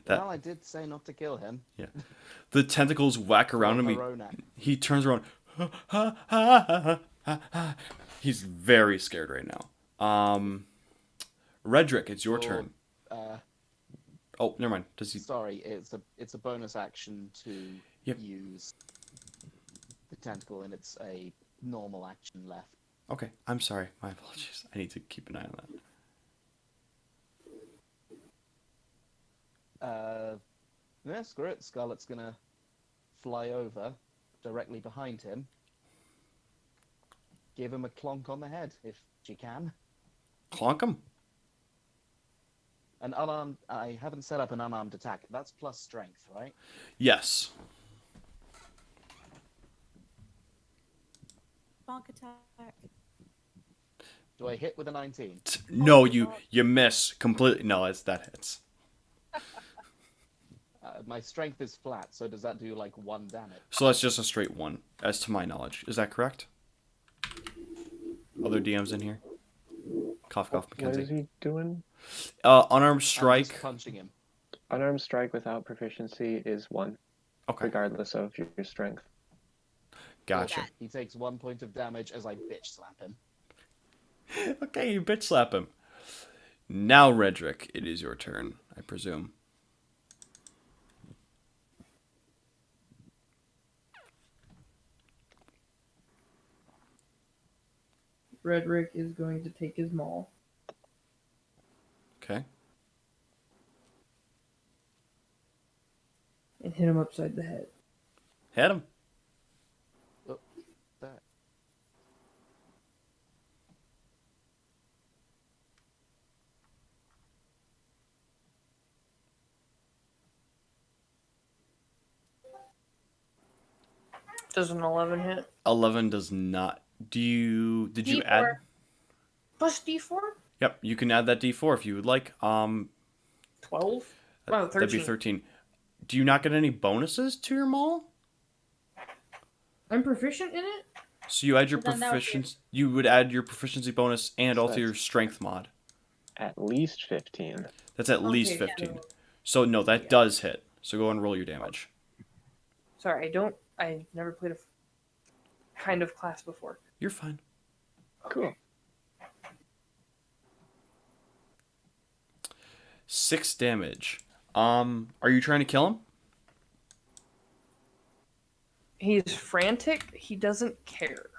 Well, I did say not to kill him. Yeah. The tentacles whack around him. Verona. He turns around. He's very scared right now. Redrick, it's your turn. Oh, never mind. Does he? Sorry, it's a bonus action to use the tentacle, and it's a normal action left. Okay, I'm sorry. My apologies. I need to keep an eye on that. Yeah, screw it. Scarlet's gonna fly over directly behind him. Give him a clonk on the head, if she can. Clonk him. An unarmed... I haven't set up an unarmed attack. That's plus strength, right? Yes. Bonk attack. Do I hit with a 19? No, you miss completely. No, that hits. My strength is flat, so does that do like 1 damage? So that's just a straight 1, as to my knowledge. Is that correct? Other DMs in here? Cough, cough, What is Mackenzie. he doing? Unarmed I'm strike. just punching him. Unarmed strike without proficiency is 1, Okay, regardless of your strength. gotcha. He takes 1 point of damage as I bitch slap him. Okay, you bitch slap him. Now, Redrick, it is your turn, I presume. Redrick is going to take his maul Okay. and hit him upside the head. Hit him. Oh, that. Does an 11 hit? 11 does not. Did you D4. add? Plus D4? Yep, you can add that D4 if you would like. 12? Wow, 13. That'd be 13. Do you not get any bonuses to your maul? I'm proficient in it? So you add your Then that would be- proficiency. You would add your proficiency bonus and So also that's- your strength mod. At least 15. That's at least Okay, 15. So no, that does hit. So go and roll your damage. Sorry, I've never played a kind of class before. You're fine. Cool. 6 damage. Are you trying to kill him? He's frantic. He doesn't care.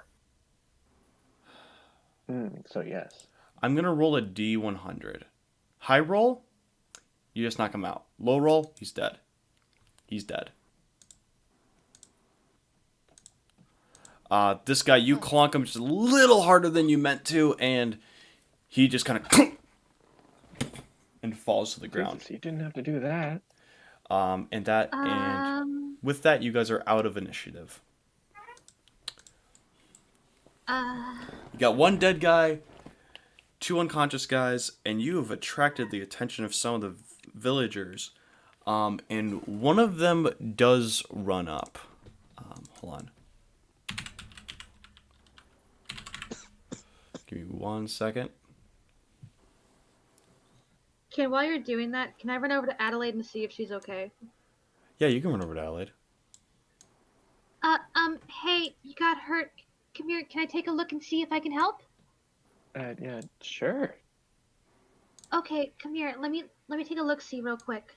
So yes. I'm gonna roll a D100. High roll, you just knock him out. Low roll, he's dead. He's dead. This guy, you clonk him just a little harder than you meant to, and he just kind of and falls to the ground. Jesus, you didn't have to do that. And with that, you guys are out of initiative. You got 1 dead guy, 2 unconscious guys, and you have attracted the attention of some of the villagers. And one of them does run up. Hold on. Give me 1 second. While you're doing that, can I run over to Adelaide and see if she's okay? Yeah, you can run over to Adelaide. Hey, you got hurt. Come here, can I take a look and see if I can help? Yeah, sure. Okay, come here. Let me take a look see real quick.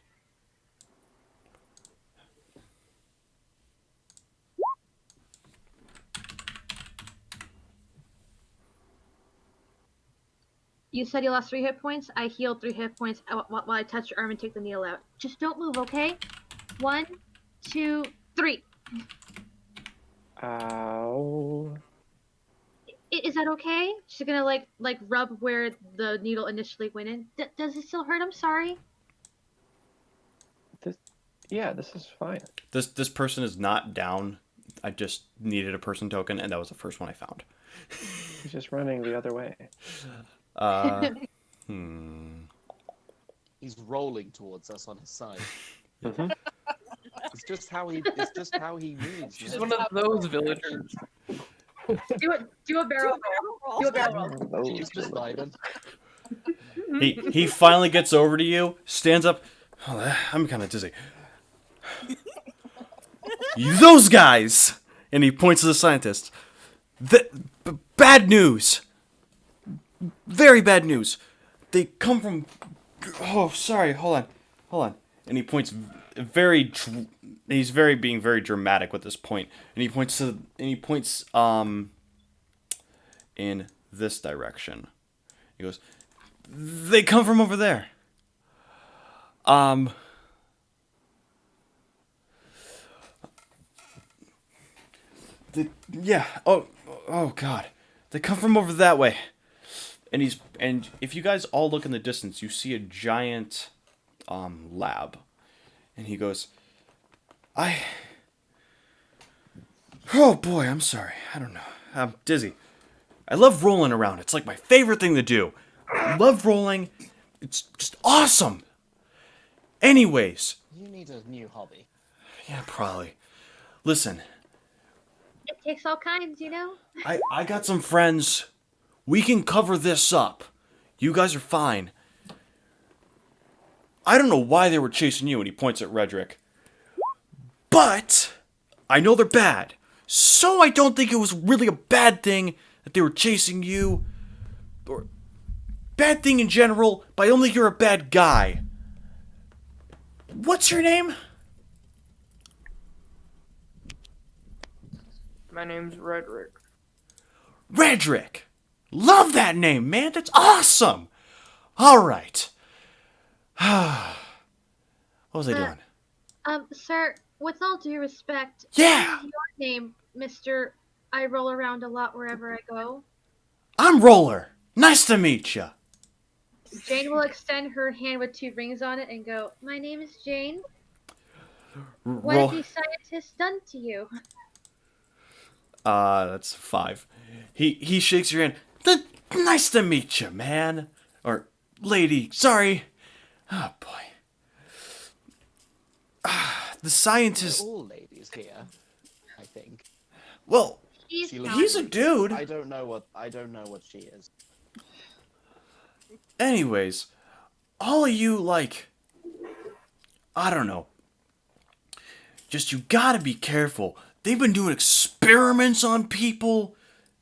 You said you lost 3 hit points. I healed 3 hit points while I touch your arm and take the needle out. Just don't move, okay? 1, 2, 3. Ow. Is that okay? She's gonna like rub where the needle initially went in. Does it still hurt? I'm sorry. Yeah, this is fine. This person is not down. I just needed a person token, and that was the first one I found. He's just running the other way. He's rolling towards us on his side. Mm-hmm. It's just how he moves. She's man. one of those villagers. Do a barrel roll. Do a barrel roll. She's just vibing. He finally gets over to you, stands up. Oh, I'm kind of dizzy. Those guys! And he points to the scientist. Bad news. Very bad news. They come from. Oh, sorry. Hold on. And he points he's being very dramatic with this point, and he points in this direction. He goes, they come from over there. Yeah. Oh God. They come from over that way. And if you guys all look in the distance, you see a giant lab. And he goes, oh boy, I'm sorry. I don't know. I'm dizzy. I love rolling around. It's like my favorite thing to do. I love rolling. It's just awesome. Anyways. You need a new hobby. Yeah, probably. Listen. It takes all kinds, you know? I got some friends. We can cover this up. You guys are fine. I don't know why they were chasing you, and he points at Redrick. But I know they're bad. So I don't think it was really a bad thing that they were chasing you. Or bad thing in general, but I don't think you're a bad guy. What's your name? My name's Redrick. Redrick! Love that name, man! That's awesome! Alright. What was I doing? Sir, with all due respect, Yeah! what is your name, Mr. I roll around a lot wherever I go? I'm Roller. Nice to meet you. Jane will extend her hand with 2 rings on it and go, my name is Jane. What have these scientists done to you? That's 5. He shakes your hand. Nice to meet you, man. Or lady, sorry. Oh boy. The scientist. We're all ladies here, I think. Well, He's a dude. I don't know what she is. Anyways, all of you, like, I don't know. Just you gotta be careful. They've been doing experiments on people,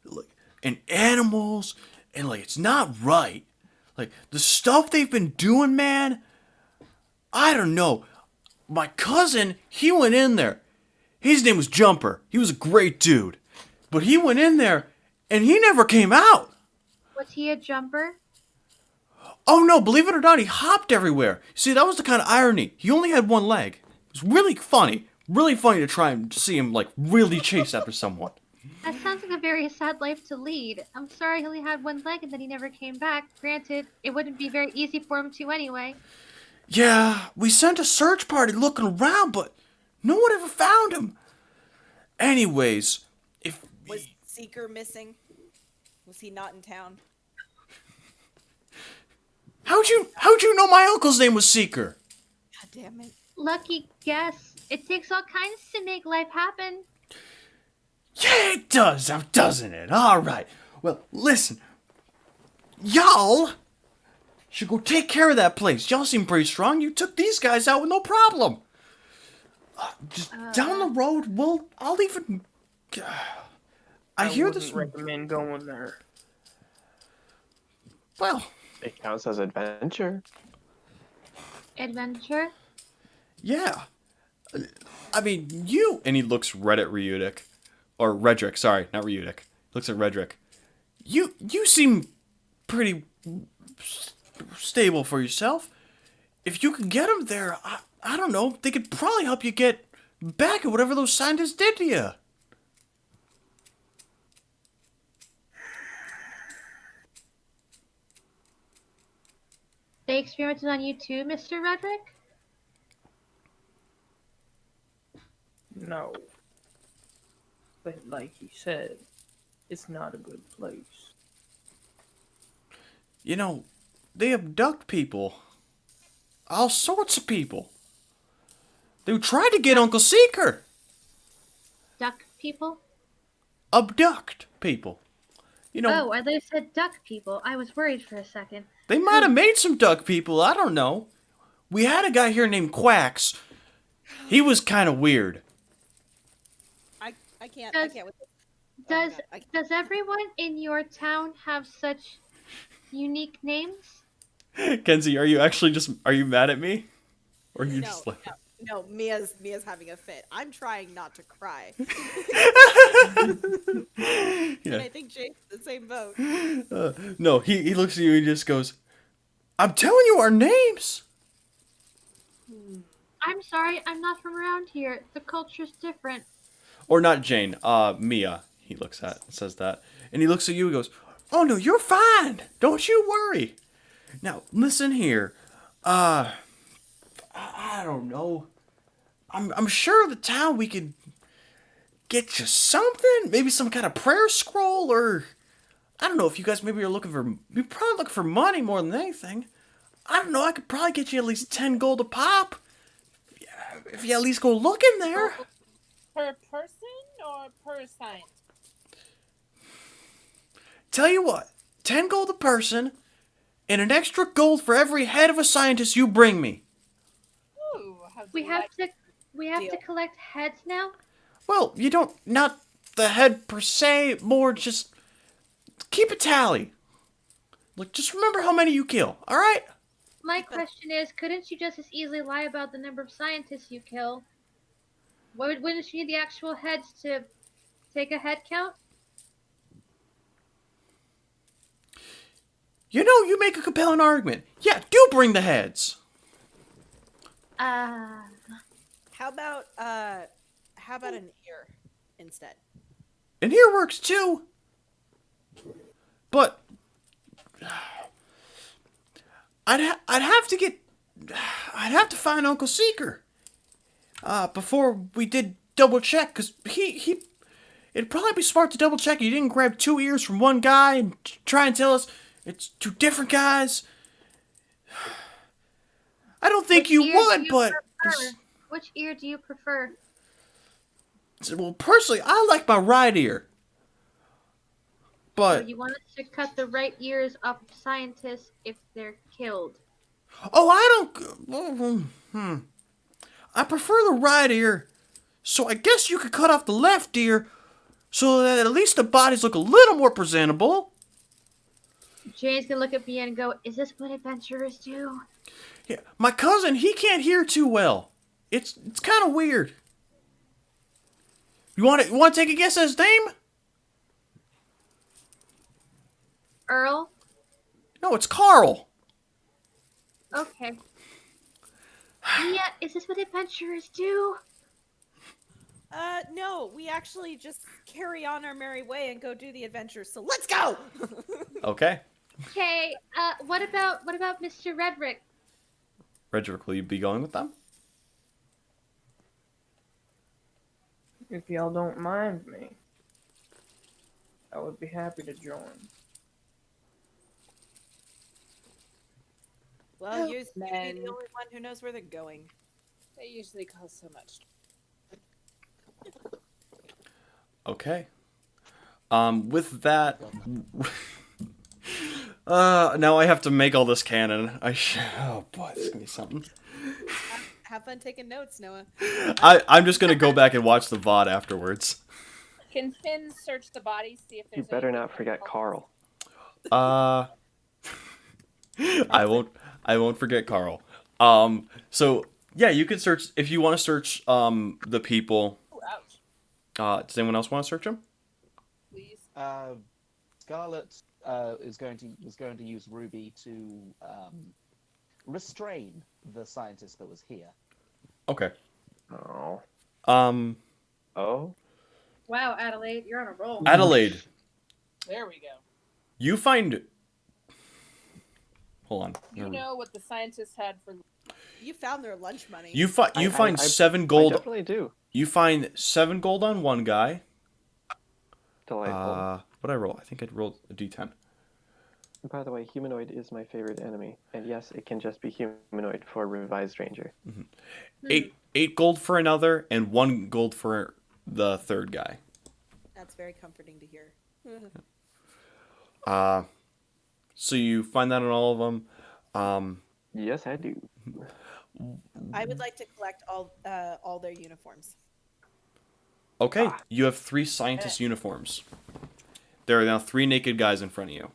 like, and animals, and like it's not right. Like the stuff they've been doing, man. I don't know. My cousin, he went in there. His name was Jumper. He was a great dude, but he went in there, and he never came out. Was he a jumper? Oh no, believe it or not, he hopped everywhere. See, that was the kind of irony. He only had 1 leg. It was really funny. Really funny to try and see him, like, really chase after someone. That sounds like a very sad life to lead. I'm sorry he only had 1 leg and then he never came back. Granted, it wouldn't be very easy for him to anyway. Yeah, we sent a search party looking around, but no one ever found him. Anyways, Was Seeker missing? Was he not in town? How'd you know my uncle's name was Seeker? God damn it. Lucky guess. It takes all kinds to make life happen. Yeah, it does, doesn't it? Alright. Well, listen. Y'all should go take care of that place. Y'all seem pretty strong. You took these guys out with no problem. Just down the road, I'll even... I hear wouldn't this... recommend going there. Well... It counts as adventure. Adventure? Yeah. I mean, you... And he looks right at Ryudik. Or Redrick, sorry, not Ryudik. Looks at Redrick. You seem pretty stable for yourself. If you could get him there, I don't know, they could probably help you get back at whatever those scientists did to you. They experimented on you too, Mr. Redrick? No. But like he said, it's not a good place. You know, they abduct people. All sorts of people. They tried to get Uncle Seeker. Duck people? Abduct people. You know, Oh, I thought you said duck people. I was worried for a second. they might have made some duck people. I don't know. We had a guy here named Quacks. He was kind of weird. I can't with this. Does God, I- does everyone in your town have such unique names? Kenzie, are you mad at me? Or are you no, just like no, Mia's having a fit. I'm trying not to cry. And Yeah. I think Jake's in the same boat. No, he looks at you and just goes, I'm telling you our names. I'm sorry, I'm not from around here. The culture's different. Or not Jane, Mia. He says that. And he looks at you and goes, oh no, you're fine. Don't you worry. Now, listen here. I don't know. I'm sure the town we could get you something. Maybe some kind of prayer scroll or... I don't know if you guys maybe are looking for... You're probably looking for money more than anything. I don't know, I could probably get you at least 10 gold a pop. If you at least go look in there. Per person or per science? Tell you what, 10 gold a person, and an extra gold for every head of a scientist you bring me. Ooh, how We have delightful. we have Deal. to collect heads now. Well, you don't, not the head per se, more just keep a tally. Like, just remember how many you kill, alright? My question is, couldn't you just as easily lie about the number of scientists you kill? Wouldn't you need the actual heads to take a head count? You know, you make a compelling argument. Yeah, do bring the heads. Uh, How about an ear instead? And here works too. But I'd have to find Uncle Seeker before we did double check, because it'd probably be smart to double check you didn't grab 2 ears from one guy and try and tell us it's 2 different guys. I don't think Which you ear would, do you but prefer? Which ear do you prefer? well, personally, I like my right ear. So But you want us to cut the right ears off of scientists if they're killed? oh, I prefer the right ear, so I guess you could cut off the left ear so that at least the bodies look a little more presentable. Jane's gonna look at me and go, "Is this what adventurers do?" Yeah, my cousin, he can't hear too well. It's kind of weird. You want to take a guess at his name? Earl? No, it's Carl. Okay. Mia, is this what adventurers do? No, we actually just carry on our merry way and go do the adventure. So let's go. Okay. Okay, what about Mr. Redrick? Redrick, will you be going with them? If y'all don't mind me, I would be happy to join. Well, you're the man. only one who knows where they're going. They usually cost so much. Okay. With that, now I have to make all this canon. Oh boy, this is gonna be something. Have fun taking notes, Noah. I'm just gonna go back and watch the VOD afterwards. Can Finn search the bodies, see if there's You better anything not forget Carl. I won't forget Carl. So yeah, you can search if you want to search the people. Oh, ouch. Does anyone else want to search them? Please. Scarlet is going to use Ruby to restrain the scientist that was here. Okay. Oh. Um, Oh? Wow, Adelaide, you're on a roll. Adelaide, There we go. you find. Hold on. You know what the scientists had for. You found their lunch money. You find I 7 I gold. definitely do. You find 7 gold on one guy. Delightful. What I roll? I think I rolled a d10. By the way, humanoid is my favorite enemy. And yes, it can just be humanoid for revised ranger. 8 gold for another, and 1 gold for the third guy. That's very comforting to hear. So you find that on all of them. Yes, I do. I would like to collect all their uniforms. Okay, you have 3 scientist uniforms. There are now 3 naked guys in front of you.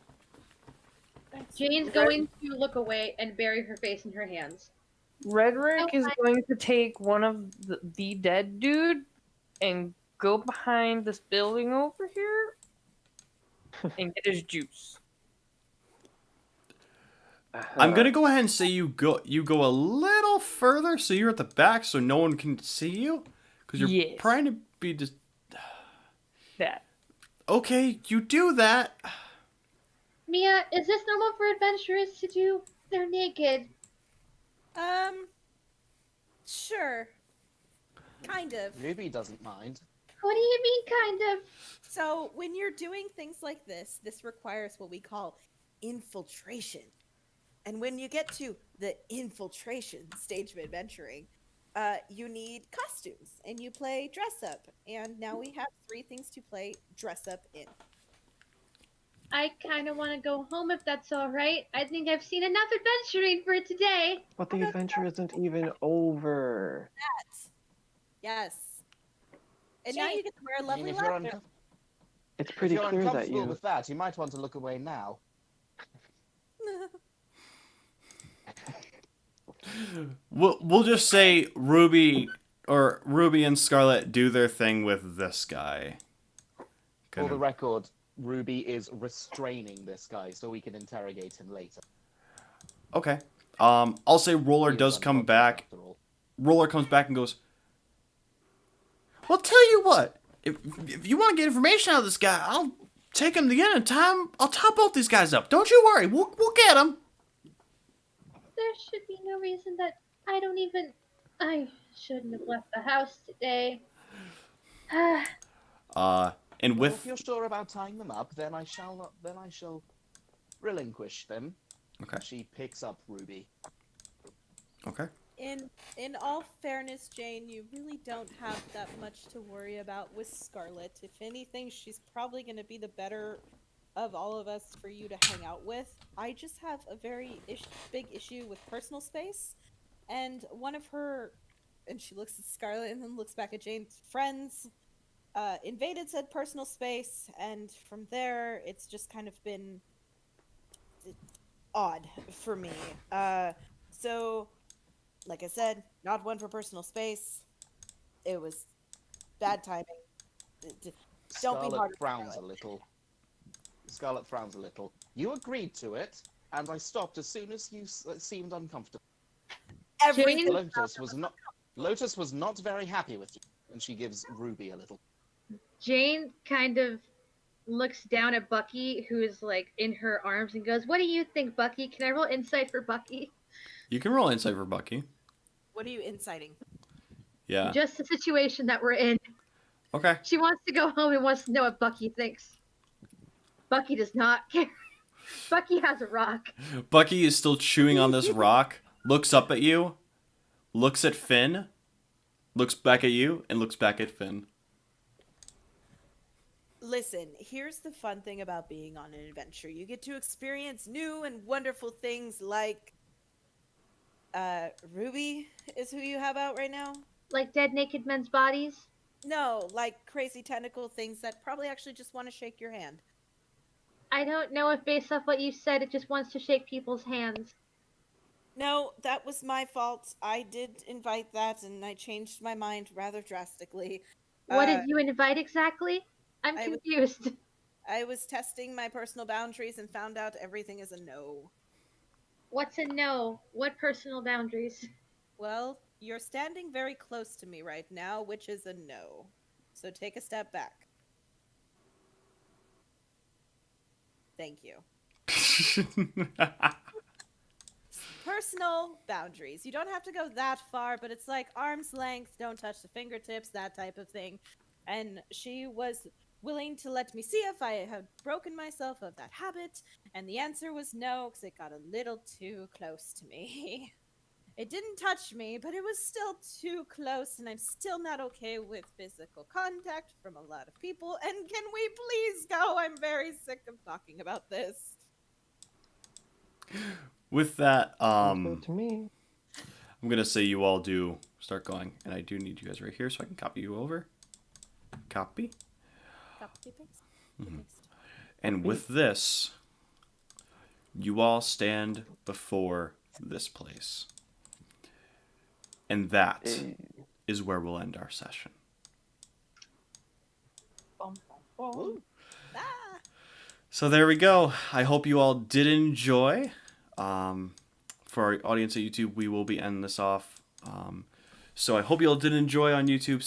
Jane's going to look away and bury her face in her hands. Rhetoric is going to take one of the dead dude and go behind this building over here and get his juice. I'm gonna go ahead and say you go a little further, so you're at the back, so no one can see you, because you're trying to be just that. Okay, you do that. Mia, is this normal for adventurers to do? They're naked. Sure. Kind of. Ruby doesn't mind. What do you mean, kind of? So, when you're doing things like this requires what we call infiltration. And when you get to the infiltration stage of adventuring, you need costumes, and you play dress up. And now we have 3 things to play dress up in. I kind of want to go home if that's all right. I think I've seen enough adventuring for today. But the adventure isn't even over. Yes. And now you get to wear a lovely if you're, outfit. It's if pretty you're clear that uncomfortable you. with that, you might want to look away now. We'll just say Ruby and Scarlet do their thing with this guy. For the record, Ruby is restraining this guy so we can interrogate him later. Okay. I'll say Roller does come back. Roller comes back and goes, well, tell you what. If you want to get information out of this guy, I'll take him to the end of time. I'll top both these guys up. Don't you worry. We'll get him. There should be no reason that I shouldn't have left the house today. And Well, with if you're sure about tying them up, then I shall relinquish them. Okay. She picks up Ruby. Okay. In all fairness, Jane, you really don't have that much to worry about with Scarlet. If anything, she's probably going to be the better of all of us for you to hang out with. I just have a very big issue with personal space, and one of her, and she looks at Scarlet and then looks back at Jane's friends, invaded said personal space, and from there, it's just kind of been odd for me. So, like I said, not one for personal space. It was bad timing. Don't be hard. Scarlet frowns a little. Scarlet frowns a little. You agreed to it, and I stopped as soon as you seemed uncomfortable. Everything. Lotus was not very happy with you, and she gives Ruby a little. Jane kind of looks down at Bucky, who is like in her arms, and goes, "What do you think, Bucky? Can I roll insight for Bucky?" You can roll insight for Bucky. What are you inciting? Yeah. Just the situation that we're in. Okay. She wants to go home and wants to know what Bucky thinks. Bucky does not care. Bucky has a rock. Bucky is still chewing on this rock, looks up at you, looks at Finn, looks back at you, and looks back at Finn. Listen, here's the fun thing about being on an adventure. You get to experience new and wonderful things like Ruby is who you have out right now? Like dead naked men's bodies? No, like crazy tentacle things that probably actually just want to shake your hand. I don't know if based off what you said, it just wants to shake people's hands. No, that was my fault. I did invite that, and I changed my mind rather drastically. What did you invite exactly? I'm confused. I was testing my personal boundaries and found out everything is a no. What's a no? What personal boundaries? Well, you're standing very close to me right now, which is a no. So take a step back. Thank you. Personal boundaries. You don't have to go that far, but it's like arm's length, don't touch the fingertips, that type of thing. And she was willing to let me see if I had broken myself of that habit, and the answer was no, because it got a little too close to me. It didn't touch me, but it was still too close, and I'm still not okay with physical contact from a lot of people. And can we please go? I'm very sick of talking about this. With that, Good to me. I'm gonna say you all do start going, and I do need you guys right here so I can copy you over. Copy. Copy paste. Mhm. Paste. And with this, you all stand before this place. And that is where we'll end our session. Bum, bum, bum. Woo. Ah! So there we go. I hope you all did enjoy. For our audience at YouTube, we will be ending this off. So I hope you all did enjoy on YouTube.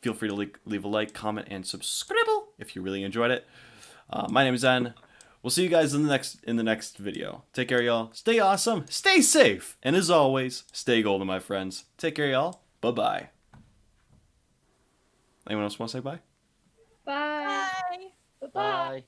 Feel free to leave a like, comment, and subscribe if you really enjoyed it. My name is Zen. We'll see you guys in the next video. Take care, y'all. Stay awesome. Stay safe. And as always, stay golden, my friends. Take care, y'all. Bye-bye. Anyone else want to say bye? Bye. Bye. Bye-bye. Bye.